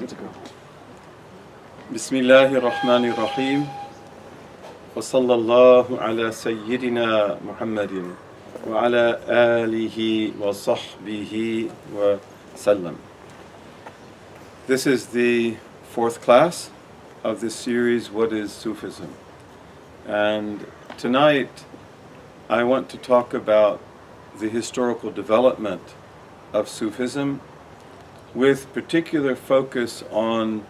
to go. Bismillahir Rahmanir Rahim. Wa sallallahu ala Sayyidina Muhammadin wa ala alihi wa sahbihi wa sallam. This is the fourth class of this series, What is Sufism? And tonight I want to talk about the historical development of Sufism, with particular focus on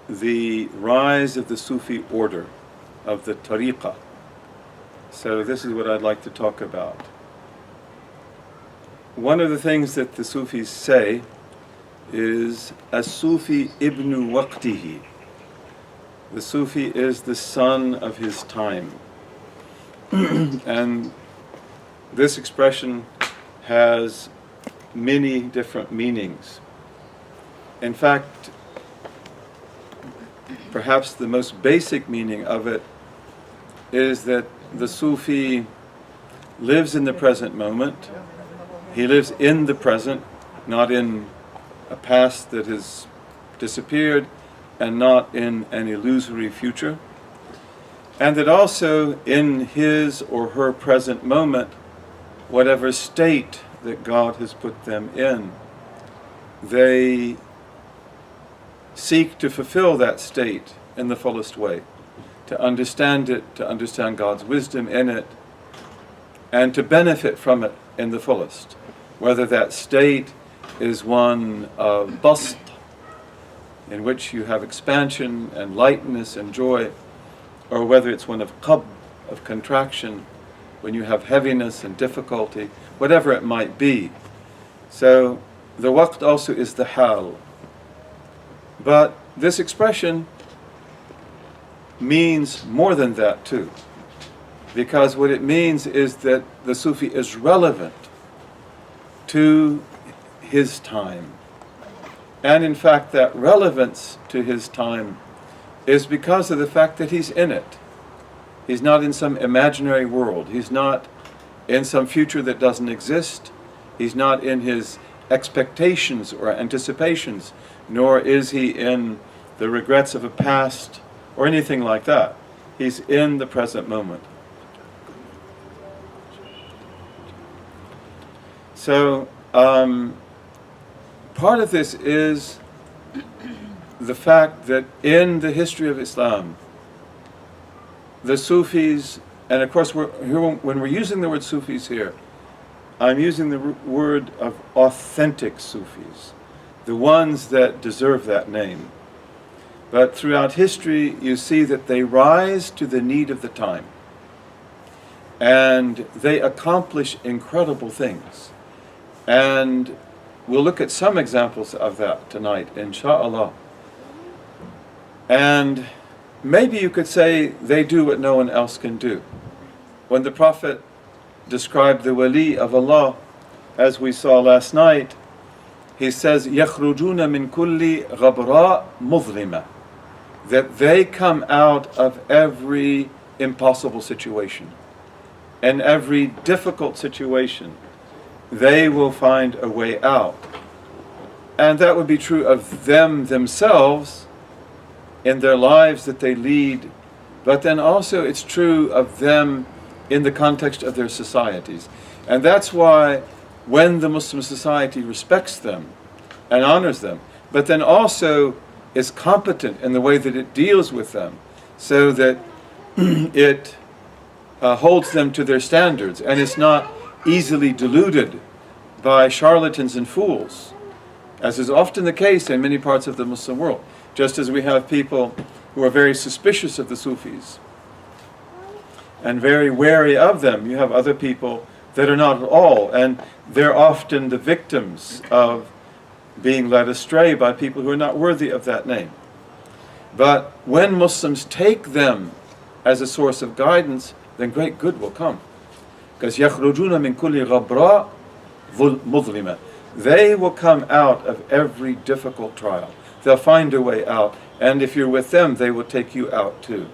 the rise of the Sufi order, of the tariqah. So this is what I'd like to talk about. One of the things that the Sufis say is as-Sufi ibnu waqtihi. The Sufi is the son of his time. And this expression has many different meanings. In fact, perhaps the most basic meaning of it is that the Sufi lives in the present moment. He lives in the present, not in a past that has disappeared, and not in an illusory future. And that also in his or her present moment, whatever state that God has put them in, they seek to fulfill that state in the fullest way, to understand it, to understand God's wisdom in it, and to benefit from it in the fullest. Whether that state is one of bast, in which you have expansion and lightness and joy, or whether it's one of qab, of contraction, when you have heaviness and difficulty, whatever it might be. So the waqt also is the hal. But this expression means more than that too, because what it means is that the Sufi is relevant to his time. And in fact, that relevance to his time is because of the fact that he's in it. He's not in some imaginary world. He's not in some future that doesn't exist. He's not in his expectations or anticipations, nor is he in the regrets of a past or anything like that. He's in the present moment. So, part of this is the fact that in the history of Islam, the Sufis, and of course when we're using the word Sufis here, I'm using the word of authentic Sufis, the ones that deserve that name. But throughout history, you see that they rise to the need of the time. And they accomplish incredible things. And we'll look at some examples of that tonight, insha'Allah. And maybe you could say they do what no one else can do. When the Prophet described the wali of Allah, as we saw last night, he says, يَخْرُجُونَ مِنْ كُلِّ غَبْرَاء مُظْلِمَةٍ, that they come out of every impossible situation. In every difficult situation, they will find a way out. And that would be true of them themselves, in their lives that they lead, but then also it's true of them in the context of their societies. And that's why when the Muslim society respects them and honors them, but then also is competent in the way that it deals with them, so that it holds them to their standards and is not easily deluded by charlatans and fools, as is often the case in many parts of the Muslim world. Just as we have people who are very suspicious of the Sufis and very wary of them, you have other people that are not at all, and they're often the victims of being led astray by people who are not worthy of that name. But when Muslims take them as a source of guidance, then great good will come. Because يَخْرُجُونَ مِنْ كُلِّ غَبْرَاء مُظْلِمَةٍ, they will come out of every difficult trial. They'll find a way out, and if you're with them, they will take you out too.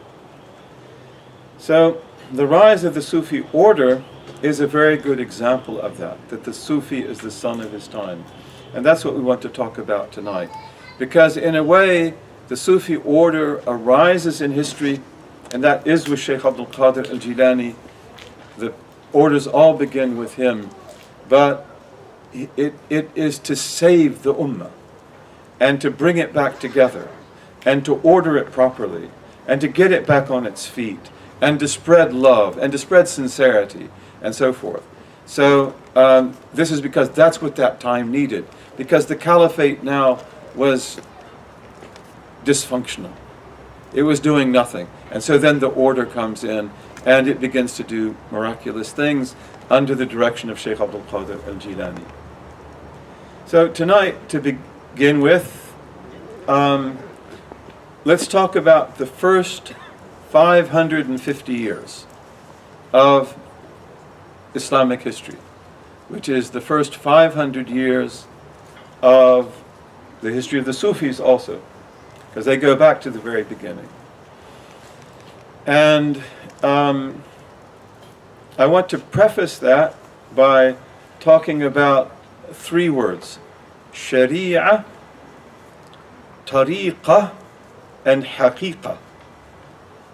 So the rise of the Sufi order is a very good example of that the Sufi is the son of his time. And that's what we want to talk about tonight. Because in a way, the Sufi order arises in history, and that is with Shaykh Abdul Qadir al-Jilani. The orders all begin with him, but it is to save the ummah, and to bring it back together, and to order it properly, and to get it back on its feet, and to spread love, and to spread sincerity, and so forth. So this is because that's what that time needed, because the caliphate now was dysfunctional. It was doing nothing. And so then the order comes in, and it begins to do miraculous things under the direction of Shaykh Abdul Qadir al-Jilani. So tonight, to begin with, let's talk about the first 550 years of Islamic history, which is the first 500 years of the history of the Sufis also, because they go back to the very beginning. And I want to preface that by talking about three words: Sharia, Tariqah, and Haqiqah.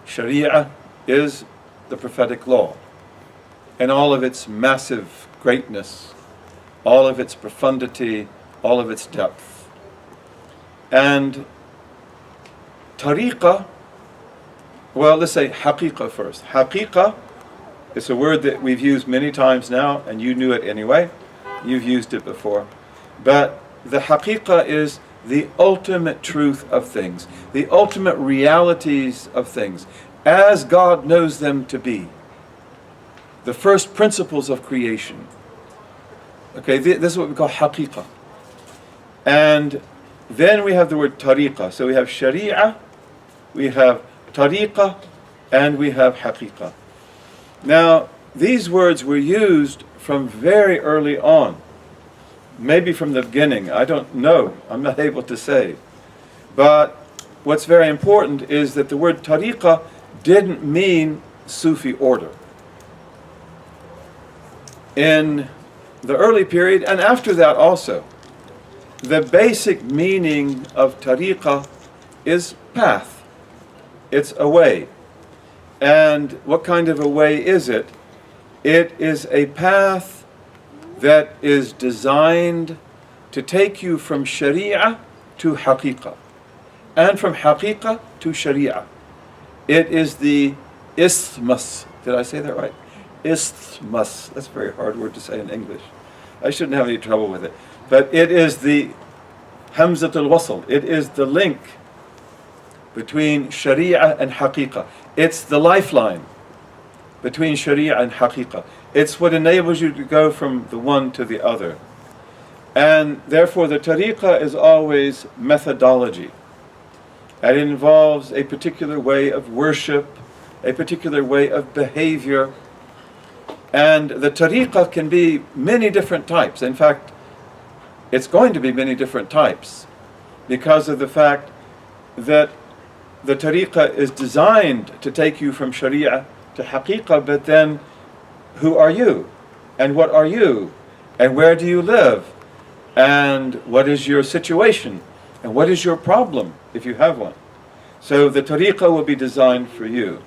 Sharia is the prophetic law, and all of its massive greatness, all of its profundity, all of its depth. And Tariqah, well, let's say Haqiqah first. Haqiqah is a word that we've used many times now, and you knew it anyway. You've used it before. But the Haqiqah is the ultimate truth of things, the ultimate realities of things, as God knows them to be. The first principles of creation. Okay, this is what we call Haqiqah. And then we have the word Tariqah. So we have Sharia, we have Tariqah, and we have Haqiqah. Now, these words were used from very early on. Maybe from the beginning, I don't know, I'm not able to say. But what's very important is that the word Tariqah didn't mean Sufi order. In the early period, and after that also, the basic meaning of Tariqah is path. It's a way. And what kind of a way is it? It is a path that is designed to take you from Sharia to Haqiqah, and from Haqiqah to Sharia. It is the isthmus. Did I say that right? Isthmus. That's a very hard word to say in English. I shouldn't have any trouble with it. But it is the Hamzat al-Wasl. It is the link between Sharia and Haqiqah. It's the lifeline between Sharia and Haqiqah. It's what enables you to go from the one to the other. And therefore the Tariqah is always methodology. And it involves a particular way of worship, a particular way of behavior. And the Tariqah can be many different types. In fact, it's going to be many different types because of the fact that the Tariqah is designed to take you from Sharia to Haqiqah, but then who are you? And what are you? And where do you live? And what is your situation? And what is your problem, if you have one? So the Tariqah will be designed for you.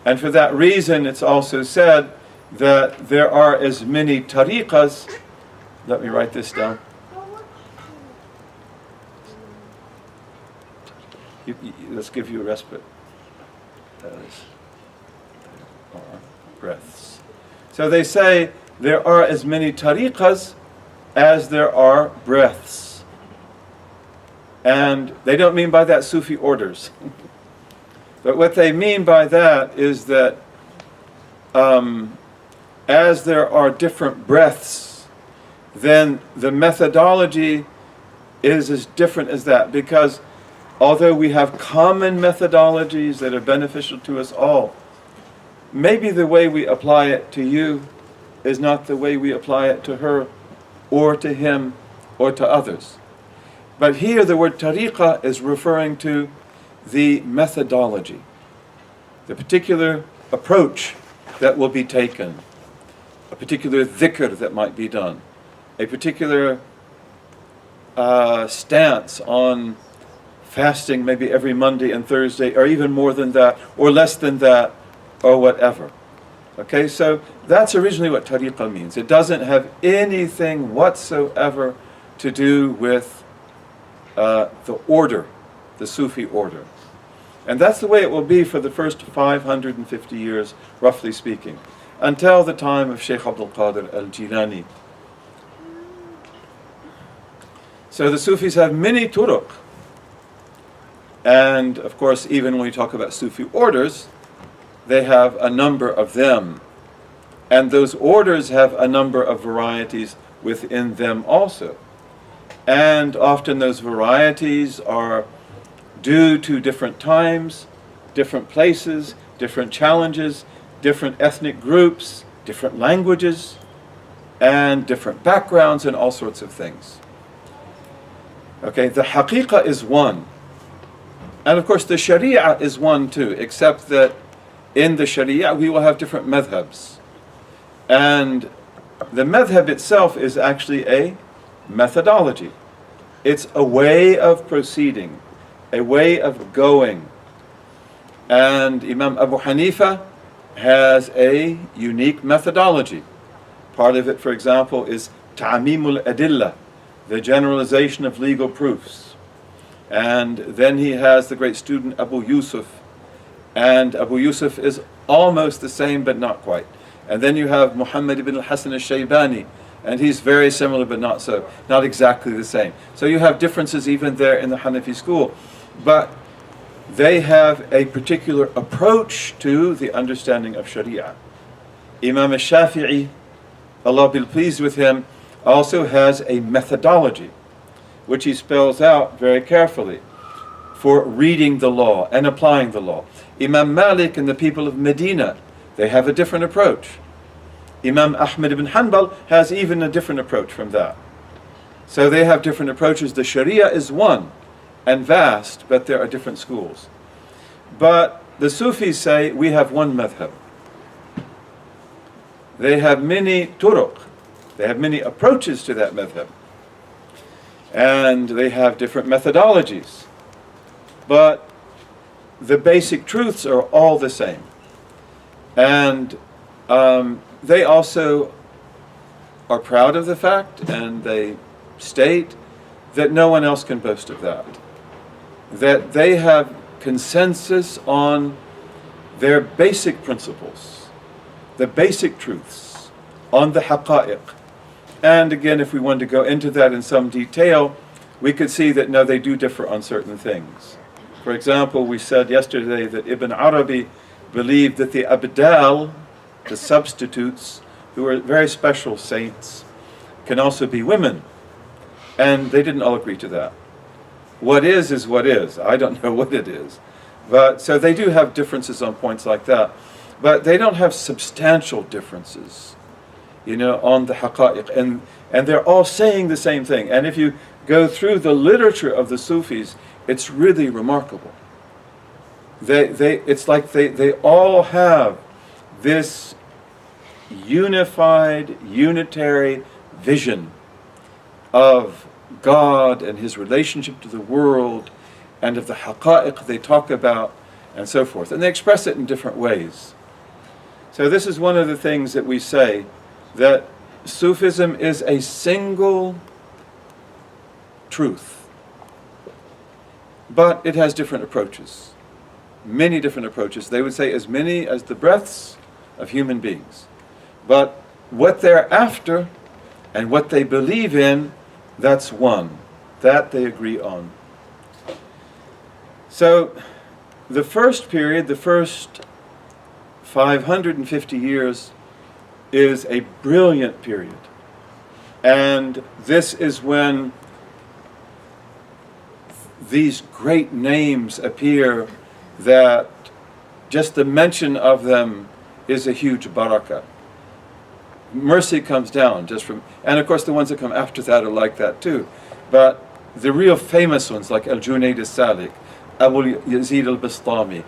And for that reason, it's also said that there are as many Tariqahs. Let me write this down. Let's give you a respite. That is, there are breaths. So they say there are as many tariqas as there are breaths. And they don't mean by that Sufi orders. But what they mean by that is that as there are different breaths, then the methodology is as different as that, because although we have common methodologies that are beneficial to us all, maybe the way we apply it to you is not the way we apply it to her, or to him, or to others. But here the word tariqah is referring to the methodology, the particular approach that will be taken, a particular dhikr that might be done, a particular stance on fasting maybe every Monday and Thursday, or even more than that, or less than that, or whatever. Okay, so that's originally what tariqah means. It doesn't have anything whatsoever to do with the order, the Sufi order. And that's the way it will be for the first 550 years, roughly speaking, until the time of Sheikh Abdul Qadir al-Jilani. So the Sufis have many turuq. And of course, even when we talk about Sufi orders, they have a number of them. And those orders have a number of varieties within them also. And often those varieties are due to different times, different places, different challenges, different ethnic groups, different languages, and different backgrounds, and all sorts of things. Okay, the haqiqah is one. And of course the sharia is one too, except that in the sharia we will have different madhabs. And the madhab itself is actually a methodology. It's a way of proceeding, a way of going. And Imam Abu Hanifa has a unique methodology. Part of it, for example, is ta'mimul adilla, the generalization of legal proofs. And then he has the great student Abu Yusuf. And Abu Yusuf is almost the same, but not quite. And then you have Muhammad ibn al-Hasan al-Shaybani, and he's very similar, but not exactly the same. So you have differences even there in the Hanafi school. But they have a particular approach to the understanding of Sharia. Imam al-Shafi'i, Allah be pleased with him, also has a methodology, which he spells out very carefully for reading the law and applying the law. Imam Malik and the people of Medina, they have a different approach. Imam Ahmad ibn Hanbal has even a different approach from that. So they have different approaches. The Sharia is one and vast, but there are different schools. But the Sufis say we have one madhab. They have many turuq. They have many approaches to that madhab. And they have different methodologies. But the basic truths are all the same. And they also are proud of the fact, and they state that no one else can boast of that. That they have consensus on their basic principles, the basic truths, on the haqa'iq. And again, if we wanted to go into that in some detail, we could see that no, they do differ on certain things. For example, we said yesterday that Ibn Arabi believed that the abdal, the substitutes, who are very special saints, can also be women. And they didn't all agree to that. What is what is. I don't know what it is. But so they do have differences on points like that. But they don't have substantial differences, on the haqa'iq. And they're all saying the same thing. And if you go through the literature of the Sufis, it's really remarkable. It's like they all have this unified, unitary vision of God and His relationship to the world, and of the haqa'iq they talk about, and so forth. And they express it in different ways. So this is one of the things that we say, that Sufism is a single truth. But it has different approaches. Many different approaches. They would say as many as the breaths of human beings. But what they're after and what they believe in, that's one. That they agree on. So the first period, the first 550 years, is a brilliant period. And this is when these great names appear that just the mention of them is a huge barakah. Mercy comes down just from, and of course the ones that come after that are like that too. But the real famous ones like Al-Junayd al-Salik, Abu Yazid al-Bistami,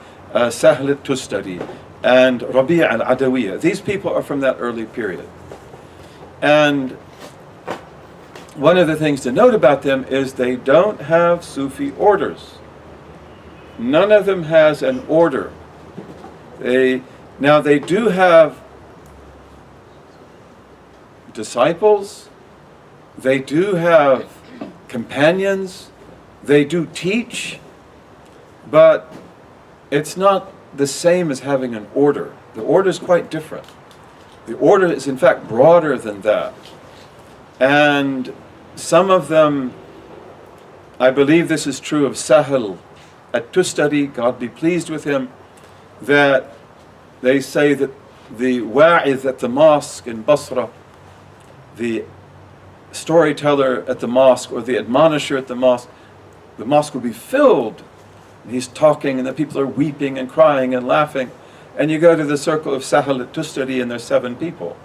Sahl al-Tustari, and Rabi' al-Adawiyya. These people are from that early period. And one of the things to note about them is they don't have Sufi orders. none of them has an order. Now they do have disciples, they do have companions, they do teach, but it's not the same as having an order. The order is quite different. The order is in fact broader than that. And some of them, I believe this is true of Sahel at-Tustari, God be pleased with him, that they say that the wa'idh at the mosque in Basra, the storyteller at the mosque or the admonisher at the mosque will be filled. He's talking and the people are weeping and crying and laughing. And you go to the circle of Sahel at-Tustari and there's 7 people.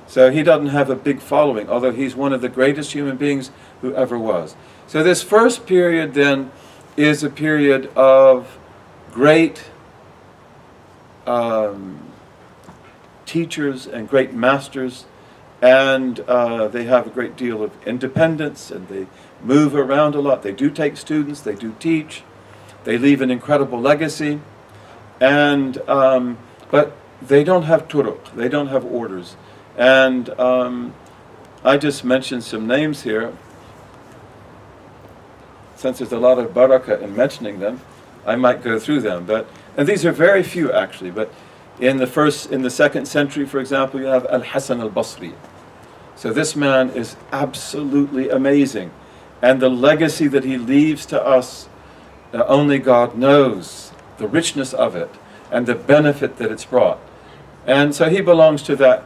So he doesn't have a big following, although he's one of the greatest human beings who ever was. So this first period then is a period of great teachers and great masters, and they have a great deal of independence and they move around a lot. They do take students, they do teach, they leave an incredible legacy, and but they don't have turuq, they don't have orders. And I just mentioned some names here. Since there's a lot of barakah in mentioning them, I might go through them. And these are very few actually, but in the 2nd century, for example, you have Al-Hasan al-Basri. So this man is absolutely amazing. And the legacy that he leaves to us, only God knows the richness of it and the benefit that it's brought. And so he belongs to that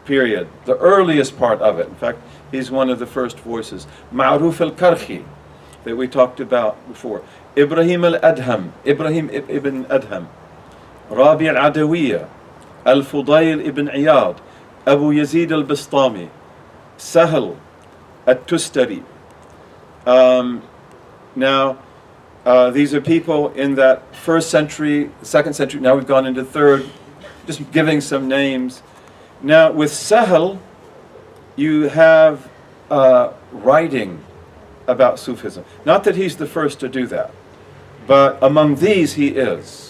period, the earliest part of it. In fact, he's one of the first voices. Ma'ruf al-Karhi, that we talked about before. Ibrahim al-Adham, Ibrahim ibn Adham. Rabi al-Adawiyya, Al-Fudayl ibn Iyad, Abu Yazid al-Bistami, Sahel at-Tustari. Now, these are people in that 1st century, 2nd century, now we've gone into 3rd, just giving some names. Now, with Sahel, you have writing about Sufism. Not that he's the first to do that, but among these he is.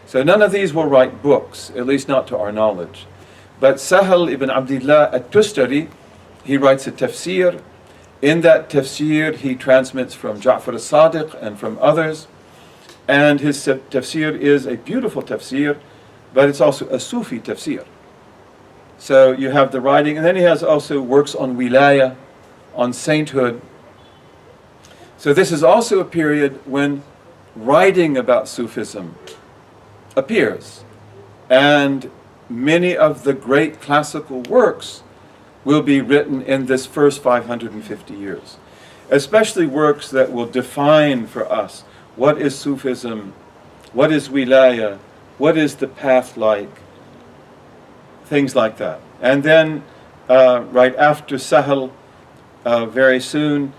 So none of these will write books, at least not to our knowledge. But Sahel ibn Abdullah at-Tustari, he writes a tafsir. In that tafsir, he transmits from Ja'far as-Sadiq and from others. And his tafsir is a beautiful tafsir, but it's also a Sufi tafsir. So you have the writing, and then he has also works on wilaya, on sainthood. So this is also a period when writing about Sufism appears. And many of the great classical works will be written in this first 550 years. Especially works that will define for us what is Sufism, what is wilaya, what is the path like, things like that. And then right after Sahel, very soon,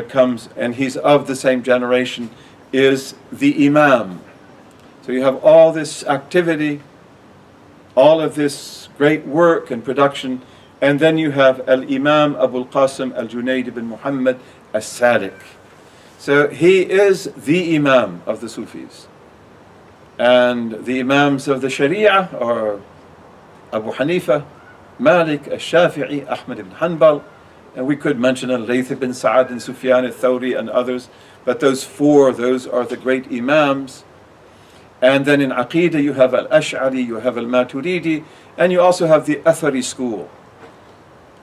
comes, and he's of the same generation, is the Imam. So you have all this activity, all of this great work and production, and then you have Al-Imam Abu al-Qasim al-Junayd ibn Muhammad as-Sadiq. So he is the Imam of the Sufis. And the Imams of the Sharia are Abu Hanifa, Malik, al-Shafi'i, Ahmad ibn Hanbal, and we could mention Al-Layth ibn Sa'ad and Sufyan al-Thawri and others, but those 4, those are the great Imams. And then in Aqidah you have Al-Ash'ari, you have Al-Maturidi, and you also have the Athari school,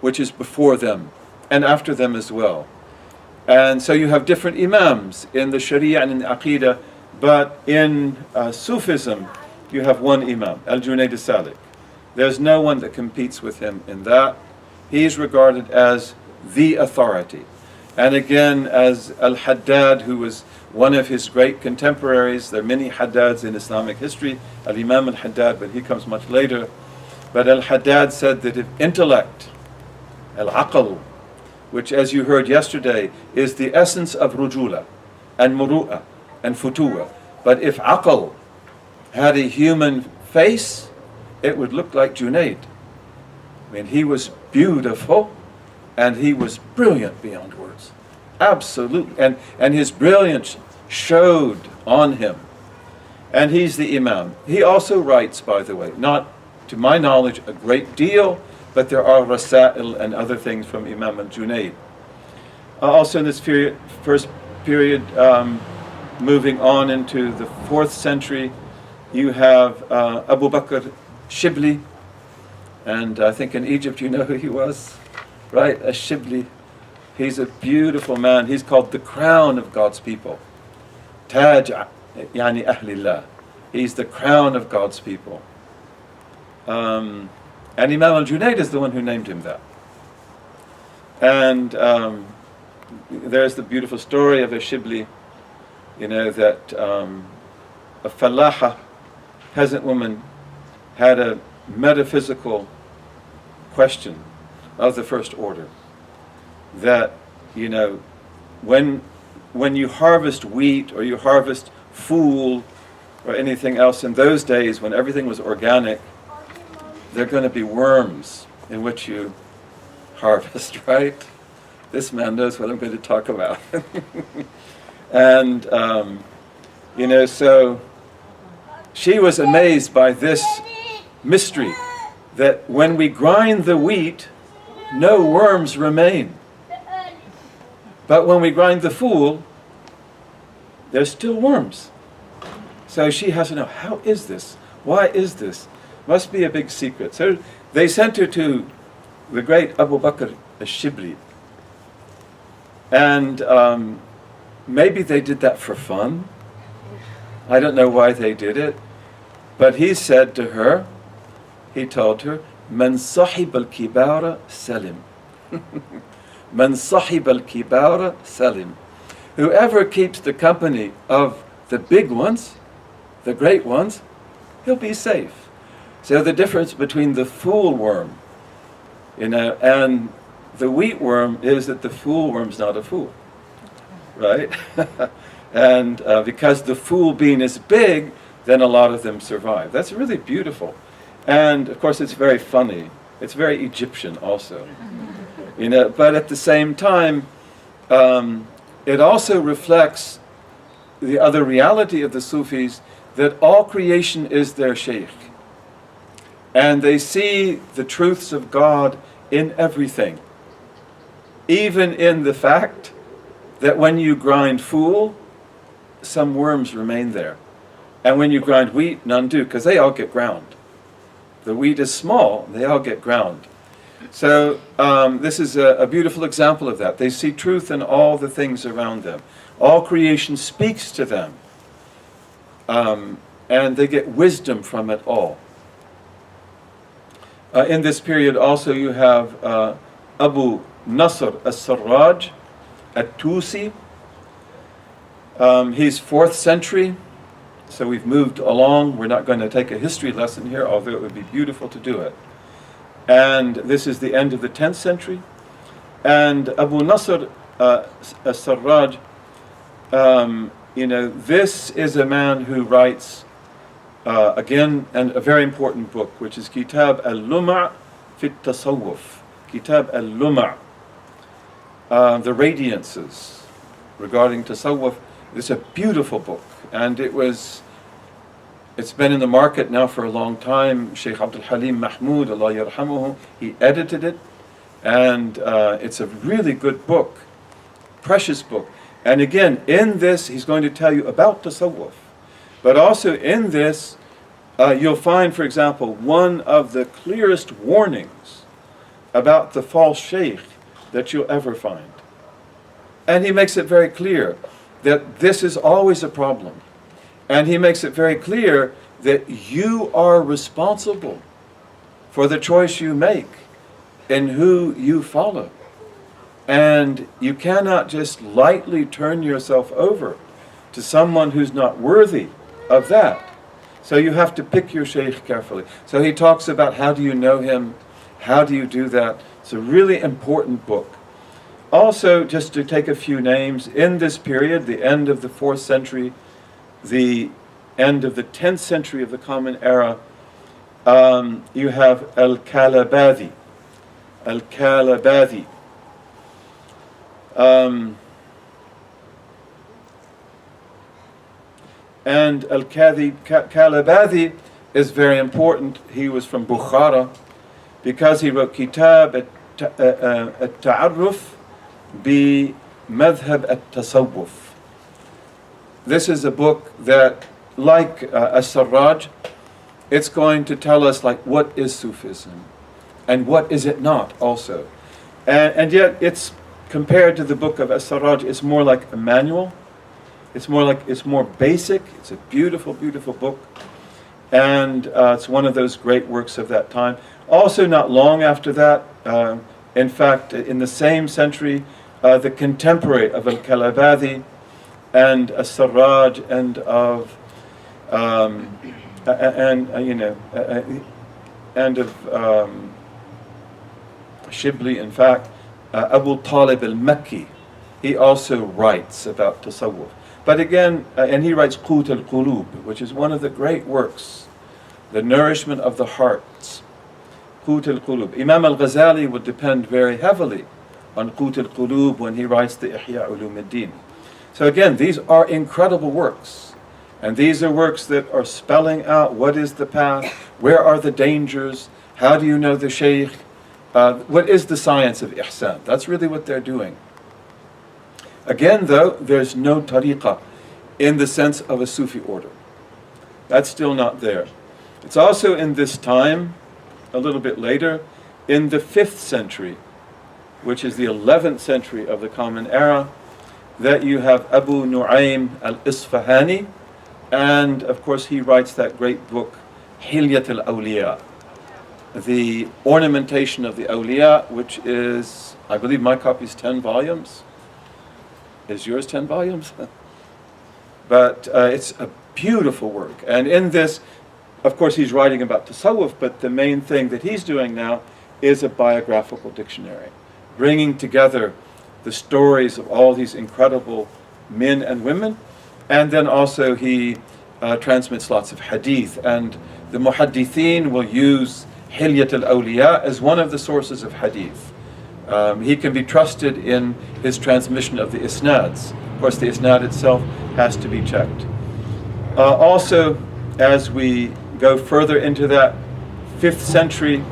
which is before them, and after them as well. And so you have different Imams in the Sharia and in the Aqidah, but in Sufism you have one Imam, Al-Junayd al-Sadiq. There's no one that competes with him in that. He's regarded as the authority. And again, as Al-Haddad, who was one of his great contemporaries, there are many Haddads in Islamic history, Al-Imam al-Haddad, but he comes much later. But Al-Haddad said that if intellect, al-aql, which as you heard yesterday, is the essence of rujula, and muru'ah, and futuwa. But if aql had a human face, it would look like Junayd. I mean, he was beautiful, and he was brilliant beyond words. Absolutely. And his brilliance showed on him. And he's the Imam. He also writes, by the way, not to my knowledge a great deal, but there are rasail and other things from Imam al-Junayd. Also in this first period, moving on into the 4th century, you have Abu Bakr Shibli, and I think in Egypt you know who he was, right? Shibli. He's a beautiful man. He's called the crown of God's people. Taj yani ahlillah. He's the crown of God's people. And Imam al-Junayd is the one who named him that. And there's the beautiful story of a Shibli, that a Fallaha, peasant woman, had a metaphysical question of the first order. That, when you harvest wheat or you harvest fool or anything else in those days when everything was organic, there are going to be worms in which you harvest, right? This man knows what I'm going to talk about. And, so she was amazed by this mystery, that when we grind the wheat, no worms remain. But when we grind the fool, there's still worms. So she has to know, how is this? Why is this? Must be a big secret. So they sent her to the great Abu Bakr al-Shibli. And maybe they did that for fun. I don't know why they did it. But he said to her, he told her, Man sahib al-kibara salim. Man sahib al-kibara salim. Whoever keeps the company of the big ones, the great ones, he'll be safe. So the difference between the fool worm, and the wheat worm is that the fool worm's not a fool, right? And because the fool bean is big, then a lot of them survive. That's really beautiful. And of course it's very funny. It's very Egyptian also. But at the same time, it also reflects the other reality of the Sufis, that all creation is their sheikh. And they see the truths of God in everything. Even in the fact that when you grind fool, some worms remain there. And when you grind wheat, none do, because they all get ground. The wheat is small, they all get ground. So this is a beautiful example of that. They see truth in all the things around them. All creation speaks to them. And they get wisdom from it all. In this period also you have Abu Nasr as-Sarraj at-Tusi. He's 4th century. So we've moved along. We're not going to take a history lesson here, although it would be beautiful to do it. And this is the end of the 10th century. And Abu Nasr as-Sarraj, this is a man who writes, again, and a very important book, which is Kitab al-Luma' fi Tasawwuf. Kitab al-Luma', the radiances regarding Tasawwuf. It's a beautiful book. And it's been in the market now for a long time. Sheikh Abdul Halim Mahmoud, Allah yarhamuhu, he edited it. And it's a really good book, precious book. And again, in this, he's going to tell you about Tasawwuf. But also in this, you'll find, for example, one of the clearest warnings about the false sheikh that you'll ever find. And he makes it very clear that this is always a problem. And he makes it very clear that you are responsible for the choice you make and who you follow. And you cannot just lightly turn yourself over to someone who's not worthy of that. So you have to pick your sheikh carefully. So he talks about how do you know him, how do you do that. It's a really important book. Also, just to take a few names, in this period, the end of the 4th century, the end of the 10th century of the Common Era, you have Al-Kalabadi. And Kalabadi is very important. He was from Bukhara because he wrote Kitab al-Ta'arruf bi Madhab al-Tasawwuf. This is a book that, like As-Sarraj, it's going to tell us like what is Sufism and what is it not also. And yet it's compared to the book of As-Sarraj, it's more like a manual. It's more basic. It's a beautiful, beautiful book. And it's one of those great works of that time. Also not long after that, in fact, in the same century, the contemporary of Al-Kalabadi and As-Sarraj and of Shibli, in fact, Abu Talib al-Makki, he also writes about Tasawwuf. But again, and he writes Qut al-Qulub, which is one of the great works, the nourishment of the hearts. Qut al-Qulub. Imam al-Ghazali would depend very heavily on Qut al-Qulub when he writes the Ihya Ulumuddin. So again, these are incredible works. And these are works that are spelling out what is the path, where are the dangers, how do you know the shaykh, what is the science of ihsan. That's really what they're doing. Again, though, there's no tariqah in the sense of a Sufi order. That's still not there. It's also in this time, a little bit later, in the 5th century, which is the 11th century of the Common Era, that you have Abu Nu'aym al-Isfahani, and of course he writes that great book, Hilyat al-Awliya, the ornamentation of the awliya, which is, I believe my copy is 10 volumes. Is yours 10 volumes? But it's a beautiful work. And in this, of course, he's writing about tasawwuf, but the main thing that he's doing now is a biographical dictionary, bringing together the stories of all these incredible men and women. And then also he transmits lots of hadith. And the muhaddithin will use Hilyat al-Awliya as one of the sources of hadith. He can be trusted in his transmission of the isnads. Of course, the isnad itself has to be checked. Also, as we go further into that 5th century,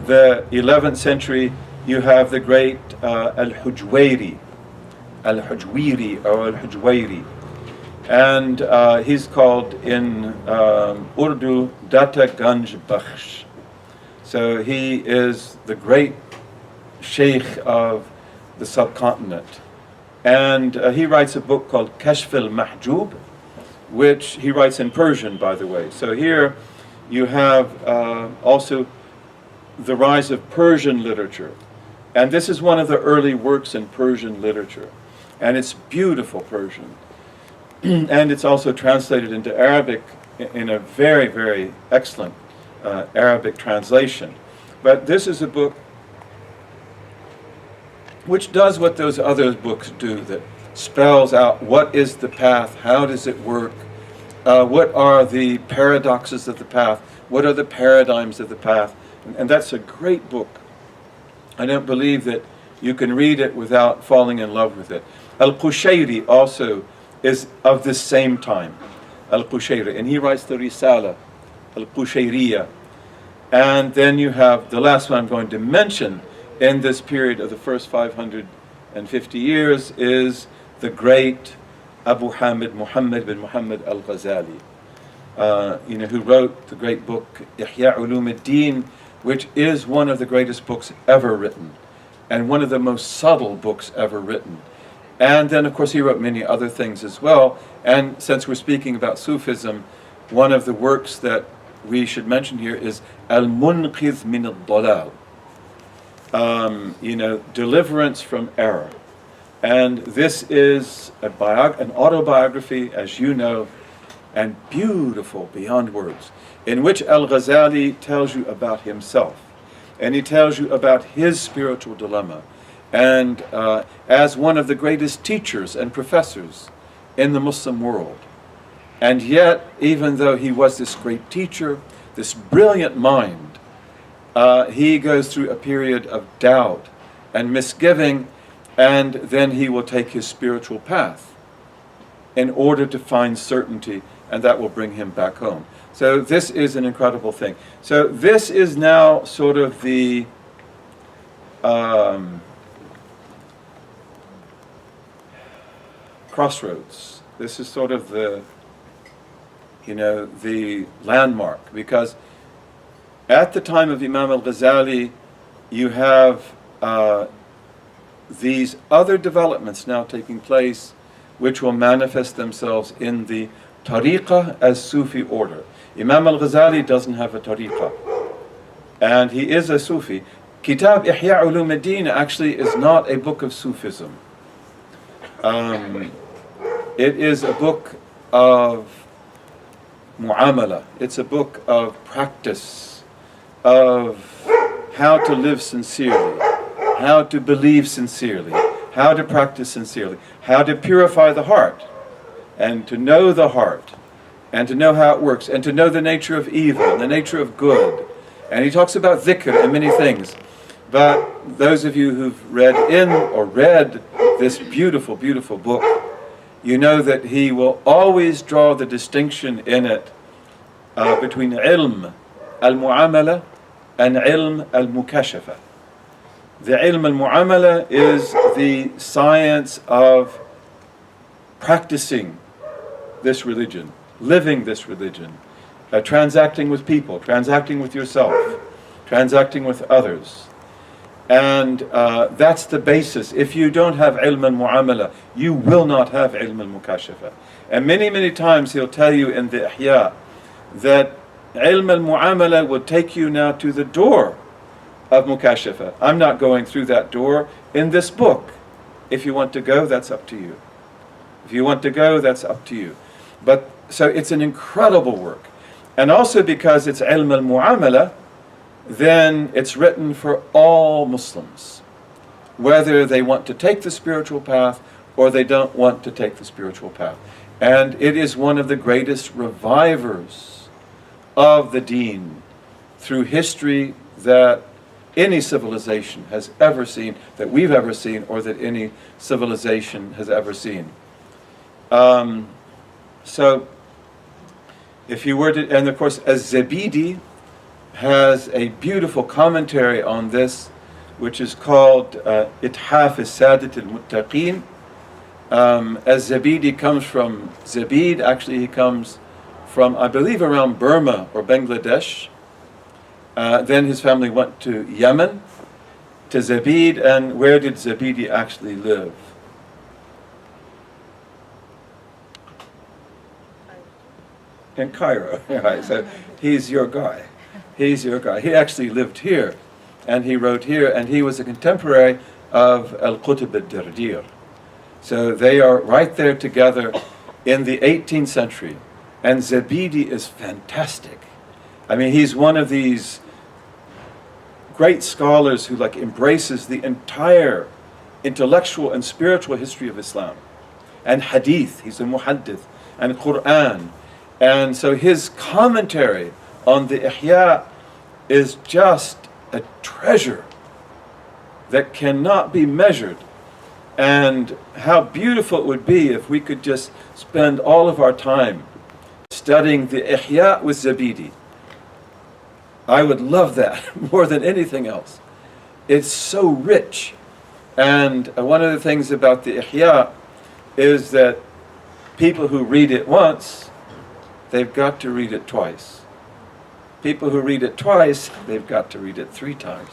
the 11th century, you have the great Al-Hujwayri or Al-Hujwayri. And he's called in Urdu Data Ganj Bakhsh. So he is the great sheikh of the subcontinent. And he writes a book called Kashf al-Mahjub, which he writes in Persian, by the way. So here you have also the rise of Persian literature. And this is one of the early works in Persian literature. And it's beautiful Persian. And it's also translated into Arabic in a very, very excellent Arabic translation. But this is a book which does what those other books do, that spells out what is the path, how does it work, what are the paradoxes of the path, what are the paradigms of the path. And that's a great book. I don't believe that you can read it without falling in love with it. Al-Qushayri also is of this same time, Al-Qushayri, and he writes the Risala, Al-Qushayriya. And then you have the last one I'm going to mention in this period of the first 550 years is the great Abu Hamid Muhammad bin Muhammad al-Ghazali, who wrote the great book Ihya Ulumuddin, which is one of the greatest books ever written and one of the most subtle books ever written. And then, of course, he wrote many other things as well. And since we're speaking about Sufism, one of the works that we should mention here is Al-Munqidh min al-Dalal, deliverance from error. And this is an autobiography, as you know, and beautiful beyond words, in which Al-Ghazali tells you about himself, and he tells you about his spiritual dilemma, and as one of the greatest teachers and professors in the Muslim world. And yet, even though he was this great teacher, this brilliant mind, he goes through a period of doubt and misgiving, and then he will take his spiritual path. in order to find certainty, and that will bring him back home. So this is an incredible thing. So this is now sort of the crossroads. This is sort of the landmark, because at the time of Imam al-Ghazali, you have these other developments now taking place, which will manifest themselves in the tariqah as Sufi order. Imam al-Ghazali doesn't have a tariqah, and he is a Sufi. Kitab Ihya Ulum ad-Din actually is not a book of Sufism. It is a book of mu'amala. It's a book of practice, of how to live sincerely, how to believe sincerely, how to practice sincerely, how to purify the heart, and to know the heart, and to know how it works, and to know the nature of evil and the nature of good. And he talks about dhikr and many things. But those of you who've read this beautiful, beautiful book, you know that he will always draw the distinction in it between ilm al-mu'amala and ilm al-mukashafa. The ilm al-mu'amala is the science of practicing this religion, living this religion, transacting with people, transacting with yourself, transacting with others. And that's the basis. If you don't have ilm al-mu'amala, you will not have ilm al-mukashafa. And many, many times he'll tell you in the Ihya that ilm al-mu'amala will take you now to the door of mukashafa. I'm not going through that door in this book. If you want to go, that's up to you. If you want to go, that's up to you. But so it's an incredible work. And also because it's ilm al-mu'amala, then it's written for all Muslims, whether they want to take the spiritual path or they don't want to take the spiritual path. And it is one of the greatest revivers of the deen through history that any civilization has ever seen, that we've ever seen, or that any civilization has ever seen. So if you were to, and of course Az-Zabidi has a beautiful commentary on this, which is called Ithaf al-Sadat al-Muttaqeen. Az-Zabidi comes from Zabid, actually he comes from, I believe, around Burma or Bangladesh. Then his family went to Yemen, to Zabid, and where did Zabidi actually live? In Cairo. Right, so he's your guy. He's your guy. He actually lived here, and he wrote here, and he was a contemporary of Al-Qutb al-Dardir. So they are right there together in the 18th century, and Zabidi is fantastic. I mean, he's one of these great scholars who embraces the entire intellectual and spiritual history of Islam, and Hadith. He's a muhaddith, and Quran, and so his commentary on the Ihya is just a treasure that cannot be measured. And how beautiful it would be if we could just spend all of our time studying the Ihya with Zabidi. I would love that more than anything else. It's so rich. And one of the things about the Ihya is that people who read it once, they've got to read it twice. People who read it twice, they've got to read it 3 times.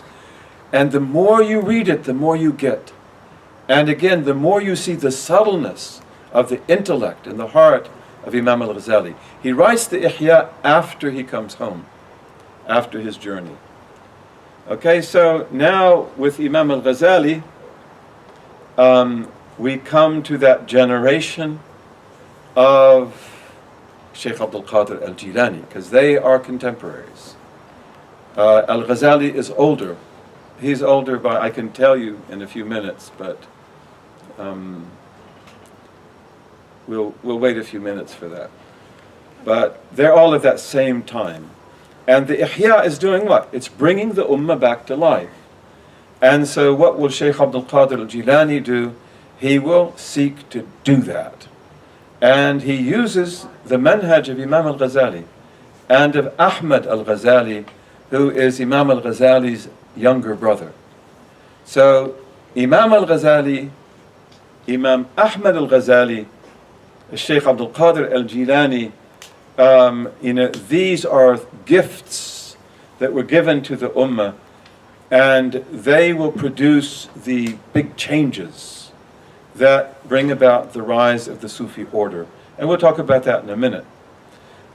And the more you read it, the more you get. And again, the more you see the subtleness of the intellect and the heart of Imam al-Ghazali. He writes the Ihya after he comes home, after his journey. Okay, so now with Imam al-Ghazali, we come to that generation of Sheikh Abdul Qadir al-Jilani, because they are contemporaries. Al-Ghazali is older. He's older by, I can tell you in a few minutes, but we'll wait a few minutes for that. But they're all at that same time. And the Ihya is doing what? It's bringing the Ummah back to life. And so what will Sheikh Abdul Qadir al-Jilani do? He will seek to do that. And he uses the manhaj of Imam al-Ghazali and of Ahmad al-Ghazali, who is Imam al-Ghazali's younger brother. So Imam al-Ghazali, Imam Ahmad al-Ghazali, Sheikh Abdul Qadir al-Jilani, these are gifts that were given to the Ummah, and they will produce the big changes that bring about the rise of the Sufi order. And we'll talk about that in a minute.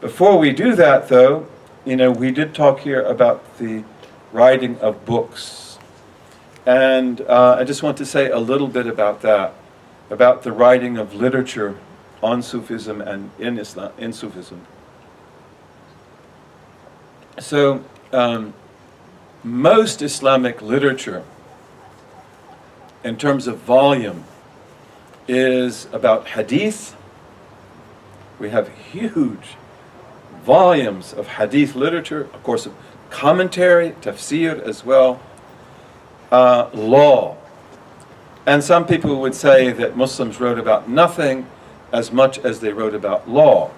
Before we do that, though, we did talk here about the writing of books. And I just want to say a little bit about that, about the writing of literature on Sufism and in Islam, in Sufism. So, most Islamic literature, in terms of volume, is about hadith. We have huge volumes of hadith literature, of course, commentary, tafsir as well, law. And some people would say that Muslims wrote about nothing as much as they wrote about law.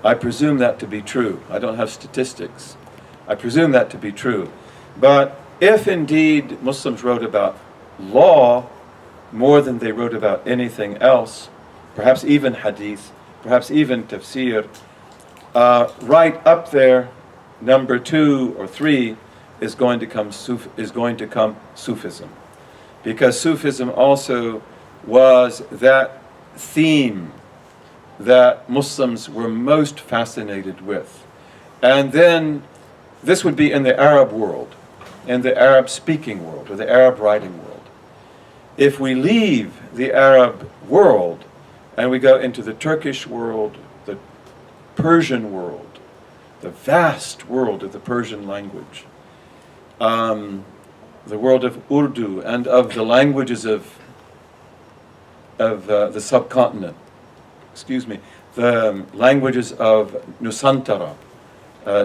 I presume that to be true. I don't have statistics. I presume that to be true. But if indeed Muslims wrote about law more than they wrote about anything else, perhaps even hadith, perhaps even tafsir, right up there, number 2 or 3 is going to come Sufism, because Sufism also was that theme that Muslims were most fascinated with. And then this would be in the Arab world, in the Arab-speaking world, or the Arab-writing world. If we leave the Arab world and we go into the Turkish world, the Persian world, the vast world of the Persian language, the world of Urdu and of the languages of the subcontinent, the languages of Nusantara,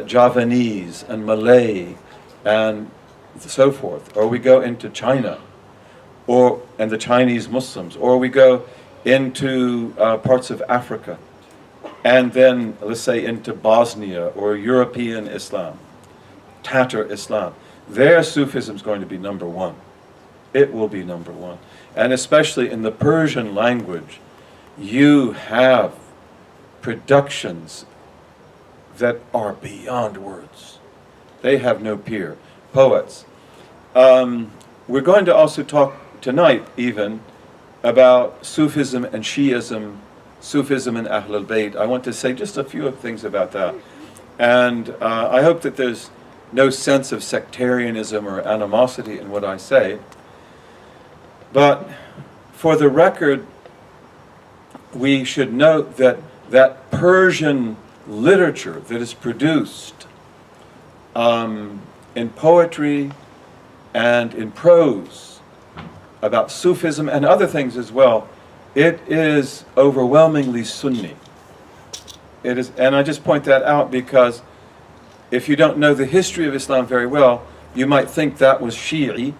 Javanese and Malay and so forth, or we go into China, and the Chinese Muslims, or we go into parts of Africa, and then let's say into Bosnia or European Islam, Tatar Islam. There Sufism is going to be number 1. It will be number 1. And especially in the Persian language, you have productions that are beyond words. They have no peer. Poets. We're going to also talk tonight even about Sufism and Shi'ism, Sufism and Ahlul Bayt. I want to say just a few things about that. And I hope that there's no sense of sectarianism or animosity in what I say. But for the record, we should note that Persian literature that is produced in poetry and in prose about Sufism and other things as well, it is overwhelmingly Sunni. It is, and I just point that out because if you don't know the history of Islam very well, you might think that was Shi'i,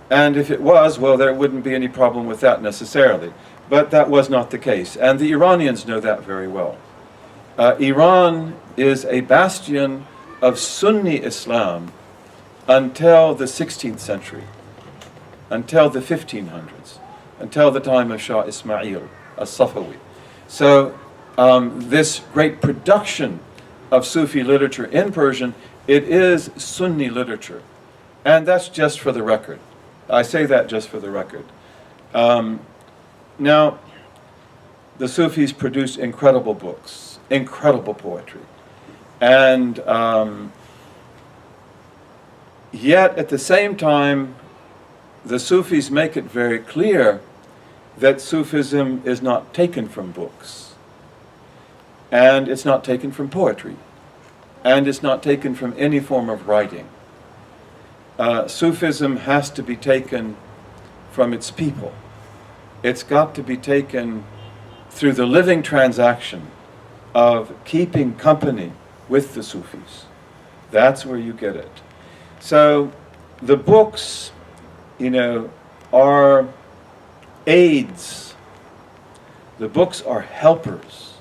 and if it was, well, there wouldn't be any problem with that necessarily. But that was not the case, and the Iranians know that very well. Iran is a bastion of Sunni Islam until the 16th century, until the 1500s, until the time of Shah Ismail as-Safawi. So this great production of Sufi literature in Persian, it is Sunni literature. And that's just for the record. I say that just for the record. Now, the Sufis produced incredible books, incredible poetry. And yet, at the same time, the Sufis make it very clear that Sufism is not taken from books. And it's not taken from poetry. And it's not taken from any form of writing. Sufism has to be taken from its people. It's got to be taken through the living transaction of keeping company with the Sufis. That's where you get it. So the books, are aids. The books are helpers.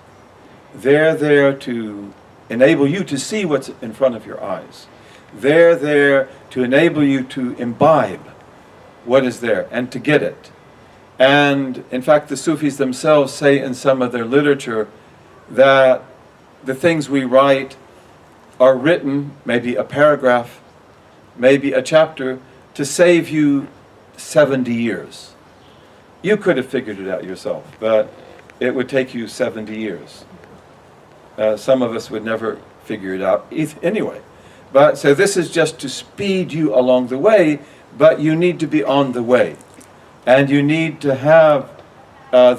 They're there to enable you to see what's in front of your eyes. They're there to enable you to imbibe what is there and to get it. And in fact, the Sufis themselves say in some of their literature that the things we write are written, maybe a paragraph, maybe a chapter, to save you 70 years. You could have figured it out yourself, but it would take you 70 years. Some of us would never figure it out anyway. But so this is just to speed you along the way, but you need to be on the way. And you need to have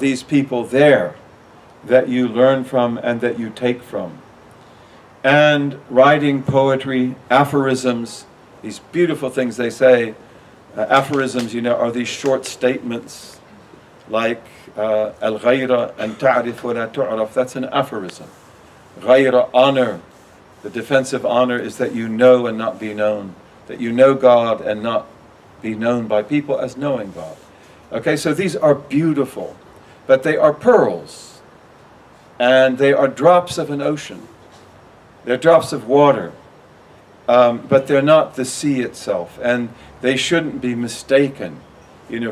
these people there that you learn from and that you take from. And writing poetry, aphorisms, these beautiful things they say. Aphorisms, are these short statements like al-ghayra an ta'rif wa la tu'raf. That's an aphorism. Ghayra, honor. The defensive honor is that you know and not be known. That you know God and not be known by people as knowing God. Okay, so these are beautiful, but they are pearls. And they are drops of an ocean. They're drops of water. But they're not the sea itself. And they shouldn't be mistaken,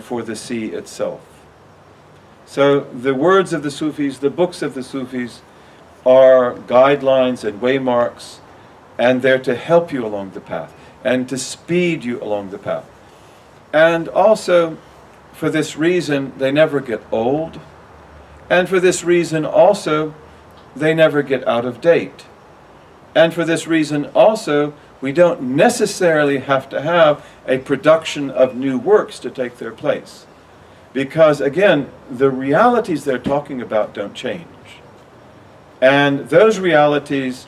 for the sea itself. So the words of the Sufis, the books of the Sufis, are guidelines and waymarks, and they're to help you along the path and to speed you along the path. And also, for this reason, they never get old, and for this reason also, they never get out of date. And for this reason also, we don't necessarily have to have a production of new works to take their place. Because again, the realities they're talking about don't change. And those realities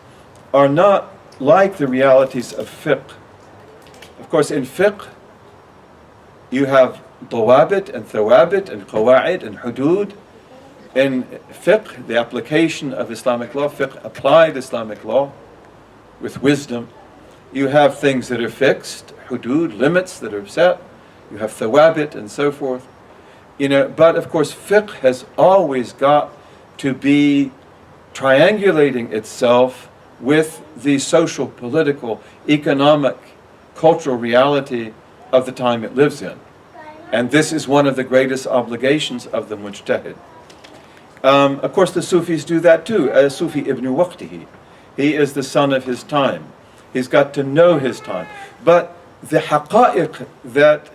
are not like the realities of fiqh. Of course, in fiqh, you have dawabit and thawabit and qawa'id and hudud. In fiqh, the application of Islamic law, fiqh applied Islamic law with wisdom, you have things that are fixed, hudud, limits that are set. You have thawabit and so forth. But of course, fiqh has always got to be triangulating itself with the social, political, economic, cultural reality of the time it lives in. And this is one of the greatest obligations of the mujtahid. Of course, the Sufis do that too. Sufi ibn waqtihi. He is the son of his time. He's got to know his time. But the haqa'iq that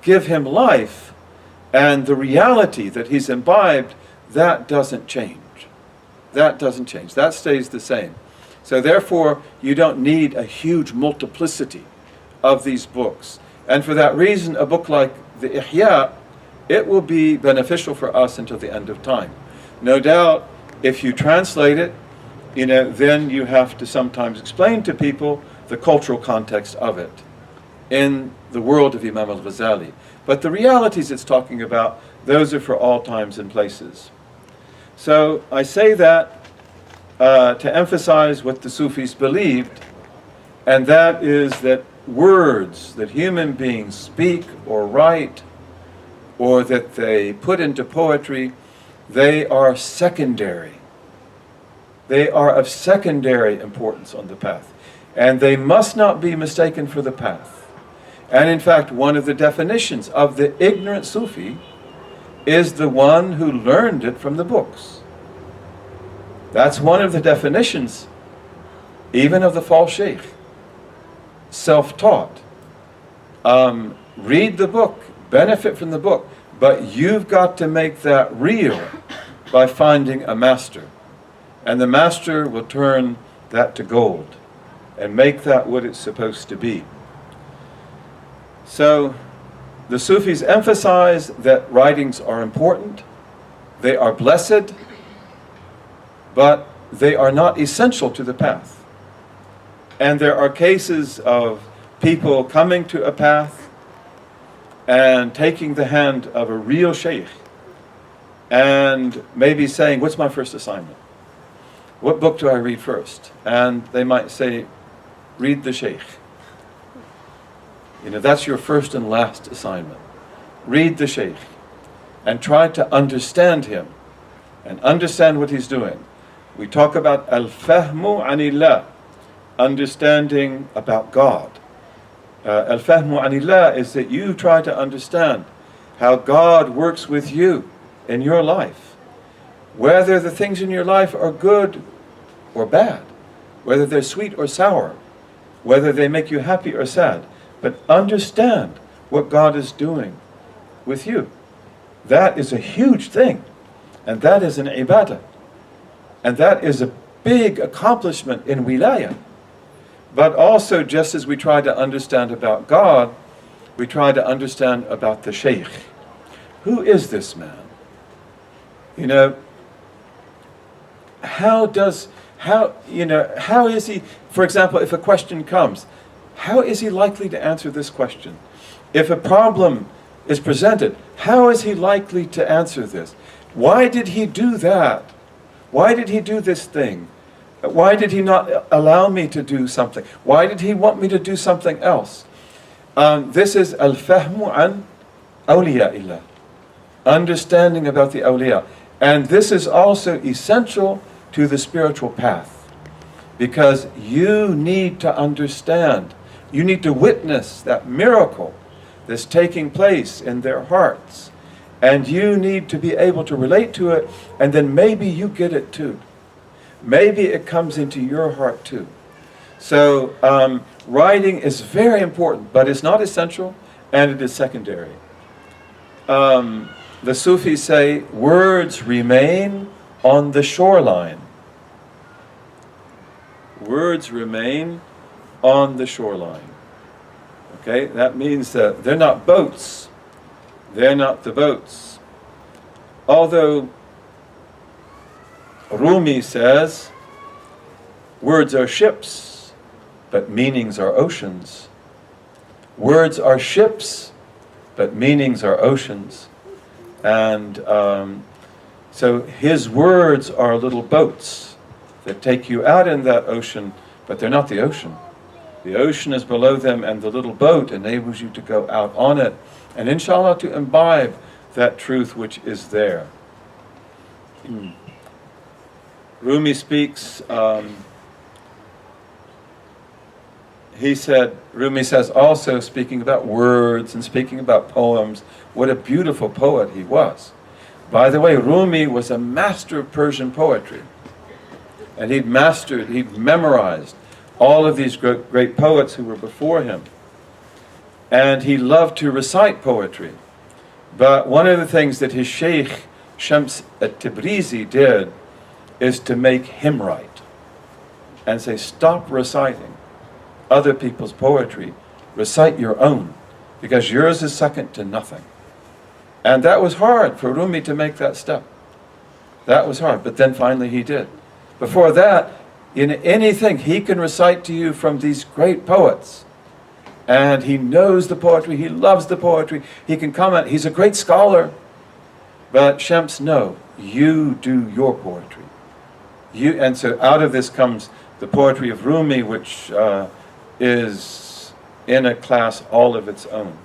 give him life and the reality that he's imbibed, that doesn't change. That doesn't change. That stays the same. So therefore, you don't need a huge multiplicity of these books. And for that reason, a book like the Ihya, it will be beneficial for us until the end of time. No doubt, if you translate it, then you have to sometimes explain to people the cultural context of it in the world of Imam al-Ghazali. But the realities it's talking about, those are for all times and places. So I say that to emphasize what the Sufis believed, and that is that words that human beings speak or write or that they put into poetry, they are secondary. They are of secondary importance on the path. And they must not be mistaken for the path. And in fact, one of the definitions of the ignorant Sufi is the one who learned it from the books. That's one of the definitions, even of the false sheikh. Self-taught. Read the book, benefit from the book, but you've got to make that real by finding a master. And the master will turn that to gold and make that what it's supposed to be. So the Sufis emphasize that writings are important, they are blessed, but they are not essential to the path. And there are cases of people coming to a path and taking the hand of a real sheikh and maybe saying, what's my first assignment? What book do I read first? And they might say, read the sheikh. That's your first and last assignment. Read the sheikh and try to understand him and understand what he's doing. We talk about al-fahmu anillah, understanding about God. Al-fahmu anillah is that you try to understand how God works with you in your life. Whether the things in your life are good or bad, whether they're sweet or sour, whether they make you happy or sad, but understand what God is doing with you. That is a huge thing, and that is an ibadah, and that is a big accomplishment in wilayah. But also, just as we try to understand about God, we try to understand about the sheikh. Who is this man? You know, how is he, for example, if a question comes, how is he likely to answer this question? If a problem is presented, how is he likely to answer this? Why did he do that? Why did he do this thing? Why did he not allow me to do something? Why did he want me to do something else? This is al-fahmu an awliya'illah, understanding about the awliya. And this is also essential to the spiritual path, because you need to understand, you need to witness that miracle that's taking place in their hearts, and you need to be able to relate to it, and then maybe you get it too. Maybe it comes into your heart too. So writing is very important, but it's not essential, and it is secondary. The Sufis say words remain on the shoreline. Words remain on the shoreline. Okay, that means that they're not boats. They're not the boats. Although Rumi says, words are ships, but meanings are oceans. Words are ships, but meanings are oceans. And so his words are little boats that take you out in that ocean, but they're not the ocean. The ocean is below them, and the little boat enables you to go out on it, and inshallah to imbibe that truth which is there. Rumi speaks, Rumi says also, speaking about words and speaking about poems, what a beautiful poet he was. By the way, Rumi was a master of Persian poetry. And he'd memorized all of these great poets who were before him. And he loved to recite poetry. But one of the things that his sheikh, Shams at-Tabrizi, did is to make him write. And say, stop reciting other people's poetry. Recite your own, because yours is second to nothing. And that was hard for Rumi to make that step. That was hard, but then finally he did. Before that, in anything, he can recite to you from these great poets. And he knows the poetry, he loves the poetry, he can comment, he's a great scholar. But Shams, no, you do your poetry. And so out of this comes the poetry of Rumi, which is in a class all of its own.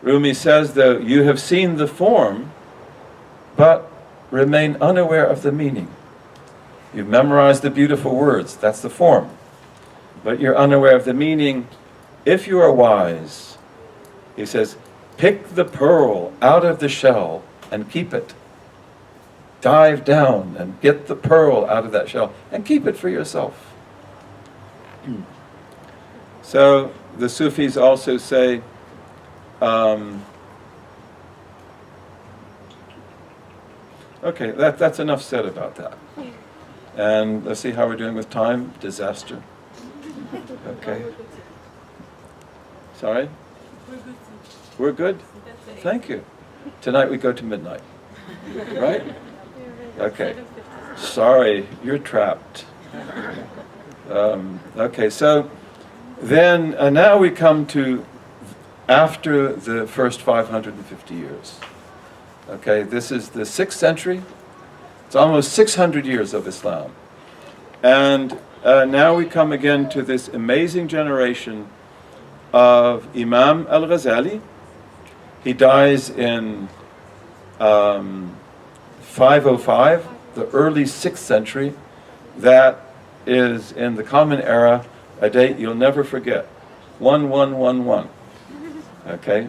Rumi says, though, you have seen the form, but remain unaware of the meaning. You've memorized the beautiful words, that's the form. But you're unaware of the meaning. If you are wise, he says, pick the pearl out of the shell and keep it. Dive down and get the pearl out of that shell and keep it for yourself. So the Sufis also say, okay, that's enough said about that. And let's see how we're doing with time. Disaster. Okay. Sorry? We're good? Thank you. Tonight we go to midnight. Right? Okay. Sorry, you're trapped. Okay, so then now we come to after the first 550 years. Okay, this is the 6th century. It's almost 600 years of Islam. And now we come again to this amazing generation of Imam al-Ghazali. He dies in 505 the early 6th century. That is in the Common Era, a date you'll never forget. 1111. Okay?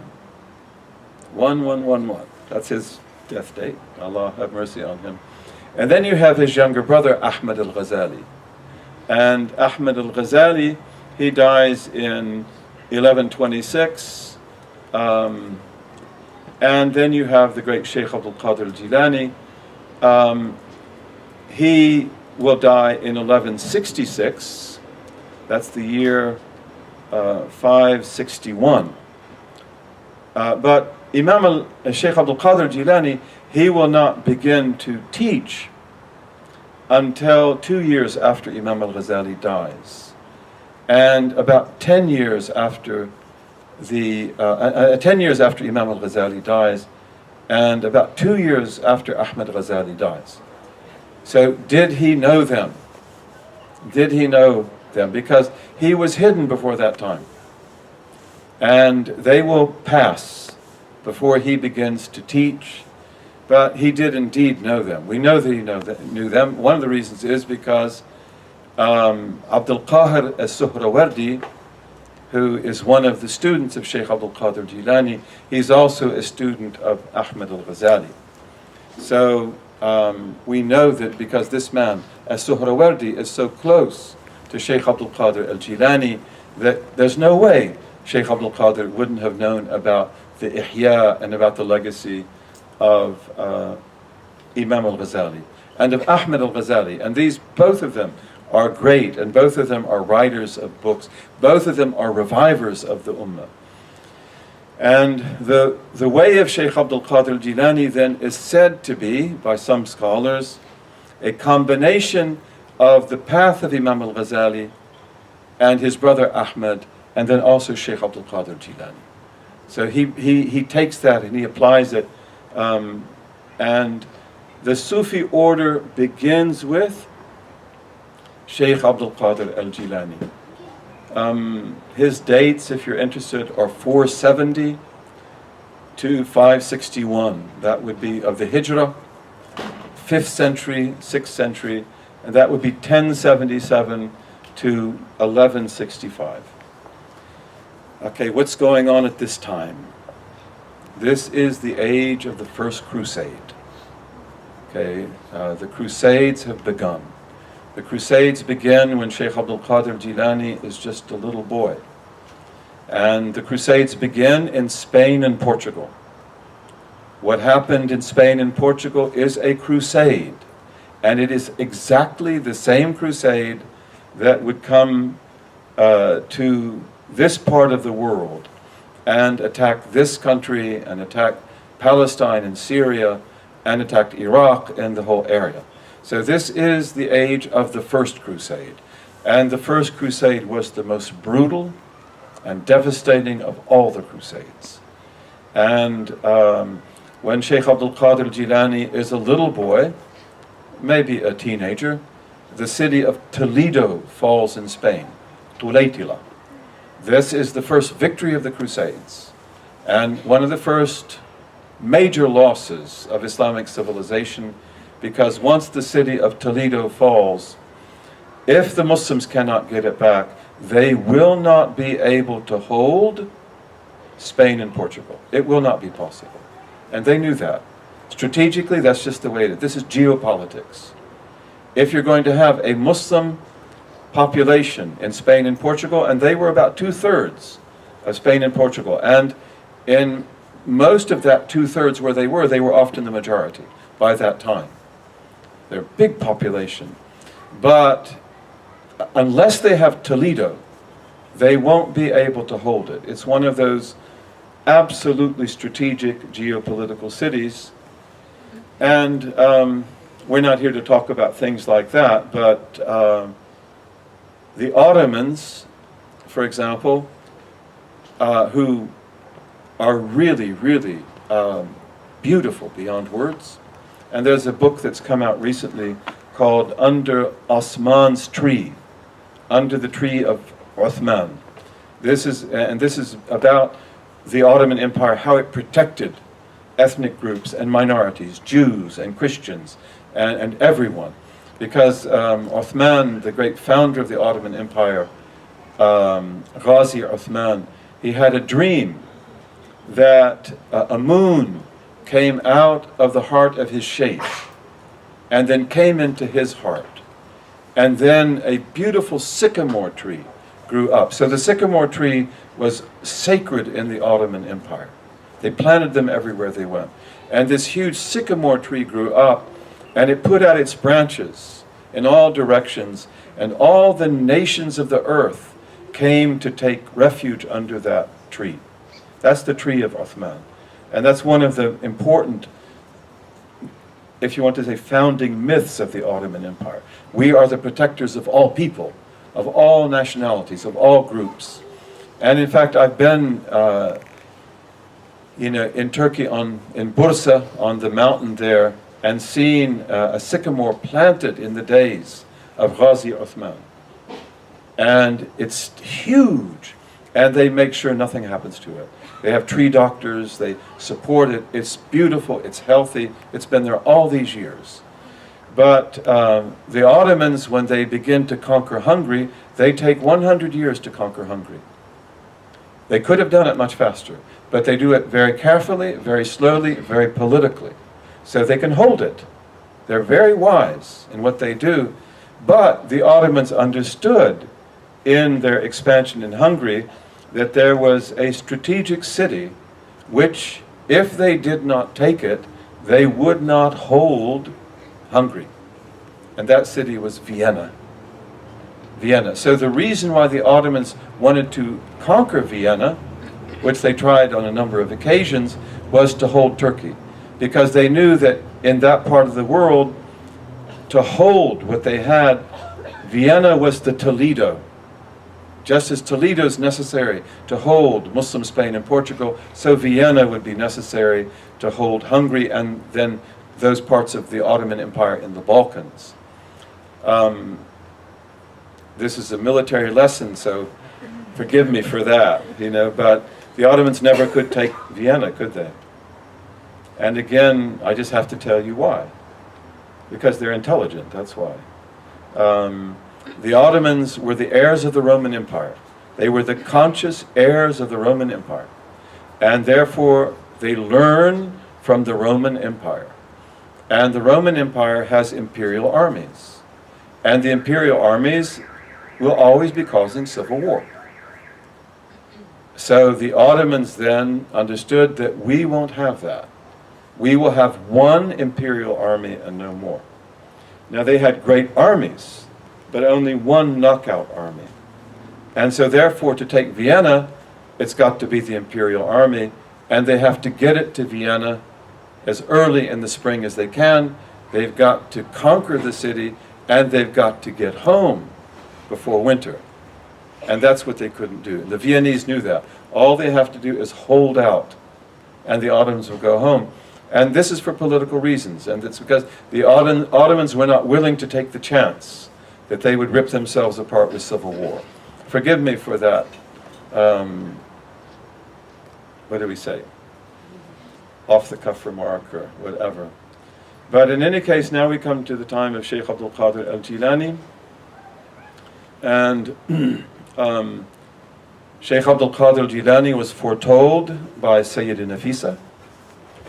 1111. That's his death date. Allah have mercy on him. And then you have his younger brother, Ahmad al-Ghazali. And Ahmad al-Ghazali, he dies in 1126. And then you have the great Sheikh Abdul Qadir al-Jilani. He will die in 1166. That's the year 561. But Imam Sheikh Abdul Qadir al-Jilani, he will not begin to teach until 2 years after Imam al-Ghazali dies. And about 10 years after 10 years after Imam al-Ghazali dies, and about 2 years after Ahmad Ghazali dies. So did he know them? Did he know them? Because he was hidden before that time. And they will pass before he begins to teach. But he did indeed know them. We know that he knew them. One of the reasons is because Abdul Qahir al-Suhrawardi, who is one of the students of Sheikh Abdul Qadir Jilani, he's also a student of Ahmad al-Ghazali. So we know that because this man, al-Suhrawardi, is so close to Sheikh Abdul Qadir al-Jilani, that there's no way Sheikh Abdul Qadir wouldn't have known about the Ihya and about the legacy of Imam al-Ghazali and of Ahmad al-Ghazali. And these, both of them, are great, and both of them are writers of books. Both of them are revivers of the Ummah. And the way of Sheikh Abdul Qadir al-Jilani then is said to be, by some scholars, a combination of the path of Imam al-Ghazali and his brother Ahmad, and then also Sheikh Abdul Qadir al-Jilani. So he takes that and he applies it. And the Sufi order begins with Sheikh Abdul Qadir al-Jilani. His dates, if you're interested, are 470 to 561. That would be of the Hijrah, 5th century, 6th century, and that would be 1077 to 1165. Okay, what's going on at this time? This is the age of the First Crusade. Okay, the Crusades have begun. The Crusades begin when Sheikh Abdul Qadir Jilani is just a little boy. And the Crusades begin in Spain and Portugal. What happened in Spain and Portugal is a crusade. And it is exactly the same crusade that would come to this part of the world and attack this country and attack Palestine and Syria and attack Iraq and the whole area. So this is the age of the First Crusade. And the First Crusade was the most brutal and devastating of all the crusades. And when Sheikh Abdul Qadir Jilani is a little boy, maybe a teenager, the city of Toledo falls in Spain, Tulaytila. This is the first victory of the Crusades, and one of the first major losses of Islamic civilization, because once the city of Toledo falls, if the Muslims cannot get it back, they will not be able to hold Spain and Portugal. It will not be possible. And they knew that. Strategically, that's just the way it is. This is geopolitics. If you're going to have a Muslim population in Spain and Portugal, and they were about 2/3 of Spain and Portugal, and in most of that 2/3 where they were often the majority by that time. They're a big population. But unless they have Toledo, they won't be able to hold it. It's one of those absolutely strategic geopolitical cities. And we're not here to talk about things like that, but the Ottomans, for example, who are really, really beautiful beyond words. And there's a book that's come out recently called Under Osman's Tree, Under the Tree of Uthman. This is about the Ottoman Empire, how it protected ethnic groups and minorities, Jews and Christians and everyone. Because Uthman, the great founder of the Ottoman Empire, Ghazi Uthman, he had a dream that a moon came out of the heart of his sheikh and then came into his heart. And then a beautiful sycamore tree grew up. So the sycamore tree was sacred in the Ottoman Empire. They planted them everywhere they went. And this huge sycamore tree grew up, and it put out its branches in all directions, and all the nations of the earth came to take refuge under that tree. That's the tree of Uthman. And that's one of the important, if you want to say, founding myths of the Ottoman Empire. We are the protectors of all people, of all nationalities, of all groups. And in fact, I've been in Turkey, in Bursa, on the mountain there, and seen a sycamore planted in the days of Ghazi Uthman. And it's huge, and they make sure nothing happens to it. They have tree doctors, they support it, it's beautiful, it's healthy, it's been there all these years. But the Ottomans, when they begin to conquer Hungary, they take 100 years to conquer Hungary. They could have done it much faster, but they do it very carefully, very slowly, very politically, so they can hold it. They're very wise in what they do, but the Ottomans understood in their expansion in Hungary that there was a strategic city which, if they did not take it, they would not hold Hungary. And that city was Vienna. Vienna. So the reason why the Ottomans wanted to conquer Vienna, which they tried on a number of occasions, was to hold Turkey. Because they knew that in that part of the world, to hold what they had, Vienna was the Toledo. Just as Toledo is necessary to hold Muslim Spain and Portugal, so Vienna would be necessary to hold Hungary and then those parts of the Ottoman Empire in the Balkans. This is a military lesson, so forgive me for that, but the Ottomans never could take Vienna, could they? And again, I just have to tell you why. Because they're intelligent, that's why. The Ottomans were the heirs of the Roman Empire. They were the conscious heirs of the Roman Empire. And therefore, they learn from the Roman Empire. And the Roman Empire has imperial armies. And the imperial armies will always be causing civil war. So the Ottomans then understood that we won't have that. We will have one imperial army and no more. Now they had great armies, but only one knockout army. And so therefore, to take Vienna, it's got to be the imperial army, and they have to get it to Vienna as early in the spring as they can. They've got to conquer the city, and they've got to get home before winter. And that's what they couldn't do. The Viennese knew that. All they have to do is hold out, and the Ottomans will go home. And this is for political reasons, and it's because the Ottomans were not willing to take the chance that they would rip themselves apart with civil war. Forgive me for that, what do we say? Off-the-cuff remark or whatever. But in any case, now we come to the time of Sheikh Abdul Qadir al-Jilani. And Sheikh Abdul Qadir al-Jilani was foretold by Sayyida Nafisa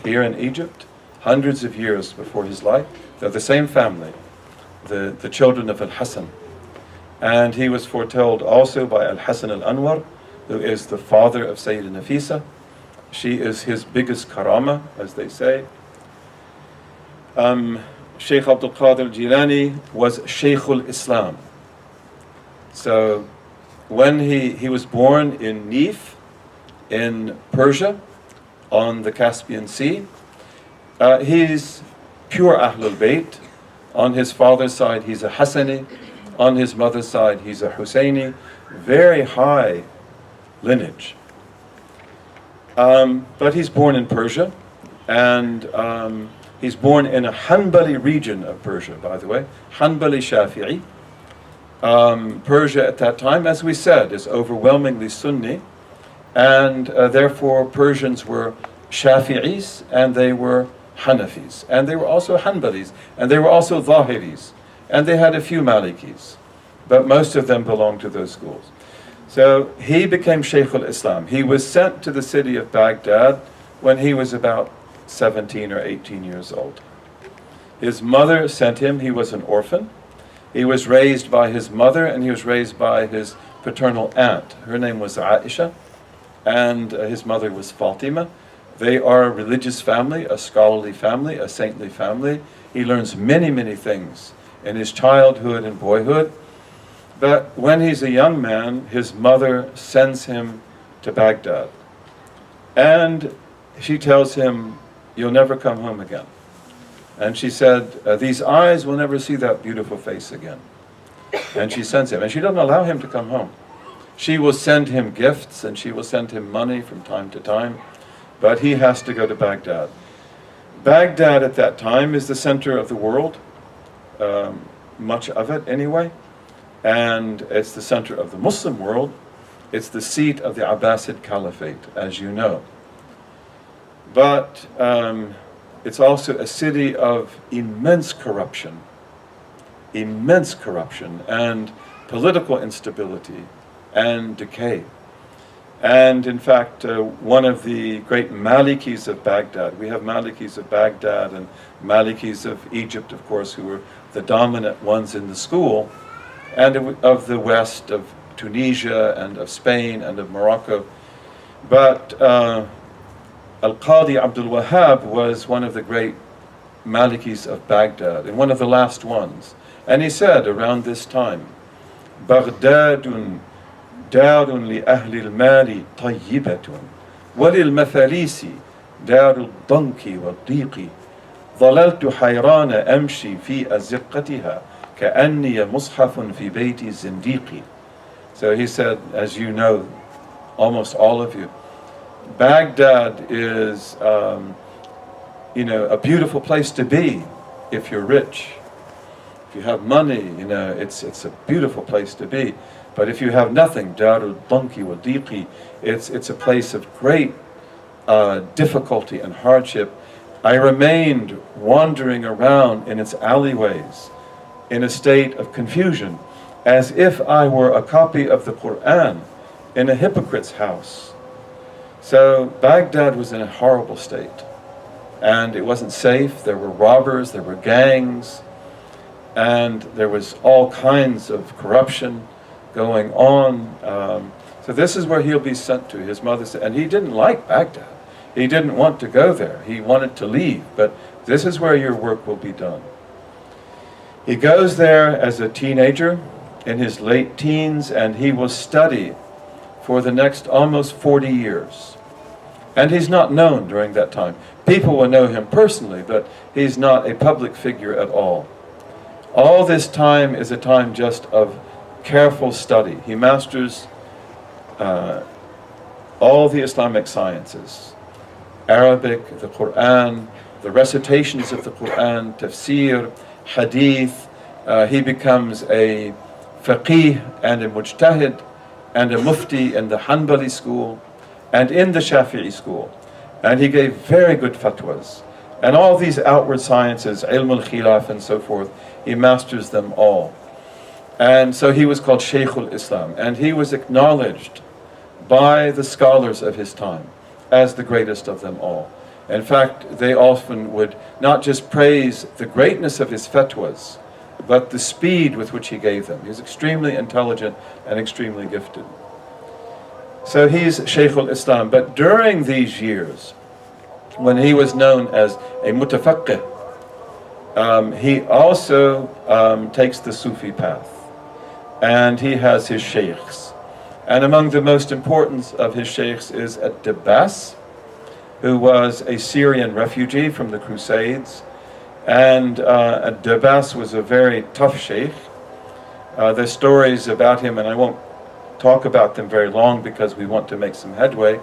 here in Egypt, hundreds of years before his life. They're the same family, the children of Al-Hassan. And he was foretold also by Al-Hassan al-Anwar, who is the father of Sayyida Nafisa. She is his biggest karama, as they say. Sheikh Abdul Qadir al-Jilani was Sheikhul Islam. So when he was born in Nif, in Persia, on the Caspian Sea, he's pure Ahlul Bayt. On his father's side, he's a Hassani. On his mother's side, he's a Husseini. Very high lineage. But he's born in Persia, and he's born in a Hanbali region of Persia, by the way, Hanbali Shafi'i. Persia at that time, as we said, is overwhelmingly Sunni, and therefore Persians were Shafi'is and they were Hanafis, and they were also Hanbalis, and they were also Zahiris, and they had a few Malikis, but most of them belonged to those schools. So he became Shaykh al-Islam. He was sent to the city of Baghdad when he was about 17 or 18 years old. His mother sent him. He was an orphan. He was raised by his mother, and he was raised by his paternal aunt. Her name was Aisha, and his mother was Fatima. They are a religious family, a scholarly family, a saintly family. He learns many, many things in his childhood and boyhood. But when he's a young man, his mother sends him to Baghdad. And she tells him, "You'll never come home again." And she said, "These eyes will never see that beautiful face again." And she sends him. And she doesn't allow him to come home. She will send him gifts and she will send him money from time to time. But he has to go to Baghdad. Baghdad at that time is the center of the world, much of it anyway. And it's the center of the Muslim world. It's the seat of the Abbasid Caliphate, as you know. But it's also a city of immense corruption and political instability and decay. And in fact, one of the great Malikis of Baghdad, we have Malikis of Baghdad and Malikis of Egypt, of course, who were the dominant ones in the school, and of the West, of Tunisia and of Spain and of Morocco. But Al-Qadi Abdul Wahhab was one of the great Malikis of Baghdad, and one of the last ones. And he said around this time, "Baghdadun darun li ahli al-mali tayyibatun, wa lil mafalisi darul danki wa diqi, ظللت حيران أمشي في أزقتها كأني مصحف في بيت زنديقي." So he said, as you know, almost all of you, Baghdad is, a beautiful place to be if you're rich. If you have money, it's a beautiful place to be. But if you have nothing, Darul Danki wa Diqi, it's a place of great difficulty and hardship. I remained wandering around in its alleyways in a state of confusion, as if I were a copy of the Quran in a hypocrite's house. So Baghdad was in a horrible state, and it wasn't safe. There were robbers, there were gangs, and there was all kinds of corruption going on. So this is where he'll be sent to. His mother said, and he didn't like Baghdad. He didn't want to go there. He wanted to leave, but this is where your work will be done. He goes there as a teenager, in his late teens, and he will study for the next almost 40 years. And he's not known during that time. People will know him personally, but he's not a public figure at all. All this time is a time just of careful study. He masters all the Islamic sciences, Arabic, the Quran, the recitations of the Quran, tafsir, hadith. He becomes a faqih and a mujtahid and a mufti in the Hanbali school and in the Shafi'i school. And he gave very good fatwas. And all these outward sciences, ilm al-khilaf and so forth, he masters them all. And so he was called Shaykh al-Islam. And he was acknowledged by the scholars of his time as the greatest of them all. In fact, they often would not just praise the greatness of his fatwas, but the speed with which he gave them. He was extremely intelligent and extremely gifted. So he's Shaykh al-Islam. But during these years, when he was known as a mutafaqqih, he also takes the Sufi path. And he has his sheikhs. And among the most important of his sheikhs is Ad-Dabbas, who was a Syrian refugee from the Crusades. And Ad-Dabbas was a very tough sheikh. There's stories about him, and I won't talk about them very long because we want to make some headway.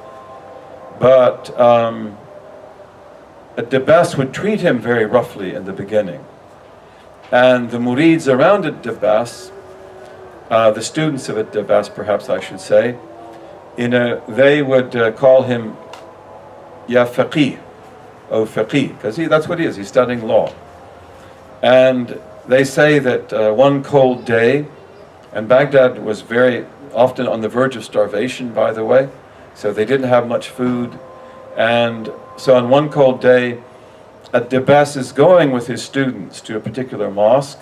But Ad-Dabbas would treat him very roughly in the beginning. And the murids around Ad-Dabbas, the students of Ad-Dabbas perhaps I should say, they would call him Ya Faqih, O faqih, because that's what he is, he's studying law. And they say that one cold day, and Baghdad was very often on the verge of starvation, by the way, so they didn't have much food. And so on one cold day, Ad-Dibas is going with his students to a particular mosque,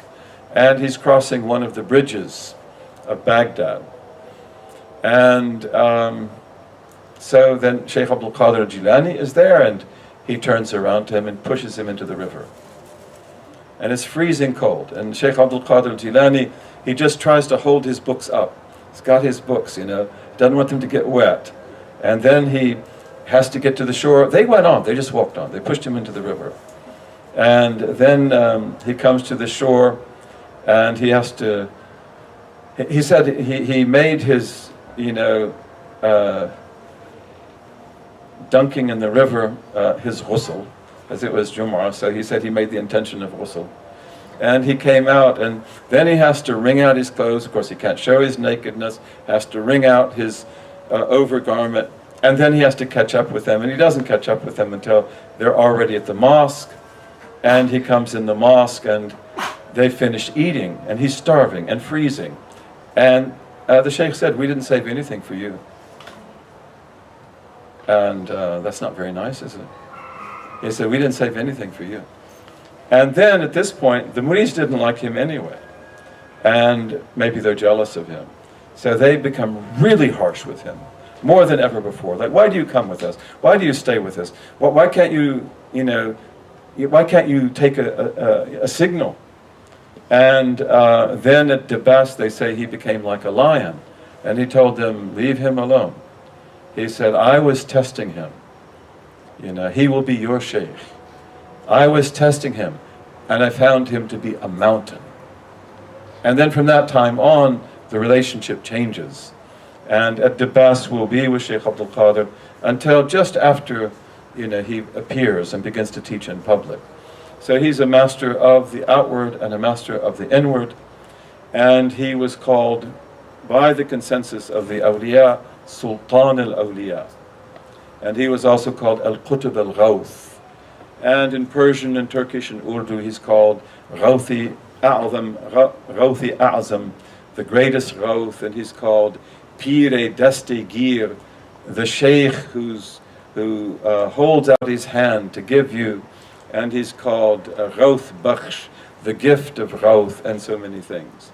and he's crossing one of the bridges of Baghdad. And so then Shaykh Abdul Qadir Jilani is there, and he turns around to him and pushes him into the river. And it's freezing cold. And Shaykh Abdul Qadir Jilani, he just tries to hold his books up. He's got his books, doesn't want them to get wet. And then he has to get to the shore. They went on, they just walked on. They pushed him into the river. And then he comes to the shore, and he has to, he said he made his, dunking in the river, his ghusl, as it was Jum'ah, so he said he made the intention of ghusl. And he came out, and then he has to wring out his clothes. Of course, he can't show his nakedness, has to wring out his overgarment, and then he has to catch up with them. And he doesn't catch up with them until they're already at the mosque, and he comes in the mosque, and they finish eating, and he's starving and freezing. And the sheikh said, "We didn't save anything for you." And that's not very nice, is it? He said, "We didn't save anything for you." And then at this point, the Murids didn't like him anyway. And maybe they're jealous of him. So they become really harsh with him, more than ever before. Like, why do you come with us? Why do you stay with us? Why can't you, why can't you take a signal? And then at Dibas, they say he became like a lion. And he told them, "Leave him alone." He said, "I was testing him. He will be your sheikh. I was testing him, and I found him to be a mountain." And then from that time on, the relationship changes. And at Dibas will be with Shaykh Abdul Qadir until just after he appears and begins to teach in public. So he's a master of the outward and a master of the inward. And he was called, by the consensus of the awliya, Sultan al-Awliya. And he was also called Al-Qutb al-Ghawth. And in Persian and Turkish and Urdu, he's called Ghawthi A'zam, the greatest Ghawth, and he's called Pir-e Dast-e-Gir, the sheikh who holds out his hand to give you, and he's called Ghawth Bakhsh, the gift of Ghawth, and so many things.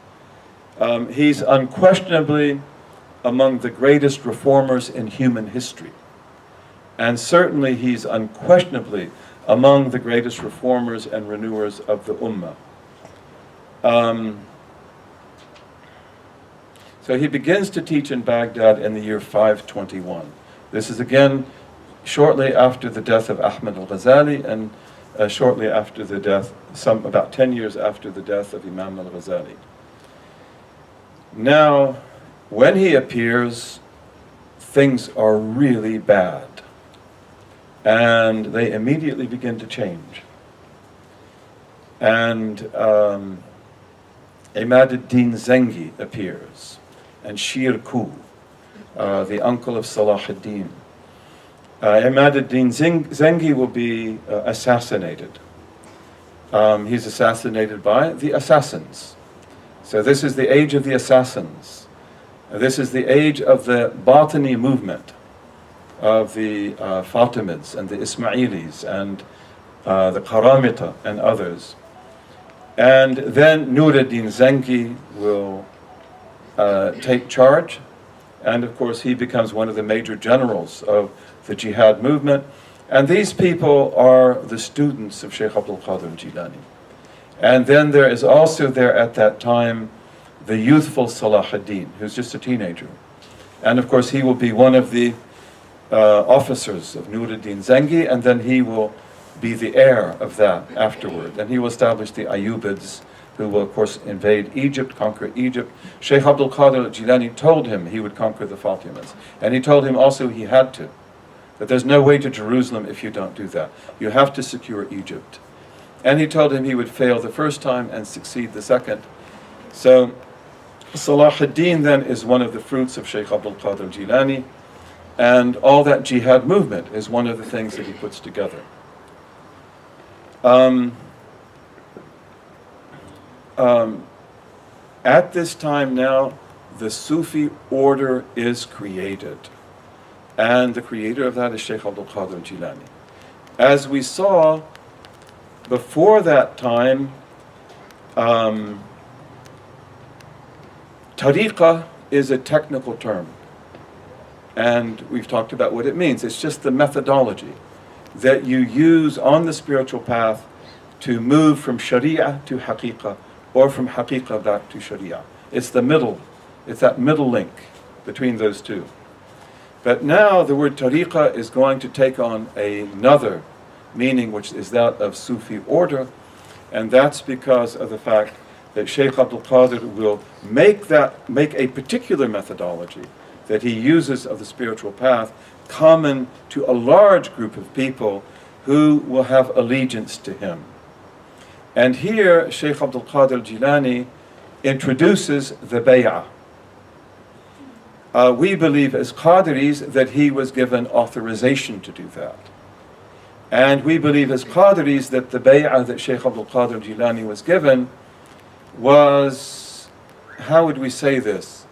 He's unquestionably among the greatest reformers in human history. And certainly he's unquestionably among the greatest reformers and renewers of the Ummah. So he begins to teach in Baghdad in the year 521. This is again shortly after the death of Ahmad al-Ghazali, and shortly after the death, about 10 years after the death of Imam al-Ghazali. Now, when he appears, things are really bad. And they immediately begin to change. And Imad ad-Din Zengi appears, and Shir Kuh, the uncle of Salah ad-Din. Imad ad-Din Zengi will be assassinated. He's assassinated by the assassins. So this is the age of the assassins. This is the age of the Batini movement, of the Fatimids and the Ismailis and the Karamita and others. And then Nur ad-Din Zengi will take charge, and of course he becomes one of the major generals of the jihad movement. And these people are the students of Shaykh Abdul Qadir Jilani. And then there is also there at that time the youthful Salah ad-Din, who's just a teenager. And of course he will be one of the officers of Nur ad-Din Zengi, and then he will be the heir of that afterward. And he will establish the Ayyubids, who will of course invade Egypt, conquer Egypt. Shaykh Abdul Qadir Jilani told him he would conquer the Fatimids. And he told him also he had to, that there's no way to Jerusalem if you don't do that. You have to secure Egypt. And he told him he would fail the first time and succeed the second. So Salah ad-Din then is one of the fruits of Shaykh Abdul Qadir Jilani, and all that jihad movement is one of the things that he puts together. Um, at this time now, the Sufi order is created. And the creator of that is Shaykh Abdul Qadir Jilani. As we saw, before that time, tariqah is a technical term. And we've talked about what it means. It's just the methodology that you use on the spiritual path to move from sharia to haqiqah, or from haqiqah back to sharia. It's the middle. It's that middle link between those two. But now the word tariqah is going to take on another meaning, which is that of Sufi order, and that's because of the fact that Shaykh Abdul Qadir will make a particular methodology that he uses of the spiritual path common to a large group of people who will have allegiance to him. And here Shaykh Abdul Qadir Jilani introduces the bay'ah. We believe as Qadiris that he was given authorization to do that. And we believe as Qadiris that the bay'ah that Shaykh Abdul Qadir Jilani was given was, how would we say this?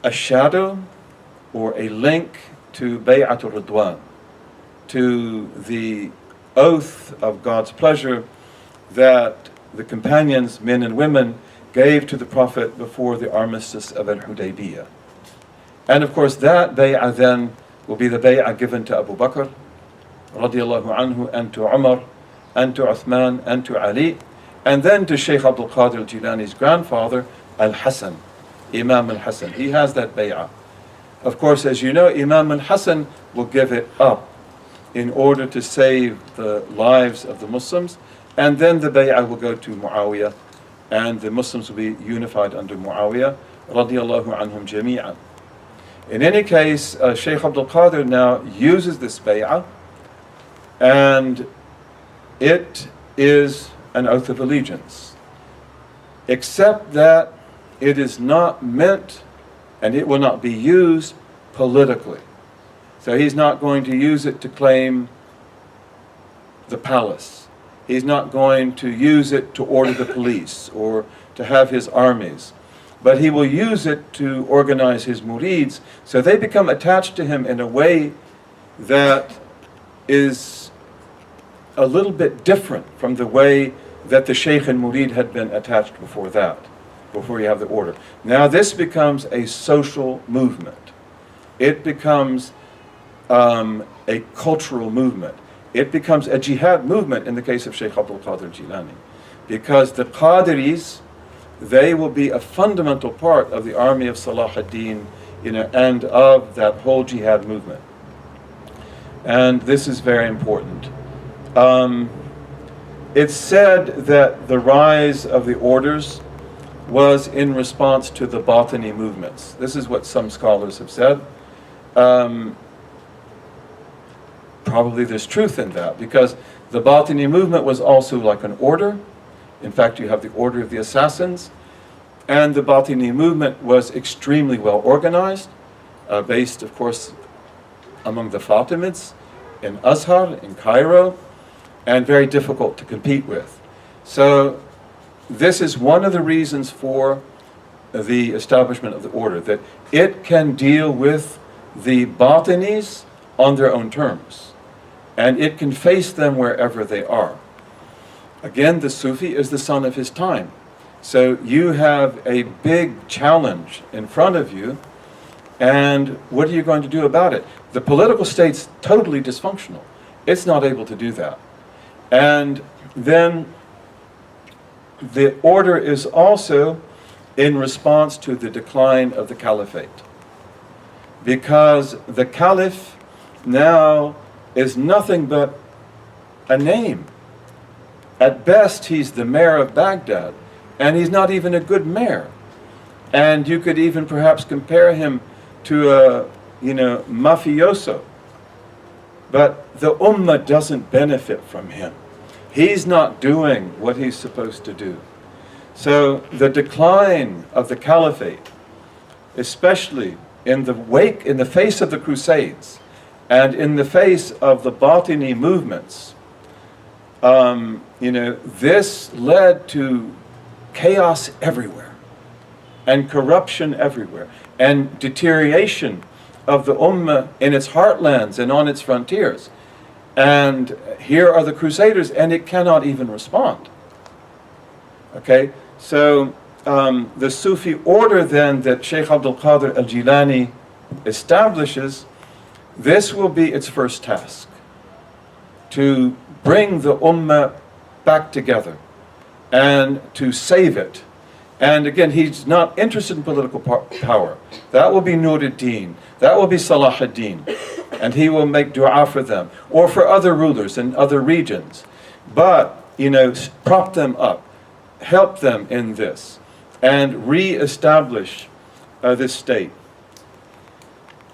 A shadow or a link to Bay'atul Ridwan, to the oath of God's pleasure that the companions, men and women, gave to the Prophet before the armistice of Al-Hudaybiyah. And of course that bay'ah then will be the bay'ah given to Abu Bakr radiallahu anhu, and to Umar, and to Uthman, and to Ali, and then to Shaykh Abdul Qadir Jilani's grandfather, Al-Hasan, Imam Al-Hasan. He has that bay'ah. Of course, as you know, Imam Al-Hasan will give it up in order to save the lives of the Muslims, and then the bay'ah will go to Muawiyah, and the Muslims will be unified under Muawiyah radiallahu anhum jami'an. In any case, Shaykh Abdul Qadir now uses this bay'ah, and it is an oath of allegiance, except that it is not meant, and it will not be used politically. So he's not going to use it to claim the palace. He's not going to use it to order the police or to have his armies. But he will use it to organize his murids, so they become attached to him in a way that is a little bit different from the way that the sheikh and murid had been attached before that, before you have the order. Now this becomes a social movement. It becomes a cultural movement. It becomes a jihad movement in the case of Shaykh Abdul Qadir Jilani, because the Qadiris, they will be a fundamental part of the army of Salah ad-Din, and of that whole jihad movement. And this is very important. It's said that the rise of the orders was in response to the Batini movements. This is what some scholars have said. Probably there's truth in that, because the Batini movement was also like an order. In fact, you have the Order of the Assassins, and the Batini movement was extremely well organized, based, of course, among the Fatimids in Azhar, in Cairo, and very difficult to compete with. So this is one of the reasons for the establishment of the order, that it can deal with the Batinis on their own terms, and it can face them wherever they are. Again, the Sufi is the son of his time. So you have a big challenge in front of you, and what are you going to do about it? The political state's totally dysfunctional. It's not able to do that. And then the order is also in response to the decline of the caliphate, because the caliph now is nothing but a name. At best, he's the mayor of Baghdad, and he's not even a good mayor. And you could even perhaps compare him to a mafioso. But the ummah doesn't benefit from him. He's not doing what he's supposed to do. So the decline of the caliphate, especially in the face of the Crusades, and in the face of the Batini movements, this led to chaos everywhere, and corruption everywhere, and deterioration of the Ummah in its heartlands and on its frontiers. And here are the Crusaders, and it cannot even respond. Okay, so the Sufi order then that Sheikh Abdul Qadir al-Jilani establishes, this will be its first task, to bring the Ummah back together and to save it. And again, he's not interested in political power. That will be Nur ad-Din, that will be Salah ad-Din, and he will make dua for them, or for other rulers in other regions. But, prop them up, help them in this, and re-establish this state.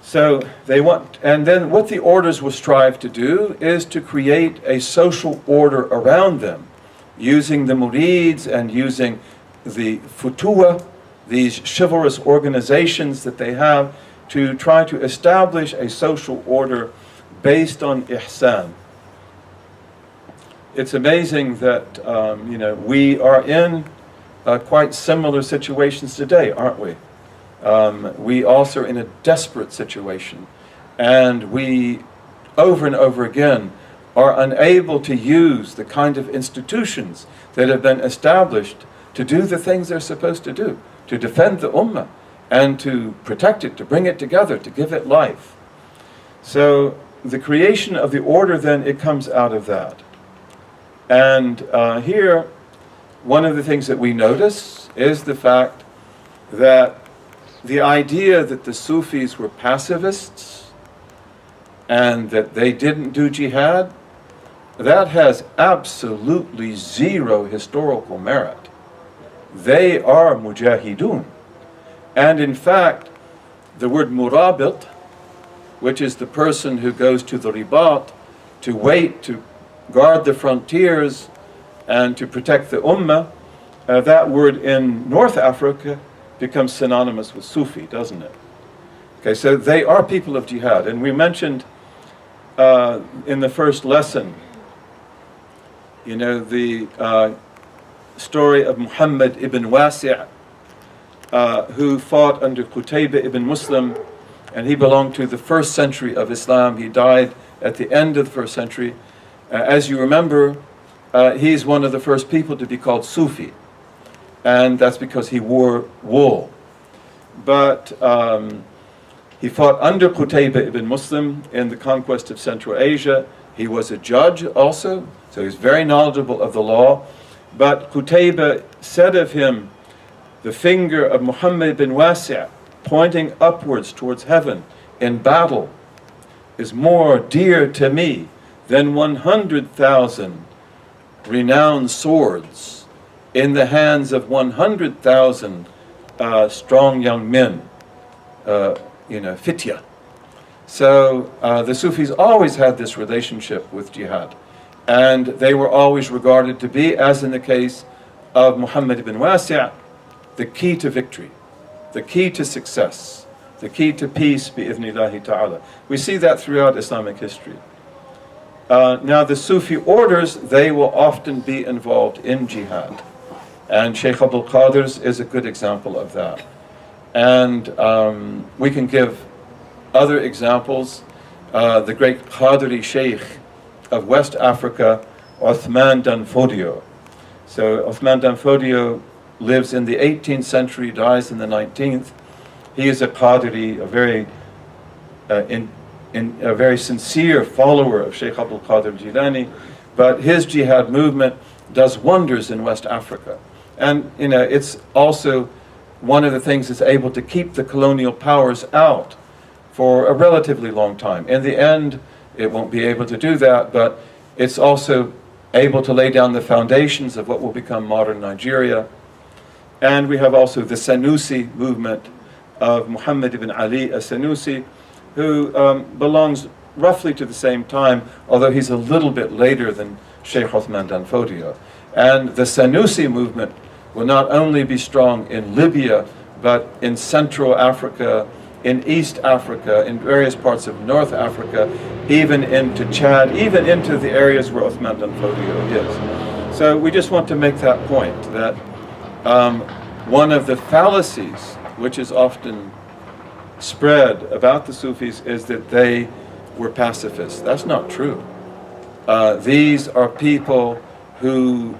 So they want, and then what the orders will strive to do is to create a social order around them, using the murids and using the futuwa, these chivalrous organizations that they have, to try to establish a social order based on ihsan. It's amazing that we are in quite similar situations today, aren't we? We also are in a desperate situation, and we over and over again are unable to use the kind of institutions that have been established to do the things they're supposed to do, to defend the Ummah and to protect it, to bring it together, to give it life. So the creation of the order then, it comes out of that. And here, one of the things that we notice is the fact that the idea that the Sufis were pacifists and that they didn't do jihad, that has absolutely zero historical merit. They are mujahidun. And in fact, the word murabit, which is the person who goes to the ribat to wait, to guard the frontiers and to protect the ummah, that word in North Africa becomes synonymous with Sufi, doesn't it? Okay, so they are people of jihad. And we mentioned in the first lesson, the story of Muhammad ibn Wasi', who fought under Qutayba ibn Muslim, and he belonged to the 1st century of Islam. He died at the end of the 1st century. As you remember, he's one of the first people to be called Sufi, and that's because he wore wool. But he fought under Qutayba ibn Muslim in the conquest of Central Asia. He was a judge also, so he's very knowledgeable of the law. But Qutayba said of him, the finger of Muhammad bin Wasi' pointing upwards towards heaven in battle is more dear to me than 100,000 renowned swords in the hands of 100,000 strong young men, fitya. So the Sufis always had this relationship with jihad, and they were always regarded to be, as in the case of Muhammad ibn Wasi', the key to victory, the key to success, the key to peace, bi-idhnillahi ta'ala. We see that throughout Islamic history. Now the Sufi orders, they will often be involved in jihad. And Sheikh Abdul Qadir's is a good example of that. And we can give other examples. The great Qadiri Sheikh of West Africa, Uthman Dan Fodio. So Uthman Dan Fodio lives in the 18th century, dies in the 19th. He is a Qadiri, a very sincere follower of Sheikh Abdul Qadir Jilani, but his jihad movement does wonders in West Africa. And it's also one of the things that's able to keep the colonial powers out for a relatively long time. In the end, it won't be able to do that, but it's also able to lay down the foundations of what will become modern Nigeria. And we have also the Sanusi movement of Muhammad ibn Ali as-Sanusi, who belongs roughly to the same time, although he's a little bit later than Sheikh Uthman Dan Fodio. And the Sanusi movement will not only be strong in Libya, but in Central Africa in East Africa, in various parts of North Africa, even into Chad, even into the areas where Uthman dan Fodio is. So we just want to make that point, that one of the fallacies which is often spread about the Sufis is that they were pacifists. That's not true. These are people who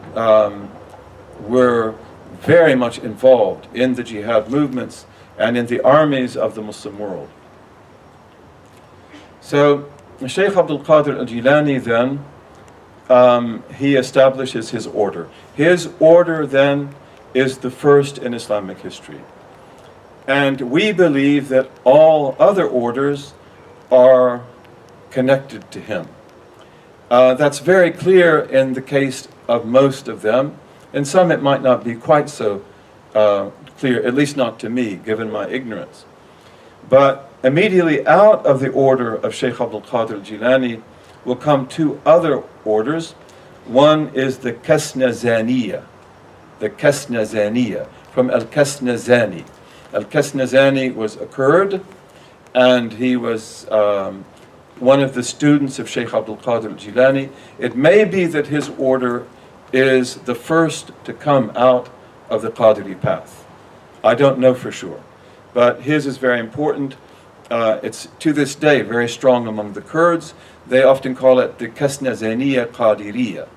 were very much involved in the jihad movements and in the armies of the Muslim world. So Shaykh Abdul Qadir al-Jilani then, he establishes his order. His order then is the first in Islamic history. And we believe that all other orders are connected to him. That's very clear in the case of most of them. In some it might not be quite so clear, at least not to me, given my ignorance. But immediately out of the order of Shaykh Abdul Qadir al-Jilani will come two other orders. One is the Kasnazaniya, from Al-Kasnazani. Al-Kasnazani was a Kurd, and he was one of the students of Shaykh Abdul Qadir al-Jilani. It may be that his order is the first to come out of the Qadiri path. I don't know for sure, but his is very important. It's to this day very strong among the Kurds. They often call it the Kasnazaniya Qadiriya.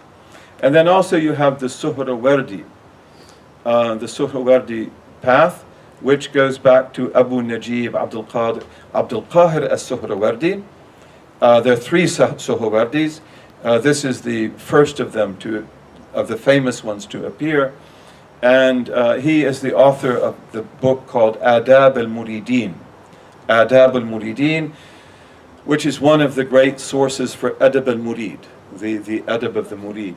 And then also you have the Suhrawardi path, which goes back to Abu Najib Abdul Qahir as-Suhrawardi. There are three Suhrawardis. This is the first of them, of the famous ones to appear. And he is the author of the book called Adab al-Muridin. Adab al-Muridin, which is one of the great sources for Adab al-Murid, the Adab of the Murid.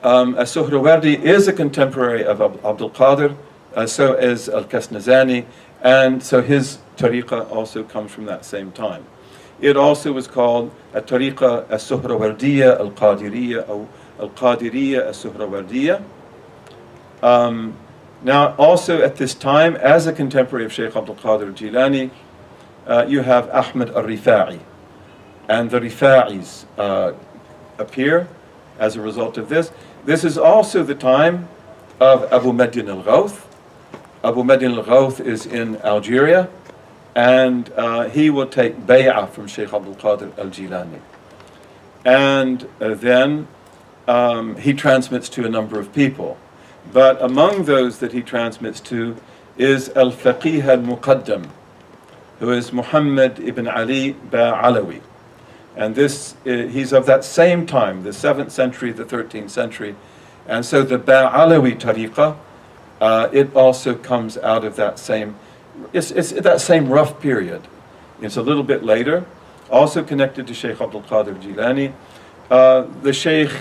As-Suhrawardi is a contemporary of Abdul Qadir, so is Al-Kasnazani, and so his tariqah also comes from that same time. It also was called a tariqah as-Suhrawardiya al-Qadiriyya, or al-Qadiriyya as-Suhrawardiya. Now, also at this time, as a contemporary of Shaykh Abdul Qadir al-Jilani, you have Ahmad al-Rifa'i, and the Rifa'is appear as a result of this. This is also the time of Abu Madin al-Ghawth. Abu Madin al-Ghawth is in Algeria, and he will take bay'ah from Shaykh Abdul Qadir al-Jilani. And then he transmits to a number of people. But among those that he transmits to is al-Faqih al-Muqaddam, who is Muhammad ibn Ali Ba'alawi. And he's of that same time, the 7th century, the 13th century. And so the Ba'alawi tariqah, it also comes out of that same, it's that same rough period. It's a little bit later, also connected to Shaykh Abdul Qadir Jilani. The Shaykh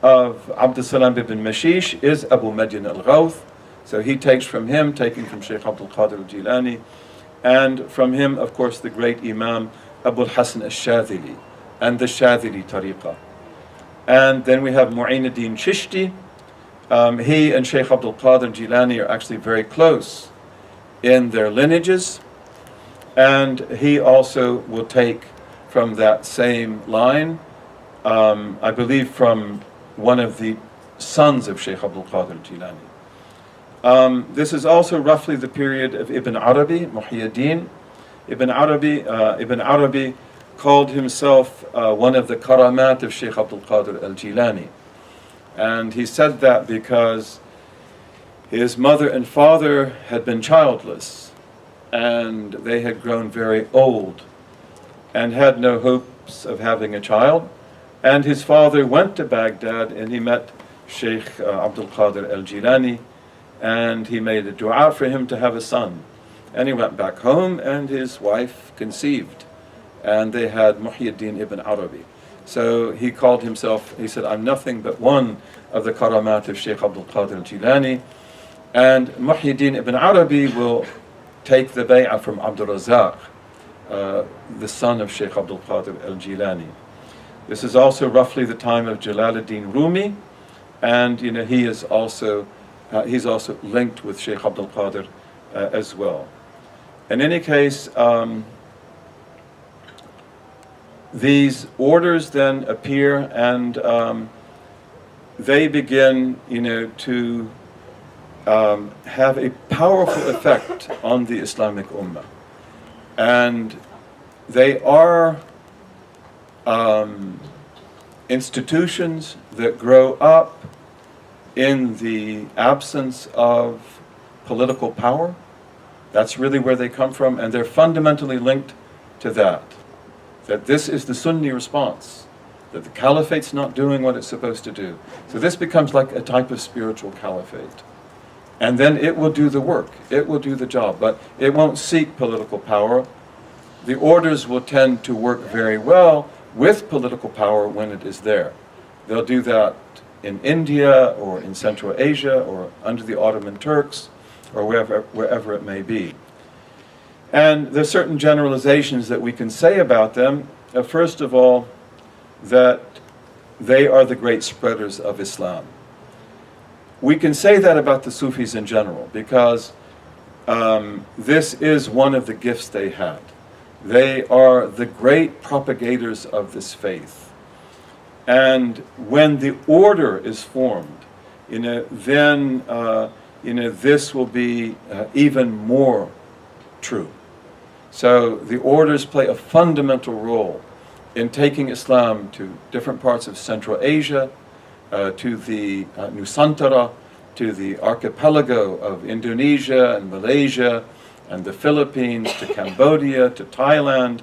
of Abdul Salam ibn Mashish is Abu Madin al-Ghawth. So he takes from him, taking from Shaykh Abdul Qadir al-Jilani. And from him, of course, the great Imam Abu al-Hasan al-Shadhili and the Shadhili tariqah. And then we have Mu'in-ad-Din Chishti. He and Shaykh Abdul Qadir al-Jilani are actually very close in their lineages. And he also will take from that same line, I believe from one of the sons of Shaykh Abdul Qadir al-Jilani. This is also roughly the period of Ibn Arabi, Muhyiddin. Ibn Arabi called himself one of the karamat of Shaykh Abdul Qadir al-Jilani. And he said that because his mother and father had been childless, and they had grown very old and had no hopes of having a child. And his father went to Baghdad and he met Shaykh Abdul Qadir al-Jilani, and he made a dua for him to have a son. And he went back home and his wife conceived, and they had Muhyiddin ibn Arabi. So he called himself, he said, I'm nothing but one of the karamat of Shaykh Abdul Qadir al-Jilani. And Muhyiddin ibn Arabi will take the bay'ah from Abdul Razak, the son of Shaykh Abdul Qadir al-Jilani. This is also roughly the time of Jalaluddin Rumi, and he is also he's also linked with Shaykh Abdul Qadir as well. In any case, these orders then appear, and they begin, to have a powerful effect on the Islamic Ummah. And they are institutions that grow up in the absence of political power. That's really where they come from, and they're fundamentally linked to that this is the Sunni response, that the caliphate's not doing what it's supposed to do. So this becomes like a type of spiritual caliphate. And then it will do the work, it will do the job, but it won't seek political power. The orders will tend to work very well with political power when it is there. They'll do that in India or in Central Asia or under the Ottoman Turks or wherever it may be. And there's certain generalizations that we can say about them. First of all, that they are the great spreaders of Islam. We can say that about the Sufis in general because this is one of the gifts they had. They are the great propagators of this faith. And when the order is formed, then this will be even more true. So the orders play a fundamental role in taking Islam to different parts of Central Asia, to the Nusantara, to the archipelago of Indonesia and Malaysia and the Philippines, to Cambodia, to Thailand,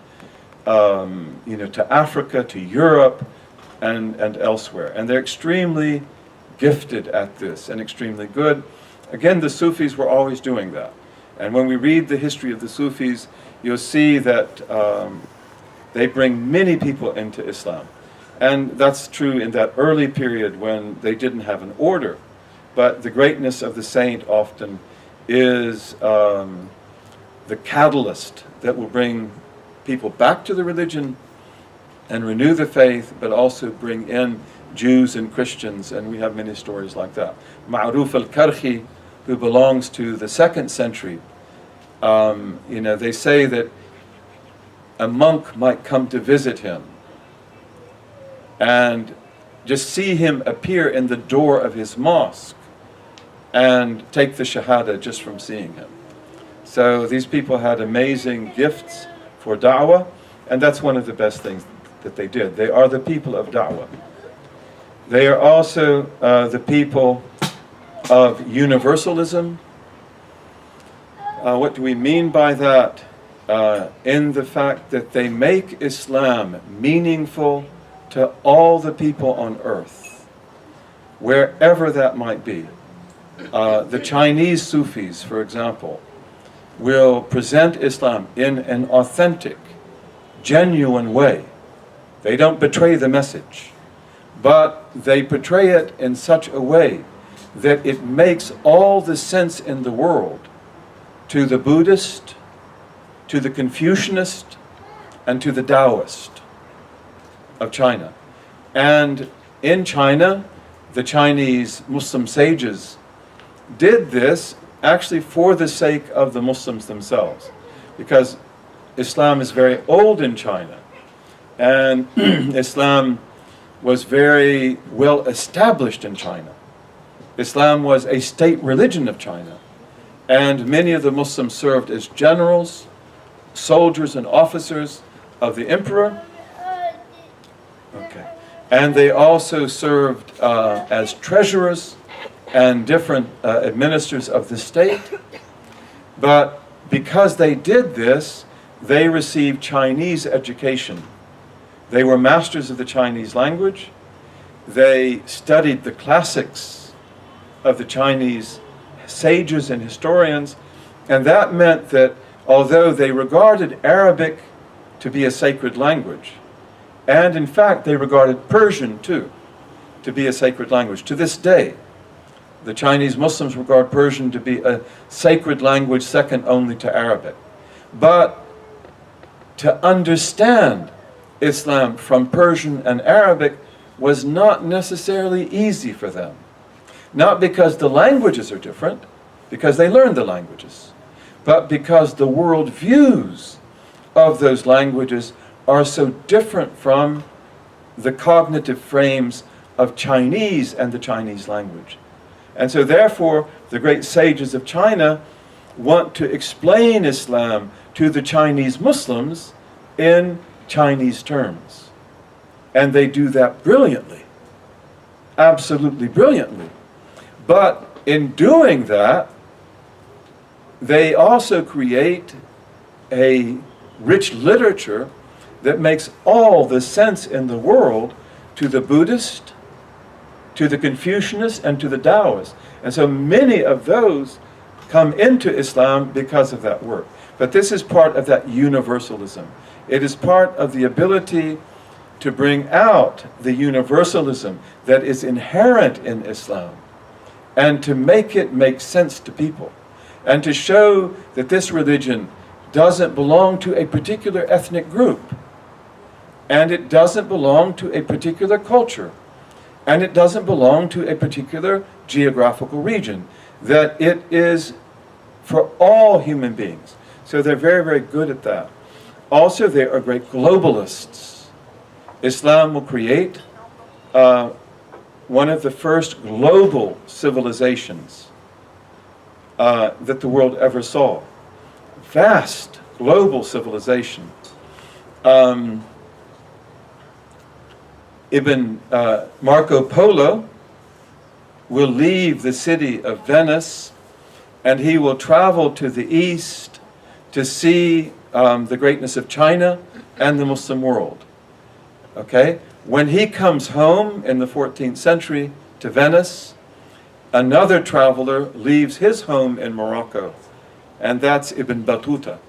to Africa, to Europe, and elsewhere. And they're extremely gifted at this and extremely good. Again, the Sufis were always doing that. And when we read the history of the Sufis, you'll see that they bring many people into Islam. And that's true in that early period when they didn't have an order. But the greatness of the saint often is the catalyst that will bring people back to the religion and renew the faith, but also bring in Jews and Christians, and we have many stories like that. Ma'ruf al-Karhi, who belongs to the 2nd century, they say that a monk might come to visit him and just see him appear in the door of his mosque and take the Shahada just from seeing him. So these people had amazing gifts for da'wah, and that's one of the best things that they did. They are the people of da'wah. They are also the people of universalism. What do we mean by that? In the fact that they make Islam meaningful to all the people on earth, wherever that might be. The Chinese Sufis, for example, will present Islam in an authentic, genuine way. They don't betray the message, but they portray it in such a way that it makes all the sense in the world to the Buddhist, to the Confucianist, and to the Taoist of China. And in China, the Chinese Muslim sages did this actually for the sake of the Muslims themselves, because Islam is very old in China, and Islam was very well established in China. Islam was a state religion of China, and many of the Muslims served as generals, soldiers, and officers of the emperor. Okay. And they also served as treasurers and different administrators of the state. But because they did this, they received Chinese education. They were masters of the Chinese language. They studied the classics of the Chinese sages and historians, and that meant that although they regarded Arabic to be a sacred language, and in fact they regarded Persian too to be a sacred language. To this day, the Chinese Muslims regard Persian to be a sacred language second only to Arabic. But to understand Islam from Persian and Arabic was not necessarily easy for them. Not because the languages are different, because they learned the languages, but because the world views of those languages are so different from the cognitive frames of Chinese and the Chinese language. And so therefore, the great sages of China want to explain Islam to the Chinese Muslims in Chinese terms. And they do that brilliantly, absolutely brilliantly. But in doing that, they also create a rich literature that makes all the sense in the world to the Buddhist, to the Confucianist, and to the Taoist. And so many of those come into Islam because of that work. But this is part of that universalism. It is part of the ability to bring out the universalism that is inherent in Islam and to make it make sense to people and to show that this religion doesn't belong to a particular ethnic group, and it doesn't belong to a particular culture, and it doesn't belong to a particular geographical region, that it is for all human beings. So they're very, very good at that. Also, they are great globalists. Islam will create one of the first global civilizations that the world ever saw. Vast global civilization. Marco Polo will leave the city of Venice and he will travel to the east to see the greatness of China and the Muslim world. Okay? When he comes home in the 14th century to Venice, another traveler leaves his home in Morocco, and that's Ibn Battuta.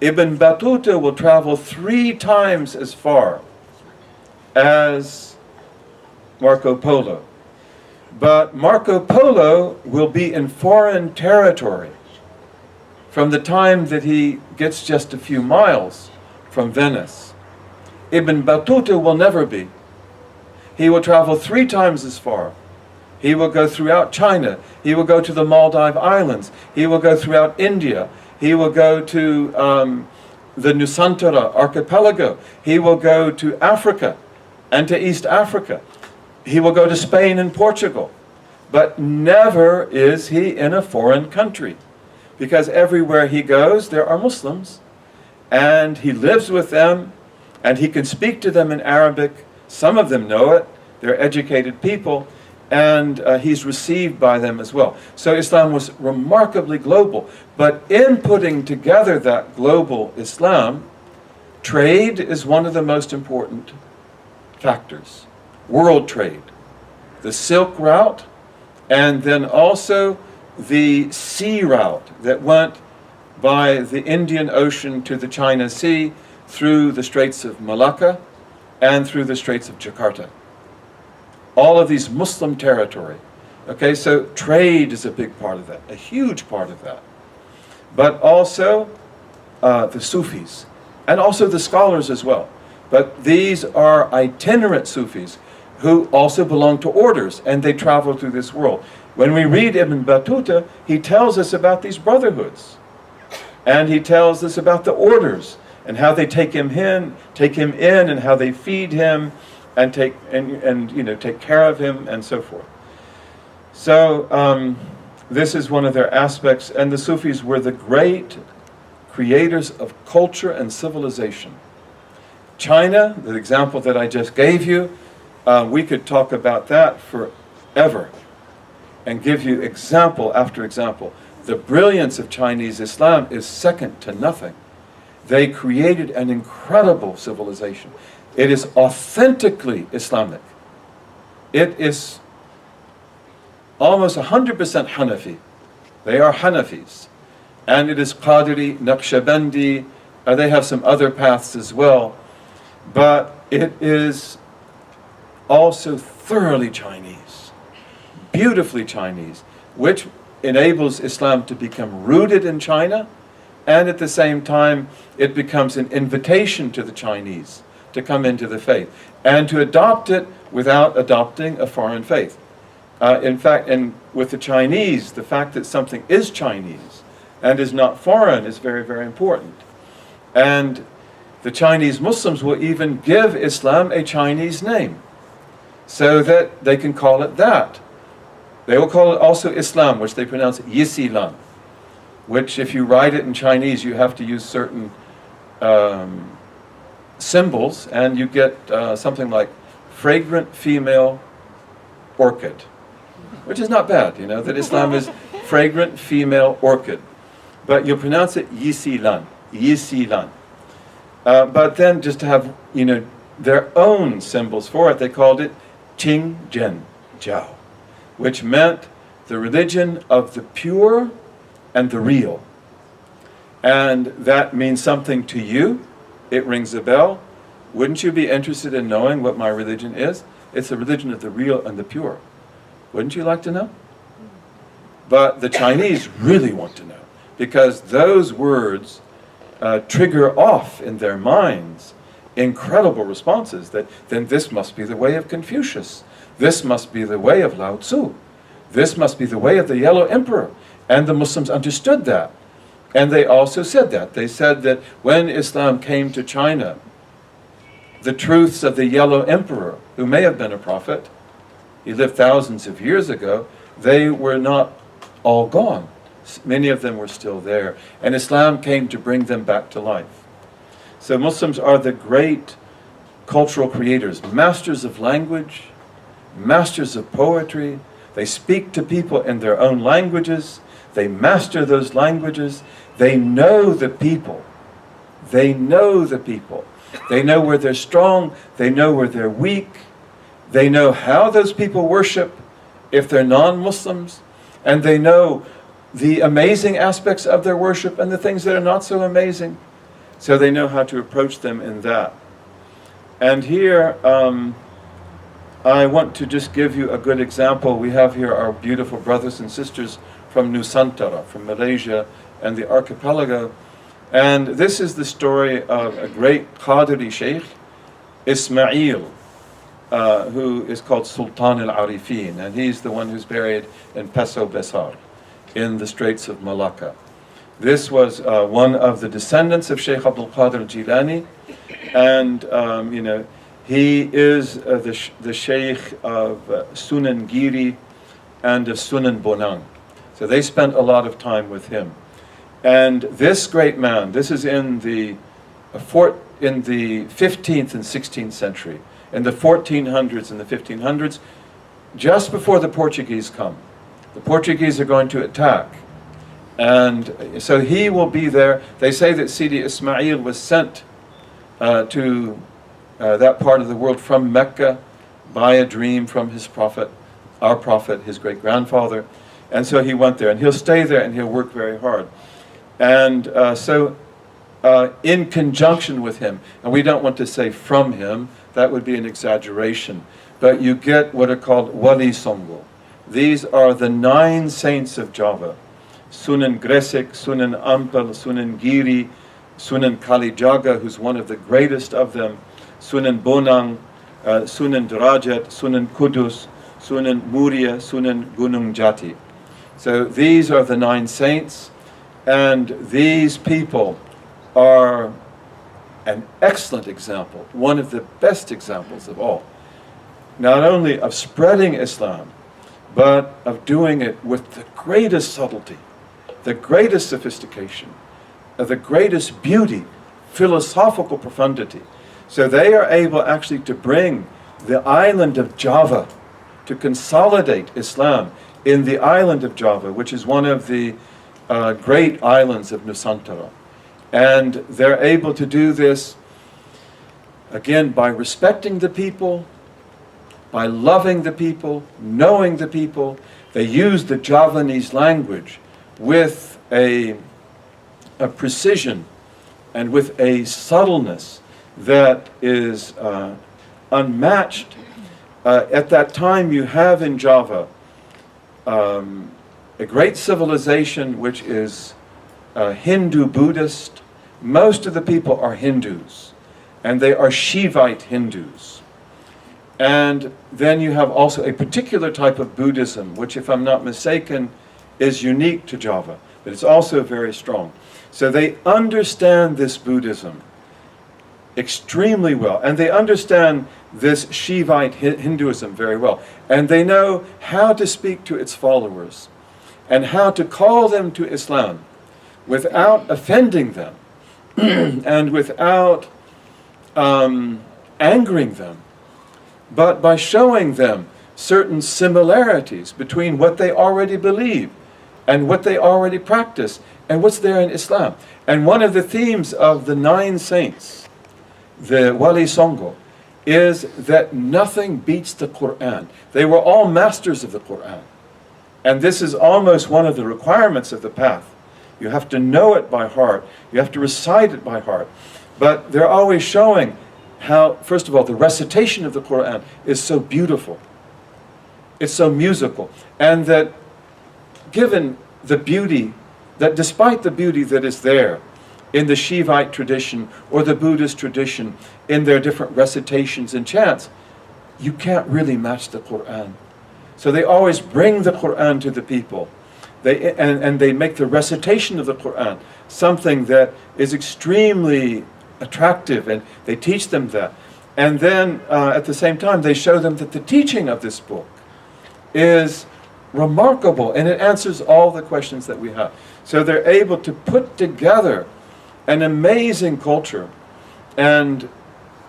Ibn Battuta will travel 3 times as far as Marco Polo. But Marco Polo will be in foreign territory from the time that he gets just a few miles from Venice. Ibn Battuta will never be. He will travel 3 times as far. He will go throughout China. He will go to the Maldive Islands. He will go throughout India. He will go to the Nusantara archipelago. He will go to Africa and to East Africa. He will go to Spain and Portugal. But never is he in a foreign country, because everywhere he goes there are Muslims, and he lives with them, and he can speak to them in Arabic. Some of them know it. They're educated people, and he's received by them as well. So Islam was remarkably global. But in putting together that global Islam, trade is one of the most important factors. World trade, the Silk Route, and then also the sea route that went by the Indian Ocean to the China Sea, through the Straits of Malacca and through the Straits of Jakarta. All of these Muslim territory. Okay, so trade is a big part of that, a huge part of that. But also the Sufis, and also the scholars as well. But these are itinerant Sufis who also belong to orders, and they travel through this world. When we read Ibn Battuta, he tells us about these brotherhoods, and he tells us about the orders and how they take him in, and how they feed him, and take care of him, and so forth. So this is one of their aspects, and the Sufis were the great creators of culture and civilization. China, the example that I just gave you, we could talk about that forever and give you example after example. The brilliance of Chinese Islam is second to nothing. They created an incredible civilization. It is authentically Islamic. It is almost 100% Hanafi. They are Hanafis. And it is Qadiri, Naqshbandi. They have some other paths as well. But it is also thoroughly Chinese, beautifully Chinese, which enables Islam to become rooted in China, and at the same time it becomes an invitation to the Chinese to come into the faith and to adopt it without adopting a foreign faith. In fact, and with the Chinese, the fact that something is Chinese and is not foreign is very, very important. And the Chinese Muslims will even give Islam a Chinese name so that they can call it that. They will call it also Islam, which they pronounce Yisilan, which if you write it in Chinese, you have to use certain symbols, and you get something like fragrant female orchid, which is not bad, that Islam is fragrant female orchid. But you pronounce it Yisilan, Yisilan. But then just to have, their own symbols for it, they called it Qing Zhen Jiao, which meant the religion of the pure and the real. And that means something to you. It rings a bell. Wouldn't you be interested in knowing what my religion is? It's the religion of the real and the pure. Wouldn't you like to know? But the Chinese really want to know, because those words trigger off in their minds incredible responses that then this must be the way of Confucius. This must be the way of Lao Tzu. This must be the way of the Yellow Emperor. And the Muslims understood that. And they also said that. They said that when Islam came to China, the truths of the Yellow Emperor, who may have been a prophet, he lived thousands of years ago, they were not all gone. Many of them were still there. And Islam came to bring them back to life. So Muslims are the great cultural creators, masters of language, masters of poetry. They speak to people in their own languages. They master those languages. They know the people. They know the people. They know where they're strong. They know where they're weak. They know how those people worship if they're non-Muslims. And they know the amazing aspects of their worship and the things that are not so amazing. So they know how to approach them in that. And here, I want to just give you a good example. We have here our beautiful brothers and sisters from Nusantara, from Malaysia and the archipelago. And this is the story of a great Qadiri Sheikh, Ismail, who is called Sultan al-Arifin. And he's the one who's buried in Peso Besar, in the Straits of Malacca. This was one of the descendants of Sheikh Abdul Qadir al-Jilani. And, he is the Sheikh of Sunan Giri and of Sunan Bonang. So they spent a lot of time with him. And this great man, this is in the 15th and 16th century, in the 1400s and the 1500s, just before the Portuguese come. The Portuguese are going to attack. And so he will be there. They say that Sidi Ismail was sent to that part of the world from Mecca by a dream from his prophet, our prophet, his great-grandfather. And so he went there, and he'll stay there, and he'll work very hard. And so in conjunction with him, and we don't want to say from him, that would be an exaggeration, but you get what are called Wali Songo. These are the 9 saints of Java. Sunan Gresik, Sunan Ampel, Sunan Giri, Sunan Kalijaga, who's one of the greatest of them, Sunan Bonang, Sunan Derajat, Sunan Kudus, Sunan Muria, Sunan Gunung Jati. So these are the 9 saints, and these people are an excellent example, one of the best examples of all, not only of spreading Islam, but of doing it with the greatest subtlety, the greatest sophistication, the greatest beauty, philosophical profundity. So they are able actually to bring the island of Java, to consolidate Islam in the island of Java, which is one of the great islands of Nusantara. And they're able to do this, again, by respecting the people, by loving the people, knowing the people. They use the Javanese language with a precision and with a subtleness that is unmatched. At that time, you have in Java a great civilization which is Hindu-Buddhist. Most of the people are Hindus, and they are Shivite Hindus. And then you have also a particular type of Buddhism, which, if I'm not mistaken, is unique to Java. but it's also very strong. So they understand this Buddhism extremely well, and they understand this Shivite Hinduism very well, and they know how to speak to its followers and how to call them to Islam without offending them and without angering them, but by showing them certain similarities between what they already believe and what they already practice and what's there in Islam. And one of the themes of the 9 saints, the Wali Songo, is that nothing beats the Quran. They were all masters of the Quran. And this is almost one of the requirements of the path. You have to know it by heart. You have to recite it by heart. But they're always showing how, first of all, the recitation of the Quran is so beautiful. It's so musical. And that given the beauty, that despite the beauty that is there in the Shivite tradition or the Buddhist tradition, in their different recitations and chants, you can't really match the Quran. So they always bring the Quran to the people. And they make the recitation of the Quran something that is extremely attractive, and they teach them that. And then at the same time, they show them that the teaching of this book is remarkable, and it answers all the questions that we have. So they're able to put together an amazing culture. And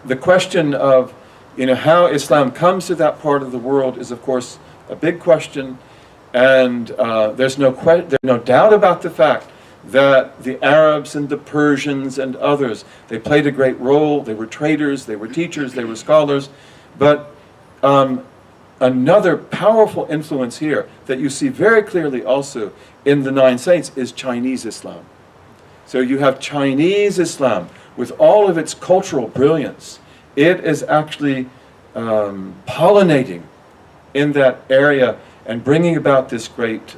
the question of, how Islam comes to that part of the world is, of course, a big question. And there's no doubt about the fact that the Arabs and the Persians and others, they played a great role. They were traders, they were teachers, they were scholars. But another powerful influence here that you see very clearly also in the 9 saints is Chinese Islam. So you have Chinese Islam with all of its cultural brilliance. It is actually pollinating in that area and bringing about this great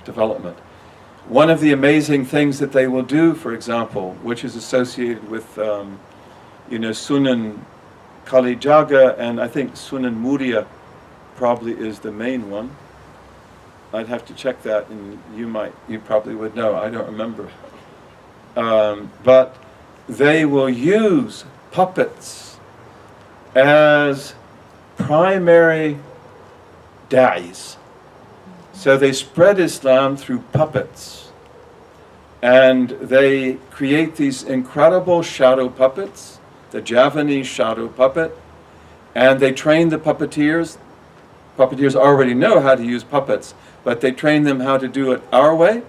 development. One of the amazing things that they will do, for example, which is associated with Sunan Kalijaga, and I think Sunan Muria probably is the main one. I'd have to check that, and you probably would know. I don't remember. But they will use puppets as primary da'is. So they spread Islam through puppets. And they create these incredible shadow puppets, the Javanese shadow puppet, and they train the puppeteers. Puppeteers already know how to use puppets, but they train them how to do it our way.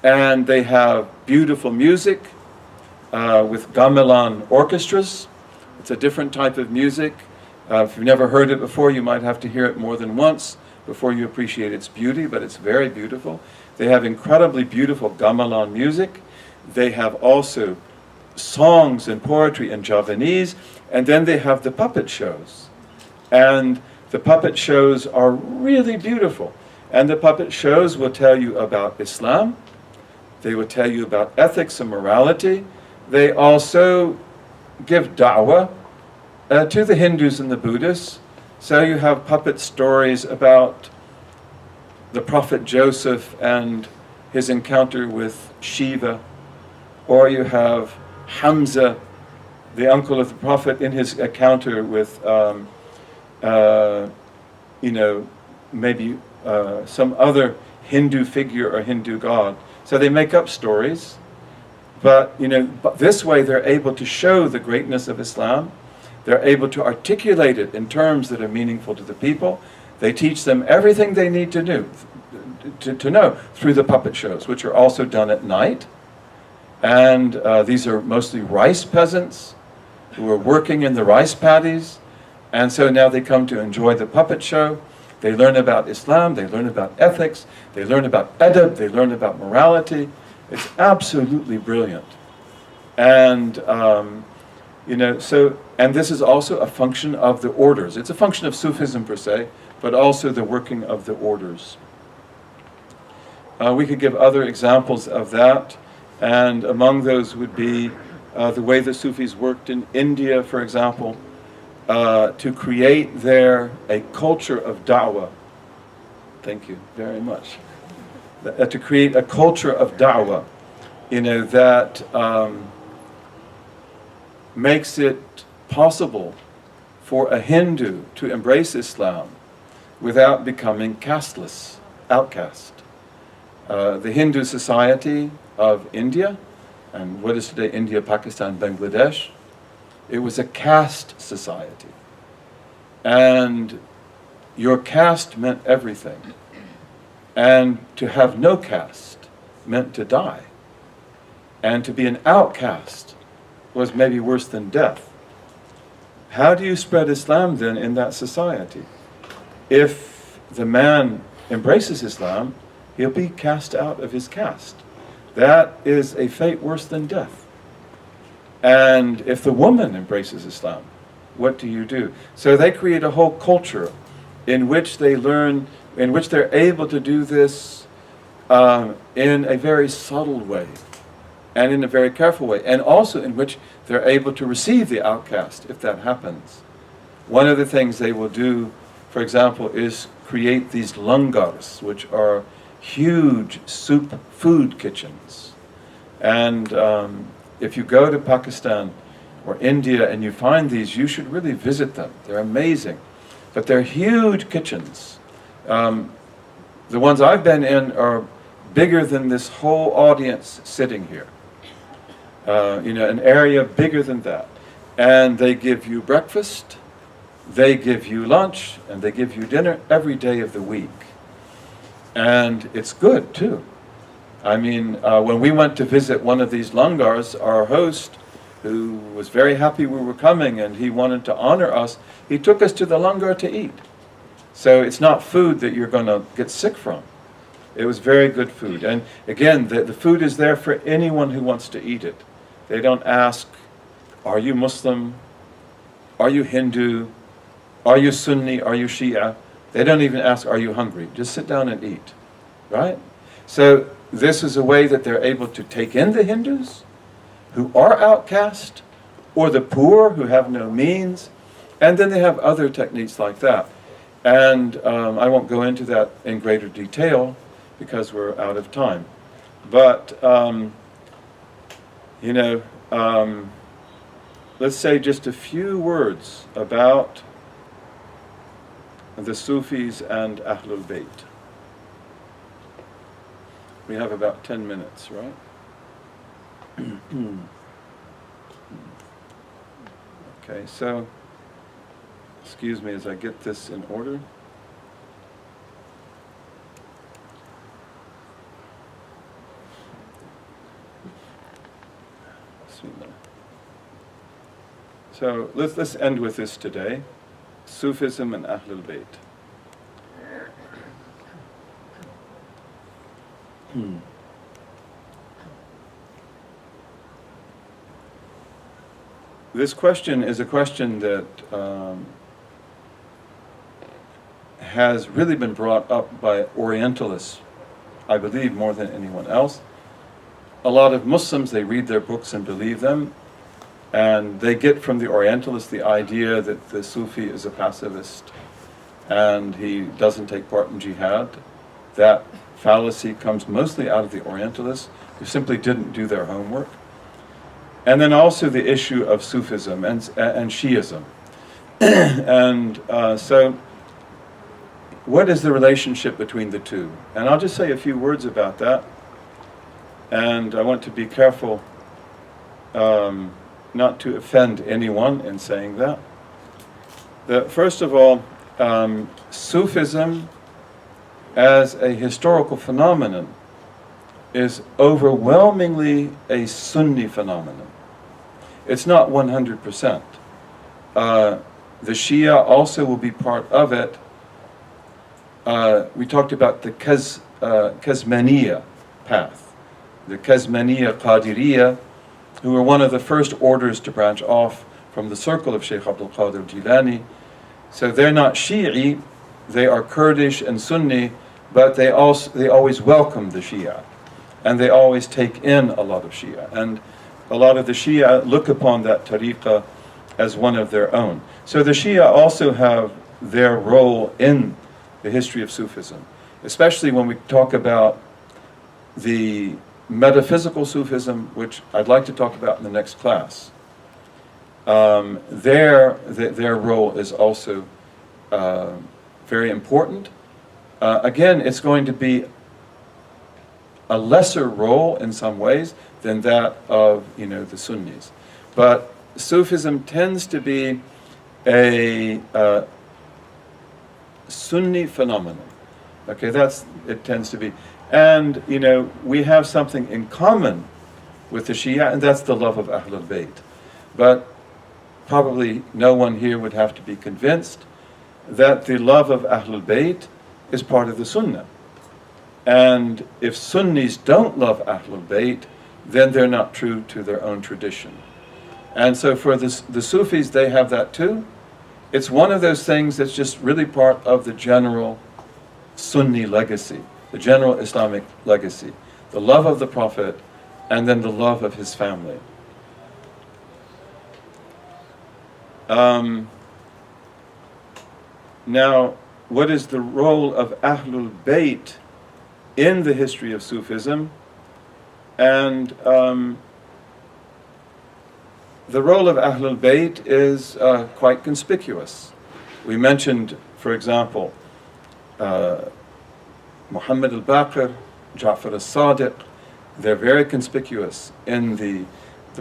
And they have beautiful music with gamelan orchestras. It's a different type of music. If you've never heard it before, you might have to hear it more than once before you appreciate its beauty, but it's very beautiful. They have incredibly beautiful gamelan music. They have also songs and poetry in Javanese, and then they have the puppet shows. And the puppet shows are really beautiful. And the puppet shows will tell you about Islam. They will tell you about ethics and morality. They also give da'wah to the Hindus and the Buddhists. So you have puppet stories about the Prophet Joseph and his encounter with Shiva, or you have Hamza, the uncle of the Prophet, in his encounter with, maybe some other Hindu figure or Hindu god. So they make up stories, but this way they're able to show the greatness of Islam. They're able to articulate it in terms that are meaningful to the people. They teach them everything they need to know through the puppet shows, which are also done at night. And these are mostly rice peasants who are working in the rice paddies. And so now they come to enjoy the puppet show. They learn about Islam, they learn about ethics, they learn about adab, they learn about morality. It's absolutely brilliant. And and this is also a function of the orders. It's a function of Sufism per se, but also the working of the orders. We could give other examples of that, and among those would be the way the Sufis worked in India, for example, to create there a culture of da'wah. Thank you very much. to create a culture of da'wah, that makes it possible for a Hindu to embrace Islam without becoming casteless, outcast. The Hindu society of India, and what is today India, Pakistan, Bangladesh, it was a caste society. And your caste meant everything. And to have no caste meant to die. And to be an outcast was maybe worse than death. How do you spread Islam then in that society? If the man embraces Islam, he'll be cast out of his caste. That is a fate worse than death. And if the woman embraces Islam, what do you do? So they create a whole culture in which they learn, in which they're able to do this in a very subtle way and in a very careful way, and also in which they're able to receive the outcast if that happens. One of the things they will do, for example, is create these langars, which are huge food kitchens. And if you go to Pakistan or India and you find these, you should really visit them. They're amazing. But they're huge kitchens. The ones I've been in are bigger than this whole audience sitting here. An area bigger than that. And they give you breakfast, they give you lunch, and they give you dinner every day of the week. And it's good too. I mean, when we went to visit one of these langars, our host, who was very happy we were coming and he wanted to honor us, he took us to the langar to eat. So it's not food that you're going to get sick from. It was very good food. And again, the food is there for anyone who wants to eat it. They don't ask, are you Muslim? Are you Hindu? Are you Sunni? Are you Shia? They don't even ask, are you hungry? Just sit down and eat, right? So this is a way that they're able to take in the Hindus who are outcast, or the poor who have no means, and then they have other techniques like that. And I won't go into that in greater detail because we're out of time. But, let's say just a few words about the Sufis and Ahlul Bayt. We have about 10 minutes, right? Okay, so, excuse me as I get this in order. So let's end with this today. Sufism and Ahlul Bayt. This question is a question that has really been brought up by Orientalists, I believe, more than anyone else. A lot of Muslims, they read their books and believe them, and they get from the Orientalists the idea that the Sufi is a pacifist and he doesn't take part in jihad. That fallacy comes mostly out of the Orientalists who simply didn't do their homework. And then also the issue of Sufism and Shiism. And so what is the relationship between the two? And I'll just say a few words about that. And I want to be careful not to offend anyone in saying that. First of all, Sufism as a historical phenomenon is overwhelmingly a Sunni phenomenon. It's not 100%. The Shia also will be part of it. We talked about the Kazmaniya path, the Kazmaniya Qadiriyya, who were one of the first orders to branch off from the circle of Shaykh Abdul Qadir Jilani. So they're not Shi'i, they are Kurdish and Sunni, but they always welcome the Shia, and they always take in a lot of Shia. And a lot of the Shia look upon that tariqah as one of their own. So the Shia also have their role in the history of Sufism, especially when we talk about the metaphysical Sufism, which I'd like to talk about in the next class, their role is also very important. Again, it's going to be a lesser role in some ways than that of the Sunnis, but Sufism tends to be a Sunni phenomenon. Okay, it tends to be, and we have something in common with the Shia, and that's the love of Ahlul Bayt. But probably no one here would have to be convinced that the love of Ahlul Bayt is part of the Sunnah. And if Sunnis don't love Ahlul Bayt, then they're not true to their own tradition. And so for the Sufis, they have that too. It's one of those things that's just really part of the general Sunni legacy, the general Islamic legacy, the love of the Prophet and then the love of his family. Now, what is the role of Ahlul Bayt in the history of Sufism? And the role of Ahlul Bayt is quite conspicuous. We mentioned, for example, Muhammad al-Baqir, Ja'far al-Sadiq. They're very conspicuous in the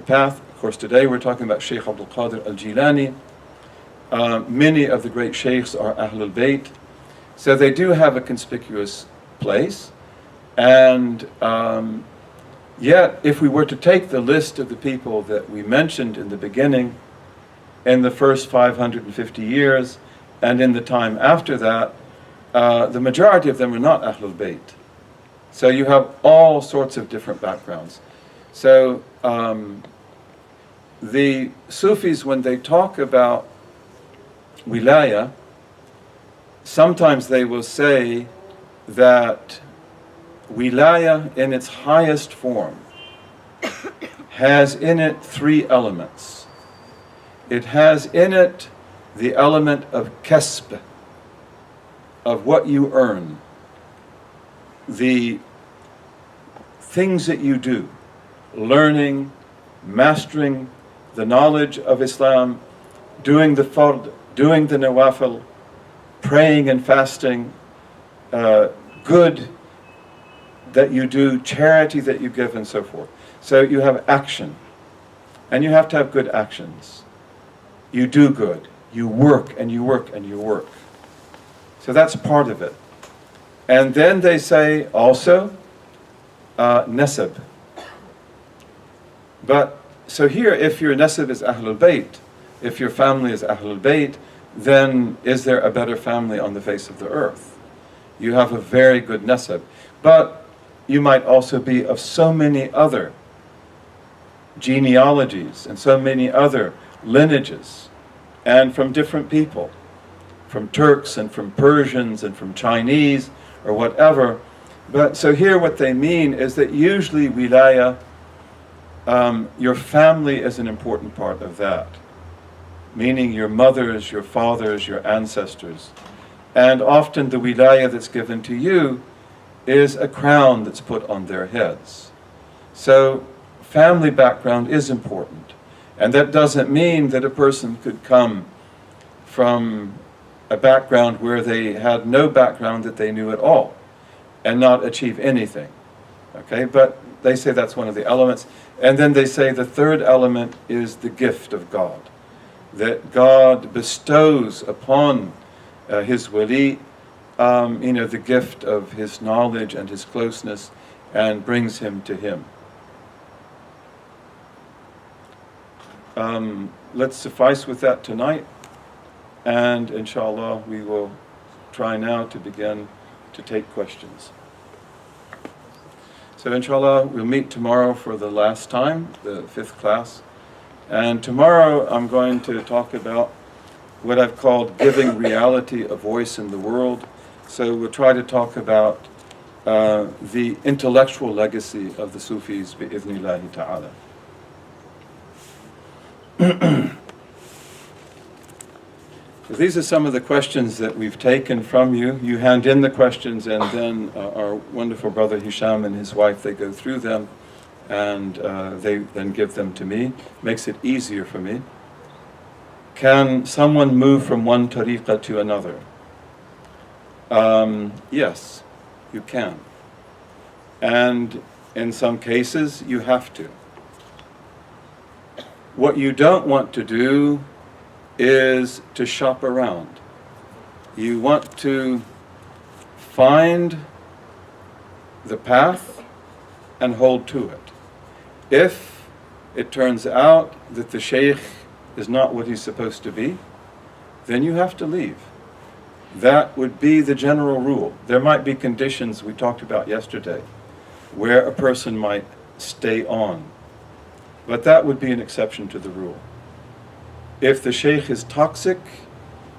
path. Of course, today we're talking about Shaykh Abdul Qadir al-Jilani. Many of the great sheikhs are Ahlul Bayt. So they do have a conspicuous place. And yet, if we were to take the list of the people that we mentioned in the beginning, in the first 550 years, and in the time after that, the majority of them are not Ahlul Bayt. So you have all sorts of different backgrounds. So the Sufis, when they talk about wilaya, sometimes they will say that wilaya in its highest form has in it three elements. It has in it the element of kasb, of what you earn, the things that you do, learning, mastering the knowledge of Islam, doing the fard, doing the nawafil, praying and fasting, good that you do, charity that you give, and so forth. So you have action, and you have to have good actions. You do good, you work, and you work, and you work. So that's part of it. And then they say also, nasab. But, so here, if your nasab is Ahlul Bayt, if your family is Ahlul Bayt, then is there a better family on the face of the earth? You have a very good nasab. But you might also be of so many other genealogies and so many other lineages, and from different people, from Turks and from Persians and from Chinese or whatever. But so here what they mean is that usually wilaya, your family is an important part of that, meaning your mothers, your fathers, your ancestors. And often the wilaya that's given to you is a crown that's put on their heads. So family background is important. And that doesn't mean that a person could come from a background where they had no background that they knew at all and not achieve anything. Okay, but they say that's one of the elements. And then they say the third element is the gift of God, that God bestows upon his wali, the gift of his knowledge and his closeness, and brings him to him. Let's suffice with that tonight, and inshallah we will try now to begin to take questions. So inshallah we'll meet tomorrow for the last time, the 5th class, and tomorrow I'm going to talk about what I've called giving reality a voice in the world. So we'll try to talk about the intellectual legacy of the Sufis bi-idhnillahi ta'ala. These are some of the questions that we've taken from you. You hand in the questions, and then our wonderful brother Hisham and his wife, they go through them, and they then give them to me. Makes it easier for me. Can someone move from one tariqah to another? Yes, you can. And in some cases, you have to. What you don't want to do is to shop around. You want to find the path and hold to it. If it turns out that the sheikh is not what he's supposed to be, then you have to leave. That would be the general rule. There might be conditions we talked about yesterday where a person might stay on, but that would be an exception to the rule. If the sheikh is toxic,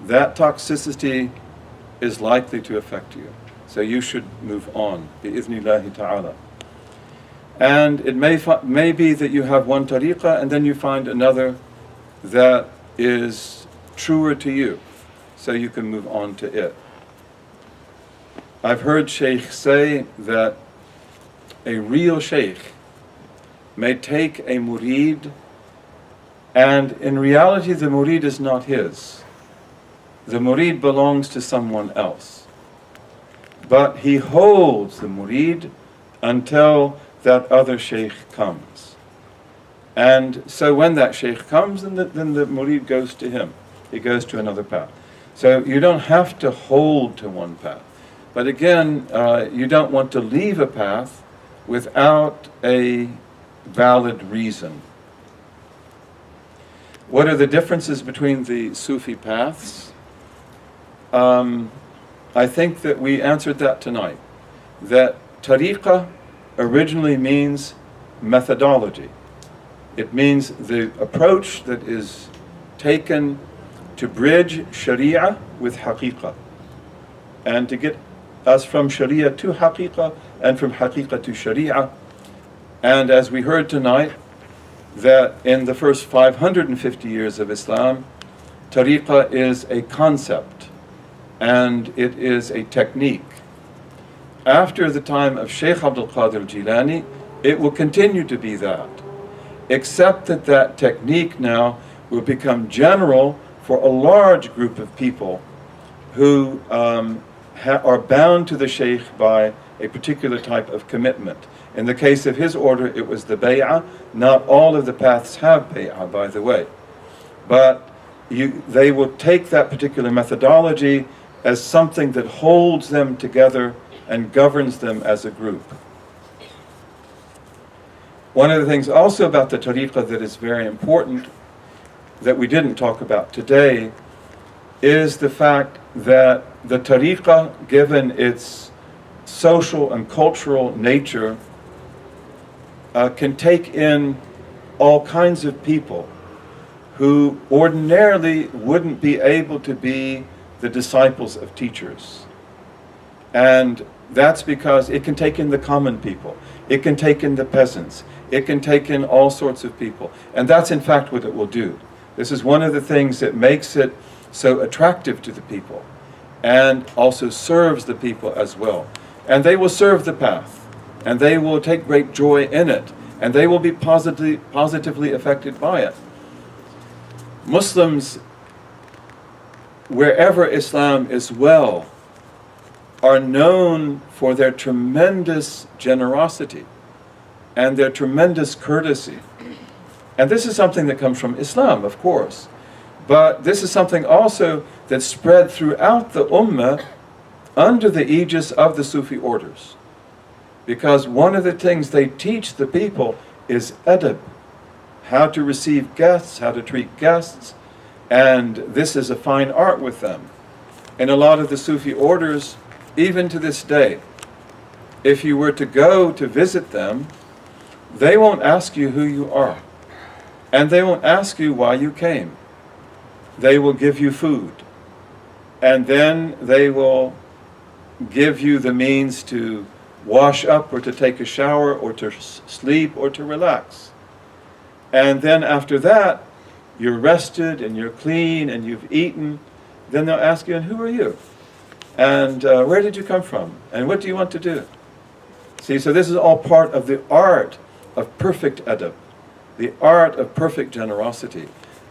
that toxicity is likely to affect you. So you should move on, bi-idhnillahi ta'ala. And it may be that you have one tariqah and then you find another that is truer to you, so you can move on to it. I've heard sheikhs say that a real sheikh may take a murid, and in reality the murid is not his. The murid belongs to someone else. But he holds the murid until that other sheikh comes. And so when that sheikh comes, then the murid goes to him. He goes to another path. So you don't have to hold to one path. But again, you don't want to leave a path without a valid reason. What are the differences between the Sufi paths? I think that we answered that tonight. That tariqah originally means methodology. It means the approach that is taken to bridge Sharia with Haqiqah, and to get us from Sharia to Haqiqah and from Haqiqah to Sharia. And as we heard tonight, that in the first 550 years of Islam, tariqah is a concept and it is a technique. After the time of Shaykh Abdul Qadir Jilani, it will continue to be that, except that that technique now will become general for a large group of people who are bound to the Shaykh by a particular type of commitment. In the case of his order, it was the bay'ah. Not all of the paths have bay'ah, by the way. But they will take that particular methodology as something that holds them together and governs them as a group. One of the things also about the tariqah that is very important, that we didn't talk about today, is the fact that the tariqah, given its social and cultural nature, can take in all kinds of people who ordinarily wouldn't be able to be the disciples of teachers. And that's because it can take in the common people, it can take in the peasants, it can take in all sorts of people. And that's in fact what it will do. This is one of the things that makes it so attractive to the people, and also serves the people as well. And they will serve the path, and they will take great joy in it, and they will be positively affected by it. Muslims, wherever Islam is well, are known for their tremendous generosity and their tremendous courtesy. And this is something that comes from Islam, of course, but this is something also that's spread throughout the Ummah under the aegis of the Sufi orders. Because one of the things they teach the people is adab, how to receive guests, how to treat guests, and this is a fine art with them. In a lot of the Sufi orders, even to this day, if you were to go to visit them, they won't ask you who you are, and they won't ask you why you came. They will give you food, and then they will give you the means to wash up or to take a shower or to sleep or to relax. And then after that, you're rested and you're clean and you've eaten. then they'll ask you, and who are you? And where did you come from? And what do you want to do? See, so this is all part of the art of perfect adab, the art of perfect generosity.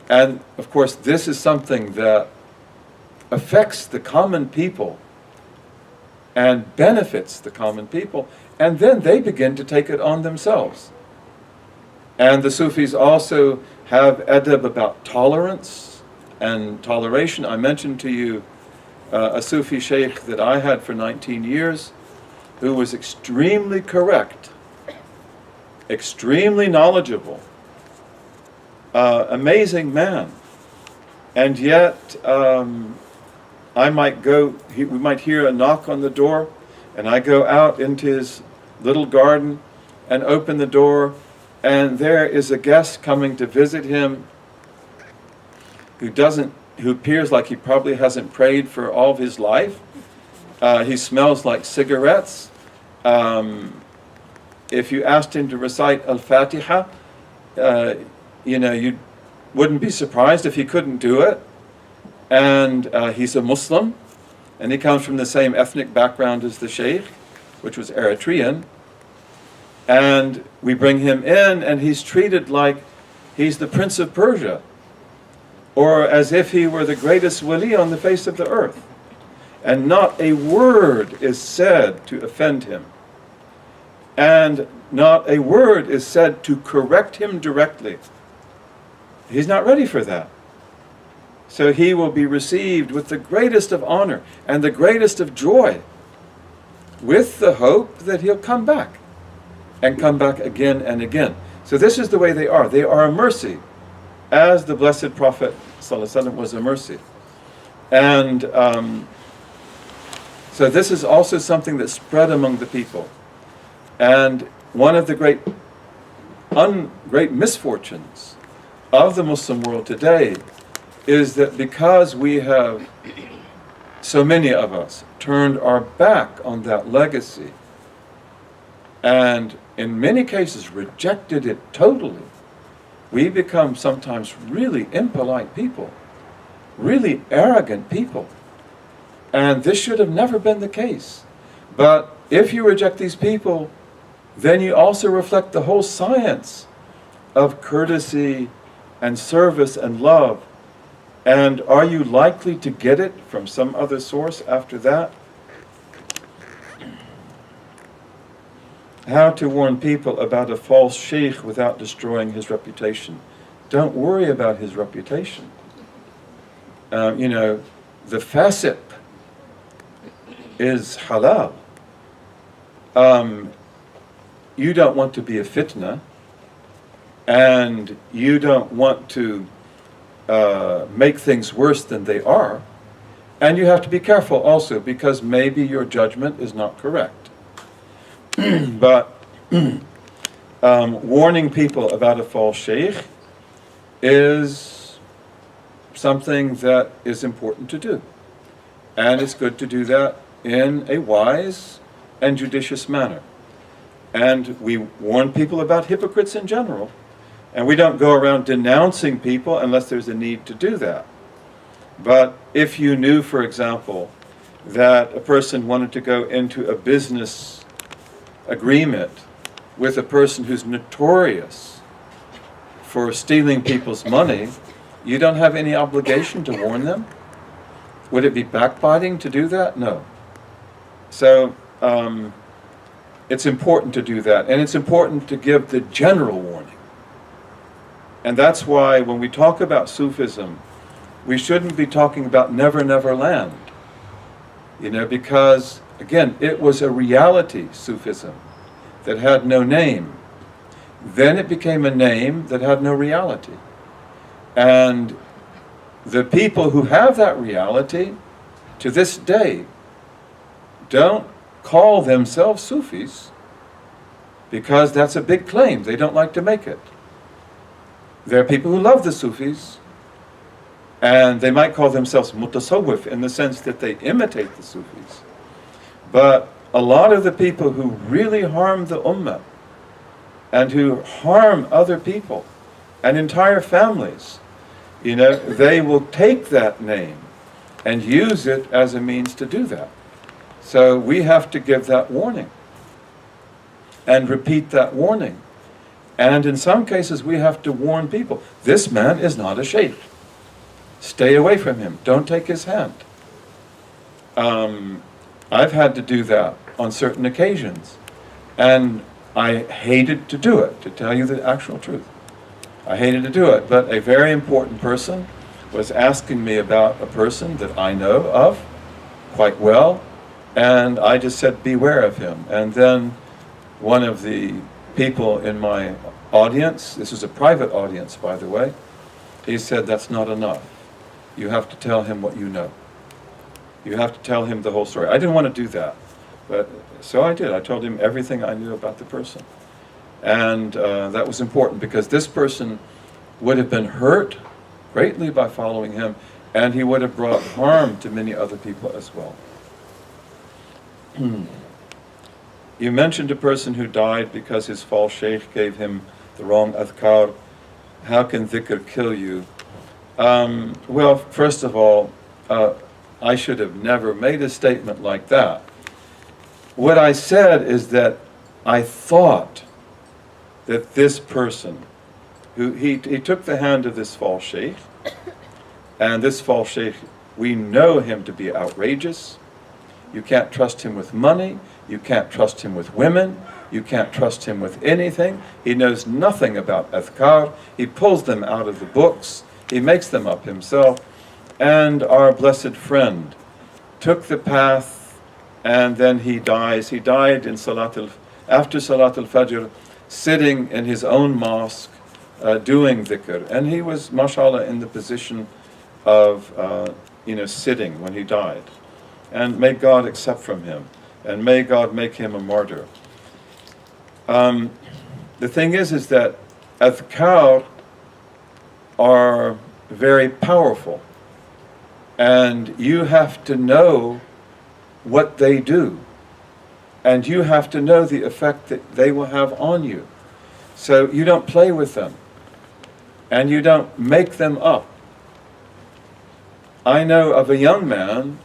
And of course, this is something that affects the common people and benefits the common people, and then they begin to take it on themselves. And the Sufis also have adab about tolerance and toleration. I mentioned to you a Sufi sheikh that I had for 19 years who was extremely correct, extremely knowledgeable, amazing man. And yet, I might go, we might hear a knock on the door, and I go out into his little garden and open the door, and there is a guest coming to visit him who appears like he probably hasn't prayed for all of his life. He smells like cigarettes. If you asked him to recite Al-Fatiha, you wouldn't be surprised if he couldn't do it. And he's a Muslim, and he comes from the same ethnic background as the Sheikh, which was Eritrean. And we bring him in, and he's treated like he's the Prince of Persia, or as if he were the greatest wali on the face of the earth. And not a word is said to offend him. And not a word is said to correct him directly. He's not ready for that. So he will be received with the greatest of honor and the greatest of joy, with the hope that he'll come back, and come back again and again. So this is the way they are. They are a mercy, as the Blessed Prophet ﷺ was a mercy. And so this is also something that spread among the people. And one of the great misfortunes of the Muslim world today is that because we have, so many of us, turned our back on that legacy, and in many cases rejected it totally, we become sometimes really impolite people, really arrogant people. And this should have never been the case. But if you reject these people, then you also reflect the whole science of courtesy and service and love. And are you likely to get it from some other source after that? How to warn people about a false sheikh without destroying his reputation. Don't worry about his reputation. The fasiq is halal. You don't want to be a fitna, and you don't want to make things worse than they are. And you have to be careful also, because maybe your judgment is not correct. But warning people about a false sheikh is something that is important to do. And it's good to do that in a wise and judicious manner. And we warn people about hypocrites in general. And we don't go around denouncing people unless there's a need to do that. But if you knew, for example, that a person wanted to go into a business agreement with a person who's notorious for stealing people's money, you don't have any obligation to warn them? Would it be backbiting to do that? No. So it's important to do that, and it's important to give the general warning. And that's why when we talk about Sufism, we shouldn't be talking about Never Never Land. Because, again, it was a reality, Sufism, that had no name. Then it became a name that had no reality. And the people who have that reality, to this day, don't call themselves Sufis, because that's a big claim. They don't like to make it. There are people who love the Sufis, and they might call themselves mutasawwif in the sense that they imitate the Sufis. But a lot of the people who really harm the ummah, and who harm other people and entire families, they will take that name and use it as a means to do that. So we have to give that warning and repeat that warning. And in some cases we have to warn people, this man is not a sheikh. Stay away from him. Don't take his hand. I've had to do that on certain occasions. And I hated to do it, to tell you the actual truth. I hated to do it, but a very important person was asking me about a person that I know of quite well, and I just said, beware of him. And then one of the people in my audience, this was a private audience, by the way, he said, that's not enough. You have to tell him what you know. You have to tell him the whole story. I didn't want to do that, but so I did. I told him everything I knew about the person. And that was important because this person would have been hurt greatly by following him, and he would have brought harm to many other people as well. You mentioned a person who died because his false sheikh gave him the wrong adhkar. How can dhikr kill you? Well, first of all, I should have never made a statement like that. What I said is that I thought that this person, who he took the hand of this false sheikh, and this false sheikh, we know him to be outrageous. You can't trust him with money. You can't trust him with women. You can't trust him with anything. He knows nothing about adhkar. He pulls them out of the books. He makes them up himself. And our blessed friend took the path, and then he dies. He died in after Salat al-Fajr, sitting in his own mosque, doing dhikr. And he was, mashallah, in the position of sitting when he died. And may God accept from him, and may God make him a martyr. The thing is that adhkar are very powerful, and you have to know what they do, and you have to know the effect that they will have on you. So you don't play with them, and you don't make them up. I know of a young man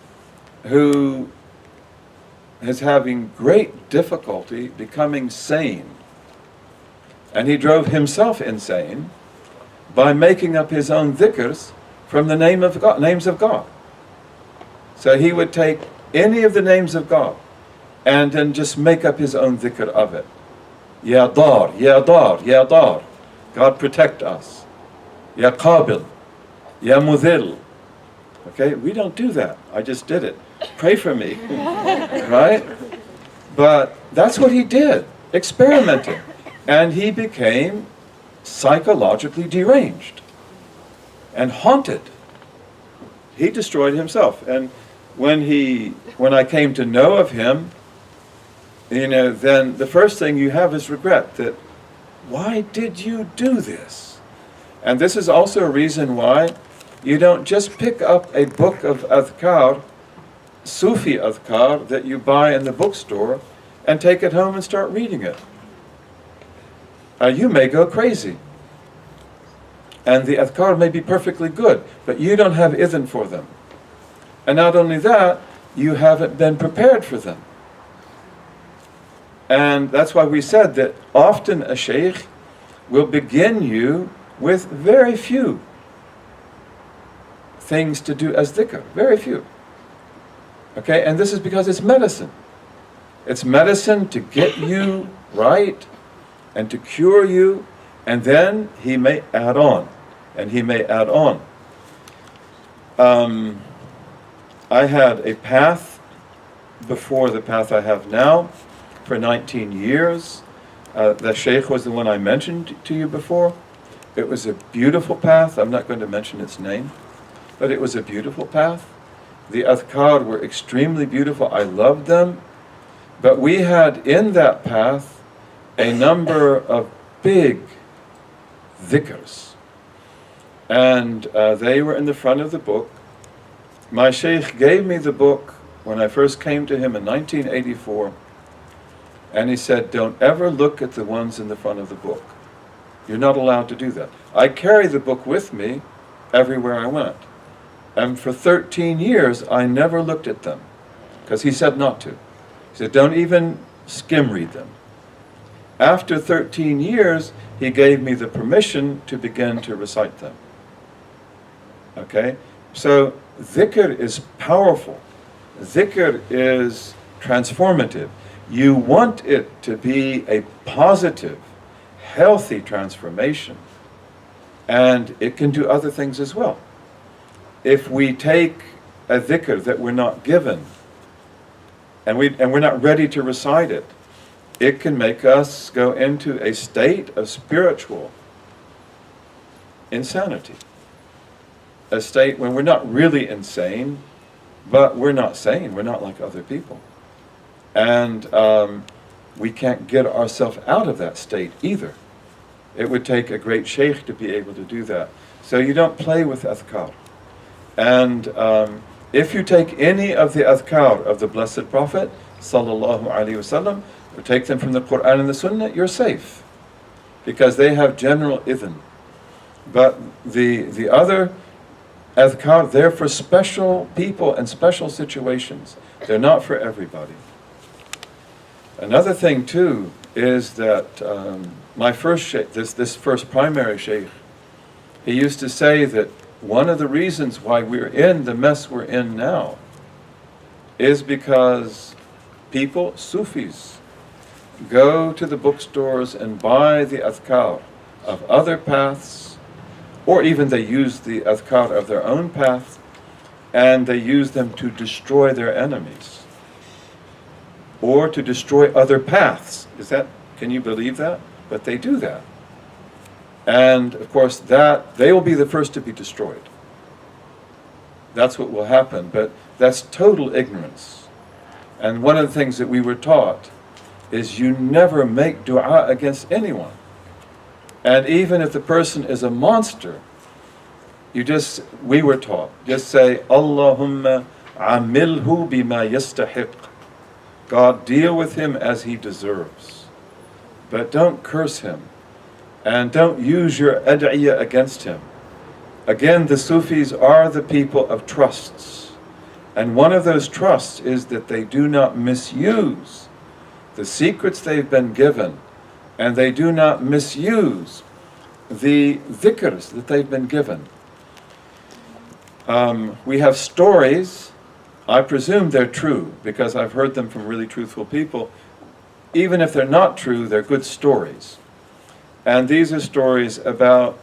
who is having great difficulty becoming sane, and he drove himself insane by making up his own dhikrs from the names of God. So he would take any of the names of God and then just make up his own dhikr of it. Ya Dar, Ya Dar, Ya Dar. God protect us. Ya Qabil, Ya Mudhil. Okay, we don't do that. I just did it. Pray for me. Right? But that's what he did, experimenting. And he became psychologically deranged and haunted. He destroyed himself. And when I came to know of him, then the first thing you have is regret that, why did you do this? And this is also a reason why you don't just pick up a book of adhkar, Sufi adhkar, that you buy in the bookstore and take it home and start reading it. You may go crazy. And the adhkar may be perfectly good, but you don't have idhn for them. And not only that, you haven't been prepared for them. And that's why we said that often a sheikh will begin you with very few things to do as dhikr, very few. Okay, and this is because it's medicine. It's medicine to get you right and to cure you, and then he may add on, and he may add on. I had a path before the path I have now for 19 years. The sheikh was the one I mentioned to you before. It was a beautiful path. I'm not going to mention its name, but it was a beautiful path. The adhkar were extremely beautiful. I loved them. But we had in that path a number of big dhikrs. And they were in the front of the book. My sheikh gave me the book when I first came to him in 1984. And he said, don't ever look at the ones in the front of the book. You're not allowed to do that. I carry the book with me everywhere I went. And for 13 years, I never looked at them, because he said not to. He said, don't even skim read them. After 13 years, he gave me the permission to begin to recite them. Okay? So, dhikr is powerful. Dhikr is transformative. You want it to be a positive, healthy transformation. And it can do other things as well. If we take a dhikr that we're not given, and we're not ready to recite it, it can make us go into a state of spiritual insanity. A state when we're not really insane, but we're not sane. We're not like other people. And we can't get ourselves out of that state either. It would take a great sheikh to be able to do that. So you don't play with adhkar. And if you take any of the adhkar of the Blessed Prophet, sallallahu alaihi wasallam, or take them from the Quran and the Sunnah, you're safe. Because they have general idhn. But the other adhkar, they're for special people and special situations. They're not for everybody. Another thing too is that my first sheikh, this first primary sheikh, he used to say that one of the reasons why we're in the mess we're in now is because people, Sufis, go to the bookstores and buy the adhkar of other paths, or even they use the adhkar of their own path, and they use them to destroy their enemies, or to destroy other paths. Can you believe that? But they do that. And of course they will be the first to be destroyed. That's what will happen, but that's total ignorance. And one of the things that we were taught is you never make dua against anyone. And even if the person is a monster, we were taught, just say, Allahumma amilhu bima yastahiq. God, deal with him as he deserves. But don't curse him. And don't use your ad'iyah against him. Again, the Sufis are the people of trusts. And one of those trusts is that they do not misuse the secrets they've been given, and they do not misuse the dhikrs that they've been given. We have stories, I presume they're true, because I've heard them from really truthful people. Even if they're not true, they're good stories. And these are stories about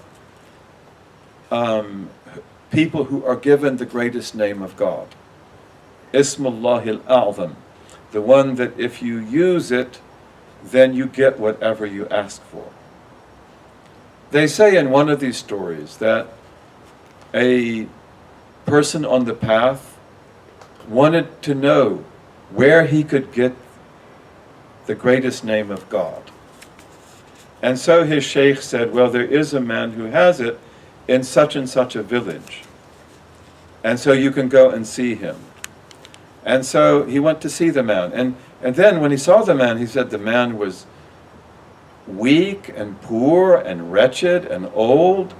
people who are given the greatest name of God. Ismullahi al-A'zam. The one that if you use it, then you get whatever you ask for. They say in one of these stories that a person on the path wanted to know where he could get the greatest name of God. And so his sheikh said, well, there is a man who has it in such and such a village. And so you can go and see him. And so he went to see the man. And then when he saw the man, he said the man was weak and poor and wretched and old.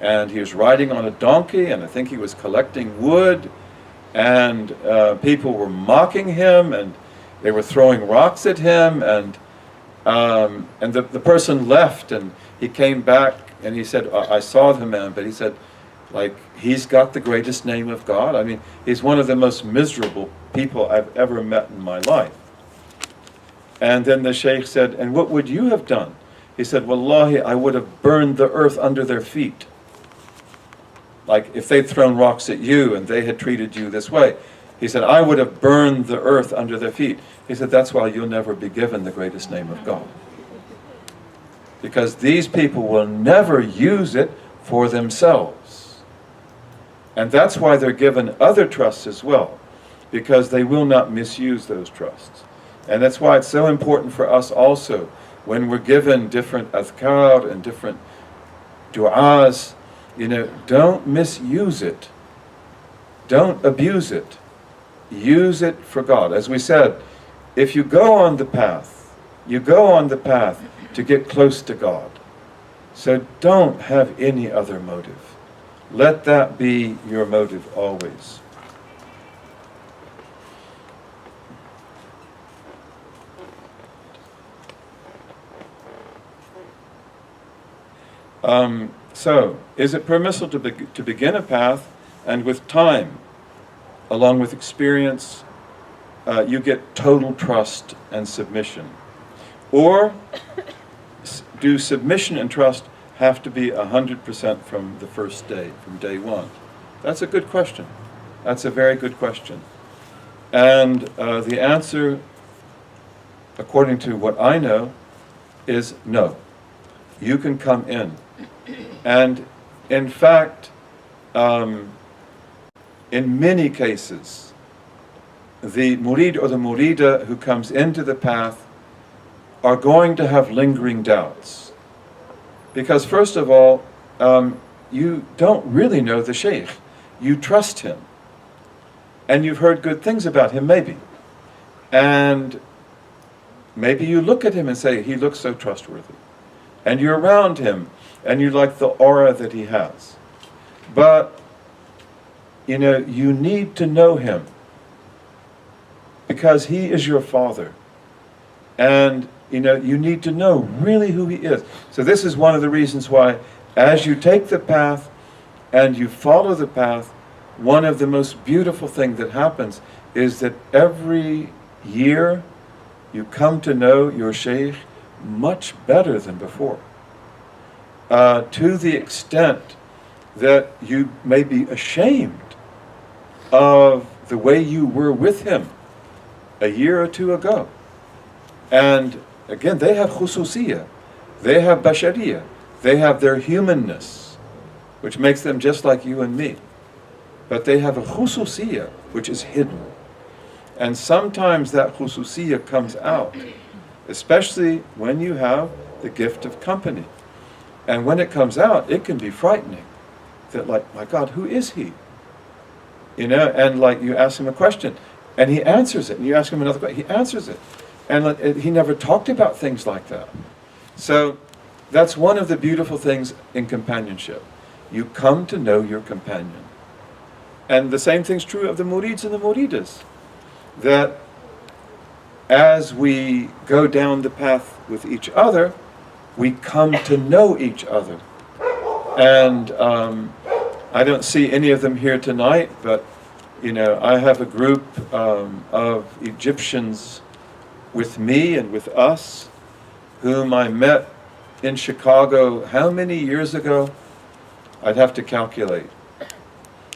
And he was riding on a donkey, and I think he was collecting wood. And people were mocking him, and they were throwing rocks at him. And the person left, and he came back, and he said, I saw the man, but he said, like, he's got the greatest name of God. I mean, he's one of the most miserable people I've ever met in my life. And then the sheikh said, and what would you have done? He said, Wallahi, I would have burned the earth under their feet. Like, if they'd thrown rocks at you and they had treated you this way, he said, I would have burned the earth under their feet. He said, that's why you'll never be given the greatest name of God. Because these people will never use it for themselves. And that's why they're given other trusts as well, because they will not misuse those trusts. And that's why it's so important for us also, when we're given different adhkar and different du'as, don't misuse it. Don't abuse it. Use it for God. As we said, if you go on the path, to get close to God. So don't have any other motive. Let that be your motive always. So, is it permissible to begin a path, and with time, along with experience, you get total trust and submission? Or do submission and trust have to be 100% from the first day, from day one? That's a good question. That's a very good question. And the answer, according to what I know, is no. You can come in. And in fact, in many cases, the murid or the murida who comes into the path are going to have lingering doubts. Because first of all, you don't really know the sheikh. You trust him. And you've heard good things about him, maybe. And maybe you look at him and say, he looks so trustworthy. And you're around him, and you like the aura that he has. But, you need to know him. Because he is your father. And, you need to know really who he is. So this is one of the reasons why, as you take the path, and you follow the path, one of the most beautiful things that happens is that every year you come to know your sheikh much better than before. To the extent that you may be ashamed of the way you were with him a year or two ago. And again, they have khususiyya, they have bashariyya, they have their humanness, which makes them just like you and me. But they have a khususiyya, which is hidden. And sometimes that khususiyya comes out, especially when you have the gift of company. And when it comes out, it can be frightening. That like, my God, who is he? And like you ask him a question, and he answers it. And you ask him another question, he answers it. And he never talked about things like that. So that's one of the beautiful things in companionship. You come to know your companion. And the same thing's true of the murids and the muridas. That as we go down the path with each other, we come to know each other. And I don't see any of them here tonight, but I have a group of Egyptians with me and with us, whom I met in Chicago how many years ago? I'd have to calculate.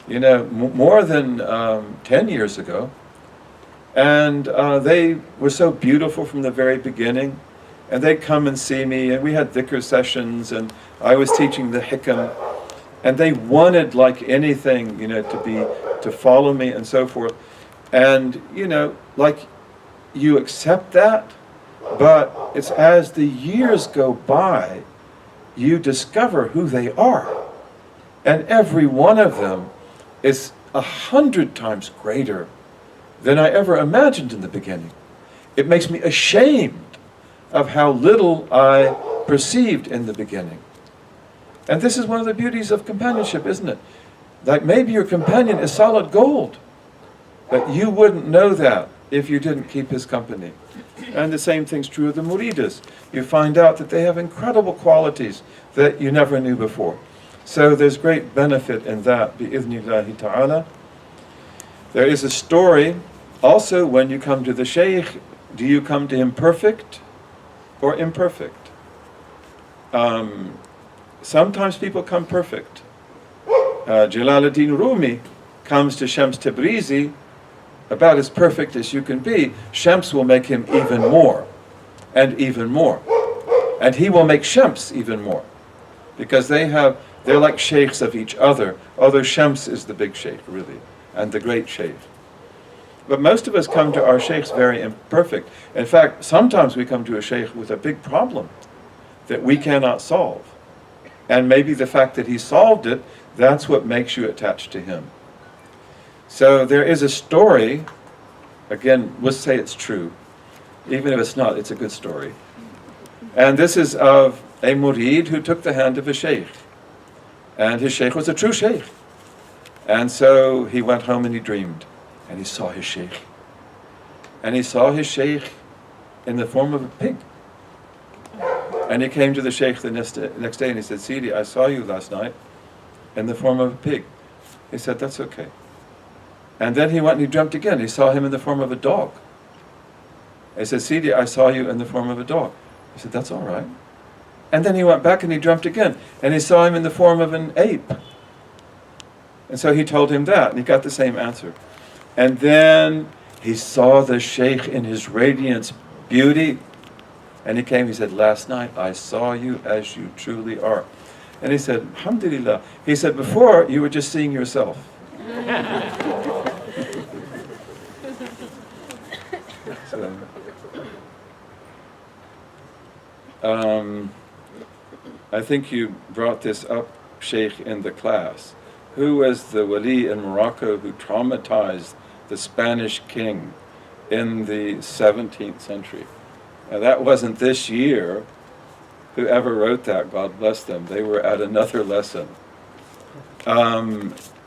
More than 10 years ago. And they were so beautiful from the very beginning. And they'd come and see me, and we had dhikr sessions, and I was teaching the hikam. And they wanted, like anything, to follow me and so forth. And, like you accept that, but it's as the years go by, you discover who they are. And every one of them is 100 times greater than I ever imagined in the beginning. It makes me ashamed of how little I perceived in the beginning. And this is one of the beauties of companionship, isn't it? Like maybe your companion is solid gold, but you wouldn't know that if you didn't keep his company. And the same thing's true of the muridas. You find out that they have incredible qualities that you never knew before. So there's great benefit in that, bi-idhnillahi ta'ala. There is a story, also when you come to the shaykh, do you come to him perfect or imperfect? Sometimes people come perfect. Jalaluddin Rumi comes to Shams Tabrizi about as perfect as you can be. Shams will make him even more, and even more. And he will make Shams even more. Because they're like sheikhs of each other, although Shams is the big sheikh, really, and the great sheikh. But most of us come to our sheikhs very imperfect. In fact, sometimes we come to a sheikh with a big problem that we cannot solve. And maybe the fact that he solved it, that's what makes you attached to him. So there is a story, again, let's say it's true. Even if it's not, it's a good story. And this is of a murid who took the hand of a sheikh. And his sheikh was a true sheikh. And so he went home and he dreamed. And he saw his sheikh. And he saw his sheikh in the form of a pig. And he came to the sheikh the next day and he said, Sidi, I saw you last night in the form of a pig. He said, that's okay. And then he went and he dreamt again. He saw him in the form of a dog. He said, Sidi, I saw you in the form of a dog. He said, that's all right. And then he went back and he dreamt again. And he saw him in the form of an ape. And so he told him that, and he got the same answer. And then he saw the sheikh in his radiance, beauty. And he came, he said, last night I saw you as you truly are. And he said, Alhamdulillah. He said, before you were just seeing yourself. So, I think you brought this up, Sheikh, in the class. Who was the wali in Morocco who traumatized the Spanish king in the 17th century? Now that wasn't this year. Whoever wrote that, God bless them, they were at another lesson.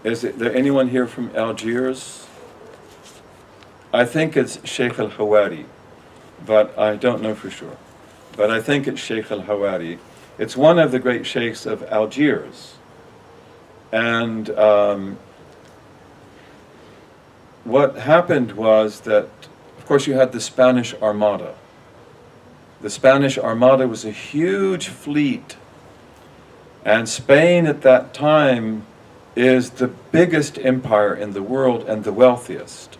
Is there anyone here from Algiers? I think it's Sheikh al-Hawari, but I don't know for sure. But I think it's Sheikh al-Hawari. It's one of the great sheikhs of Algiers. And what happened was that, of course, you had the Spanish Armada. The Spanish Armada was a huge fleet. And Spain at that time is the biggest empire in the world and the wealthiest.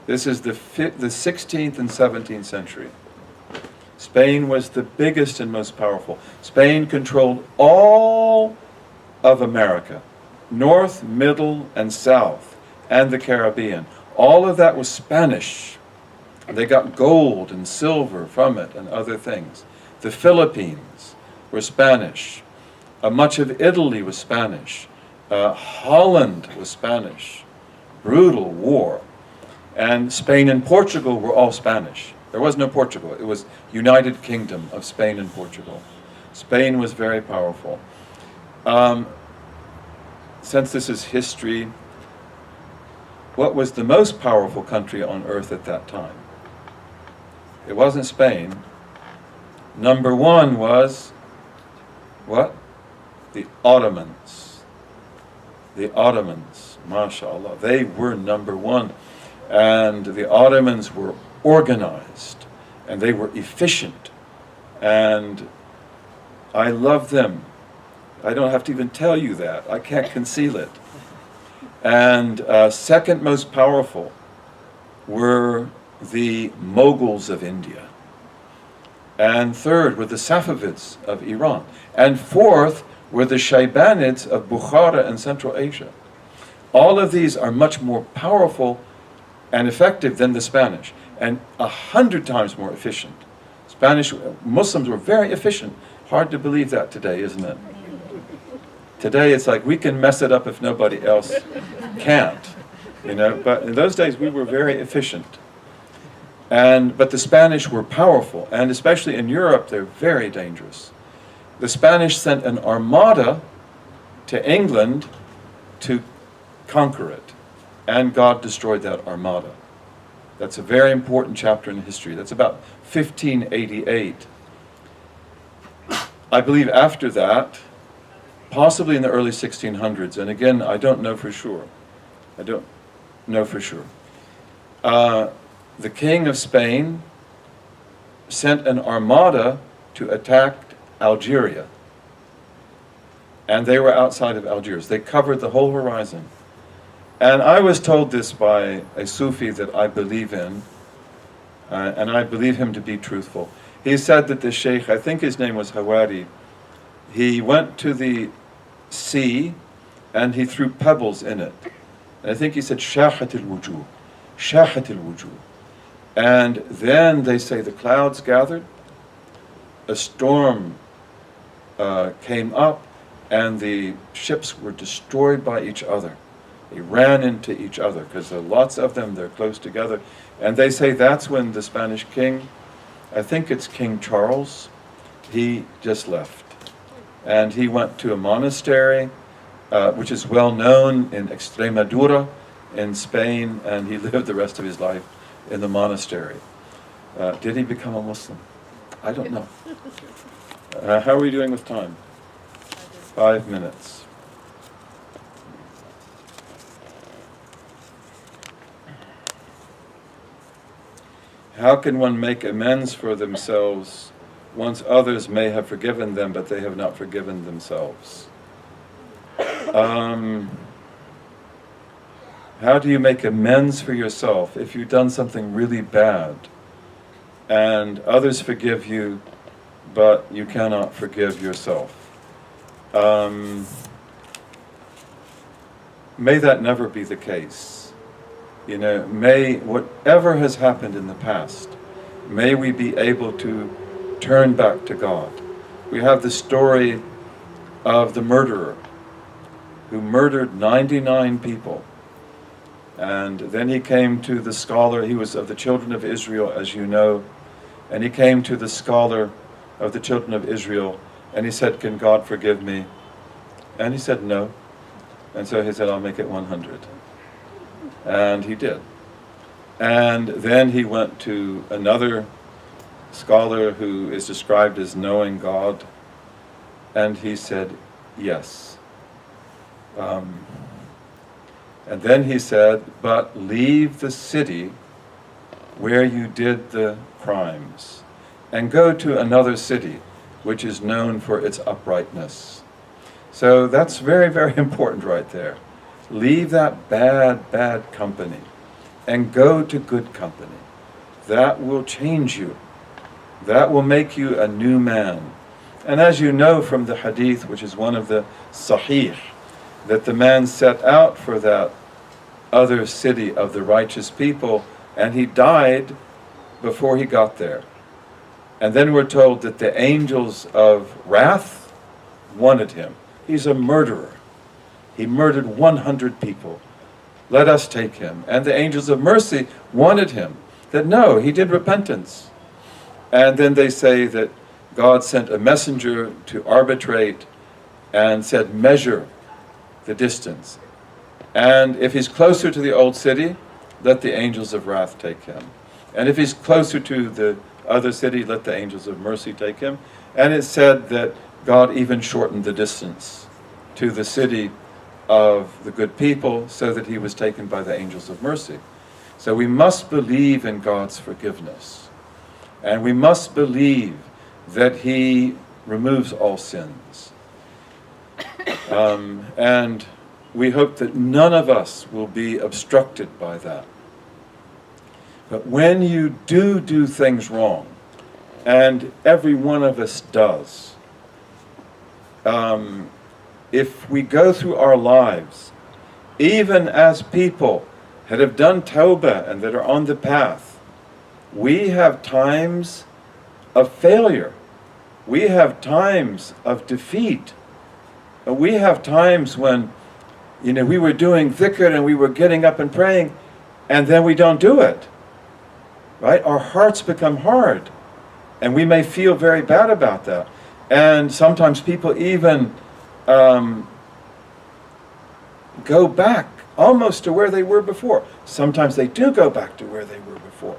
This is the 16th and 17th century. Spain was the biggest and most powerful. Spain controlled all of America, North, Middle, and South, and the Caribbean. All of that was Spanish. They got gold and silver from it and other things. The Philippines were Spanish. Much of Italy was Spanish. Holland was Spanish. Brutal war. And Spain and Portugal were all Spanish. There was no Portugal. It was United Kingdom of Spain and Portugal. Spain was very powerful. Since this is history, what was the most powerful country on earth at that time? It wasn't Spain. Number one was, what? The Ottomans. The Ottomans, mashallah. They were number one. And the Ottomans were organized, and they were efficient. And I love them. I don't have to even tell you that. I can't conceal it. And second most powerful were the Mughals of India. And third were the Safavids of Iran. And fourth were the Shaybanids of Bukhara and Central Asia. All of these are much more powerful and effective than the Spanish, and 100 times more efficient. Spanish Muslims were very efficient. Hard to believe that today, isn't it? Today it's like we can mess it up if nobody else can't, you know. But in those days we were very efficient. But the Spanish were powerful, and especially in Europe they're very dangerous. The Spanish sent an armada to England to conquer it, and God destroyed that armada. That's a very important chapter in history. That's about 1588. I believe after that, possibly in the early 1600s, and again, I don't know for sure. I don't know for sure. The King of Spain sent an armada to attack Algeria. And they were outside of Algiers. They covered the whole horizon. And I was told this by a Sufi that I believe in, and I believe him to be truthful. He said that the sheikh, I think his name was Hawari, he went to the sea and he threw pebbles in it. And I think he said, Shahat al-wujuh, Shahat al-wujuh. And then they say the clouds gathered, a storm came up, and the ships were destroyed by each other. They ran into each other because there are lots of them, they're close together. And they say that's when the Spanish king, I think it's King Charles, he just left. And he went to a monastery which is well known in Extremadura in Spain, and he lived the rest of his life in the monastery. Did he become a Muslim? I don't know. How are we doing with time? 5 minutes. How can one make amends for themselves once others may have forgiven them, but they have not forgiven themselves? How do you make amends for yourself if you've done something really bad and others forgive you, but you cannot forgive yourself? May that never be the case. May whatever has happened in the past, may we be able to turn back to God. We have the story of the murderer who murdered 99 people. And then he came to the scholar, he was of the children of Israel, as you know, and he came to the scholar of the children of Israel, and he said, "Can God forgive me?" And he said, "No." And so he said, "I'll make it 100. And he did. And then he went to another scholar who is described as knowing God, and he said, "Yes." And then he said, "But leave the city where you did the crimes and go to another city which is known for its uprightness." So that's very, very important right there. Leave that bad company and go to good company. That will change you. That will make you a new man. And as you know from the hadith, which is one of the sahih, that the man set out for that other city of the righteous people, and he died before he got there. And then we're told that the angels of wrath wanted him. He's a murderer. He murdered 100 people. Let us take him. And the angels of mercy wanted him. That no, he did repentance. And then they say that God sent a messenger to arbitrate and said, measure the distance. And if he's closer to the old city, let the angels of wrath take him. And if he's closer to the other city, let the angels of mercy take him. And it said that God even shortened the distance to the city of the good people so that he was taken by the angels of mercy. So we must believe in God's forgiveness. And we must believe that he removes all sins. And we hope that none of us will be obstructed by that. But when you do things wrong, and every one of us does, if we go through our lives, even as people that have done tawbah and that are on the path, we have times of failure. We have times of defeat. We have times when, we were doing dhikr and we were getting up and praying, and then we don't do it. Right? Our hearts become hard, and we may feel very bad about that. And sometimes people even go back almost to where they were before. Sometimes they do go back to where they were before.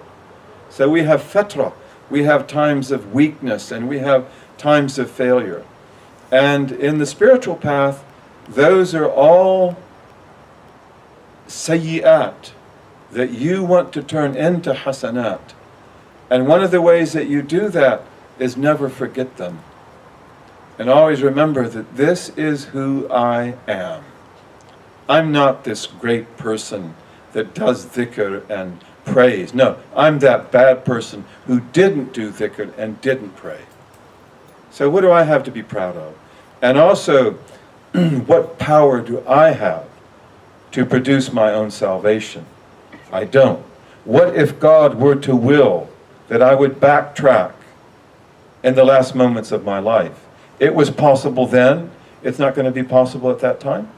So we have fatra, we have times of weakness, and we have times of failure. And in the spiritual path, those are all sayyi'at that you want to turn into hasanat. And one of the ways that you do that is never forget them. And always remember that this is who I am. I'm not this great person that does dhikr and prays. No, I'm that bad person who didn't do dhikr and didn't pray. So what do I have to be proud of? And also, what power do I have to produce my own salvation? I don't. What if God were to will that I would backtrack in the last moments of my life? It was possible then. It's not going to be possible at that time.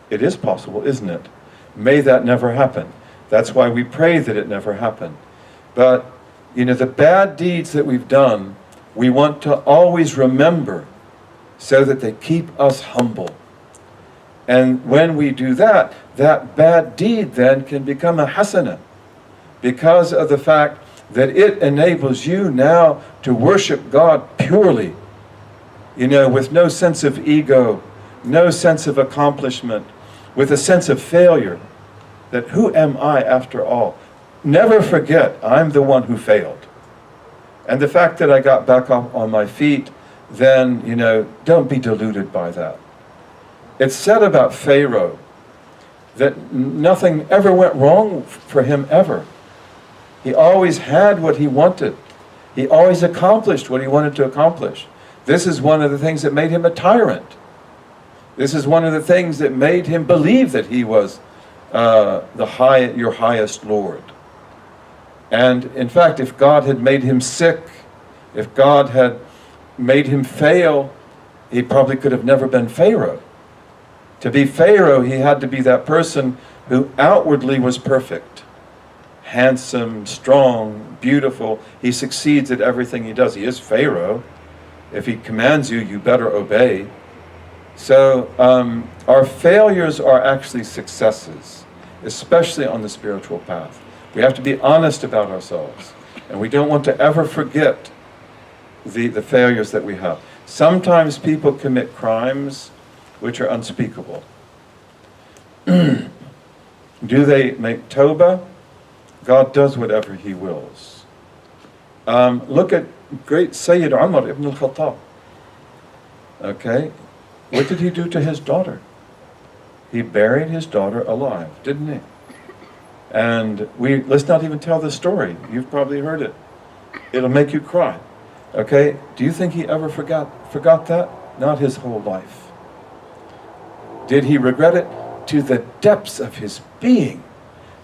It is possible, isn't it? May that never happen. That's why we pray that it never happen. But, the bad deeds that we've done, we want to always remember so that they keep us humble. And when we do that, that bad deed then can become a hasana, because of the fact that it enables you now to worship God purely, with no sense of ego, no sense of accomplishment, with a sense of failure, that who am I after all? Never forget, I'm the one who failed. And the fact that I got back up on my feet, then, don't be deluded by that. It's said about Pharaoh that nothing ever went wrong for him ever. He always had what he wanted. He always accomplished what he wanted to accomplish. This is one of the things that made him a tyrant. This is one of the things that made him believe that he was your highest Lord. And in fact, if God had made him sick, if God had made him fail, he probably could have never been Pharaoh. To be Pharaoh, he had to be that person who outwardly was perfect. Handsome, strong, beautiful. He succeeds at everything he does. He is Pharaoh. If he commands you, you better obey. So our failures are actually successes, especially on the spiritual path. We have to be honest about ourselves. And we don't want to ever forget the failures that we have. Sometimes people commit crimes which are unspeakable. Do they make tawbah? God does whatever he wills. Look at great Sayyid Umar ibn al-Khattab. Okay? What did he do to his daughter? He buried his daughter alive, didn't he? And let's not even tell the story. You've probably heard it. It'll make you cry. Okay? Do you think he ever forgot that? Not his whole life. Did he regret it? To the depths of his being.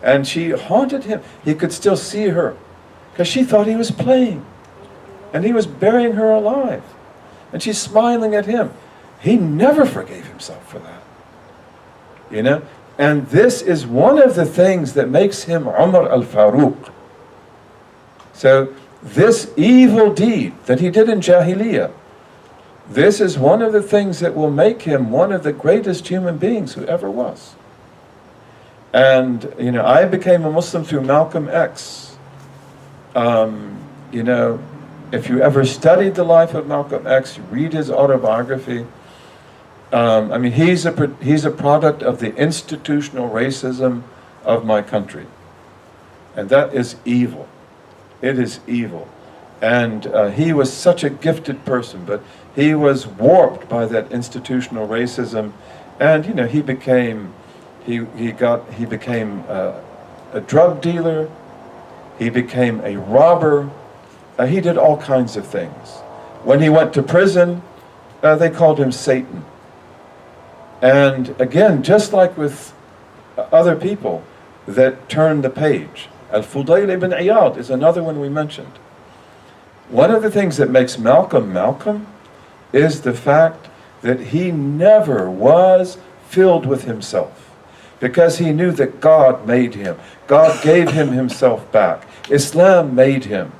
And she haunted him. He could still see her, because she thought he was playing. And he was burying her alive. And she's smiling at him. He never forgave himself for that. And this is one of the things that makes him Umar al-Faruq. So this evil deed that he did in Jahiliyyah, this is one of the things that will make him one of the greatest human beings who ever was. And, I became a Muslim through Malcolm X. If you ever studied the life of Malcolm X, you read his autobiography. He's a product of the institutional racism of my country. And that is evil. It is evil. And he was such a gifted person, but he was warped by that institutional racism. And, he became a drug dealer. He became a robber. He did all kinds of things. When he went to prison, they called him Satan. And again, just like with other people that turned the page, Al-Fudayl ibn Iyad is another one we mentioned. One of the things that makes Malcolm is the fact that he never was filled with himself, because he knew that God made him. God gave him himself back. Islam made him.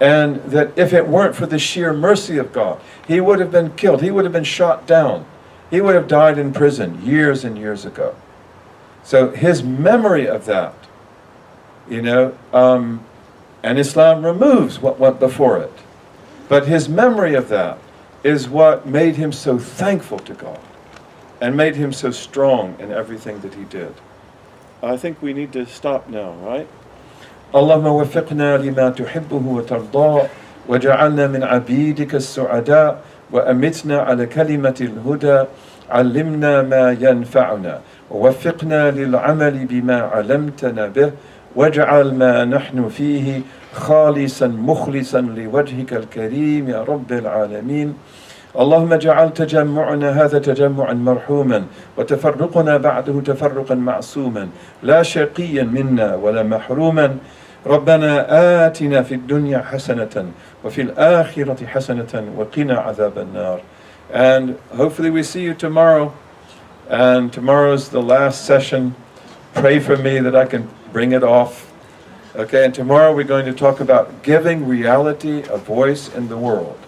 And that if it weren't for the sheer mercy of God, he would have been killed. He would have been shot down. He would have died in prison years and years ago. So his memory of that, and Islam removes what went before it. But his memory of that is what made him so thankful to God and made him so strong in everything that he did. I think we need to stop now, right? اللهم وفقنا لما تحبه وترضاه وجعلنا من عبيدك السعداء وأمتنا على كلمة الهدى علمنا ما ينفعنا ووفقنا للعمل بما علمتنا به واجعل ما نحن فيه خالصا مخلصا لوجهك الكريم يا رب العالمين. اللهم اجعل تجمعنا هذا تجمعا مرحوما وتفرقنا بعده تفرقا معصوما لا شقيا منا ولا محروما. ربنا آتنا في الدنيا حسنة وفي الآخرة حسنة وقنا عذاب النار. And hopefully we see you tomorrow. And tomorrow's the last session. Pray for me that I can bring it off. Okay, and tomorrow we're going to talk about giving reality a voice in the world.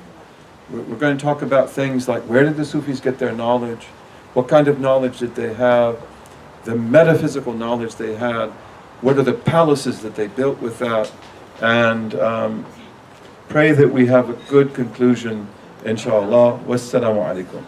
We're going to talk about things like, where did the Sufis get their knowledge? What kind of knowledge did they have? The metaphysical knowledge they had. What are the palaces that they built with that? And pray that we have a good conclusion, inshallah. Wassalamu alaikum.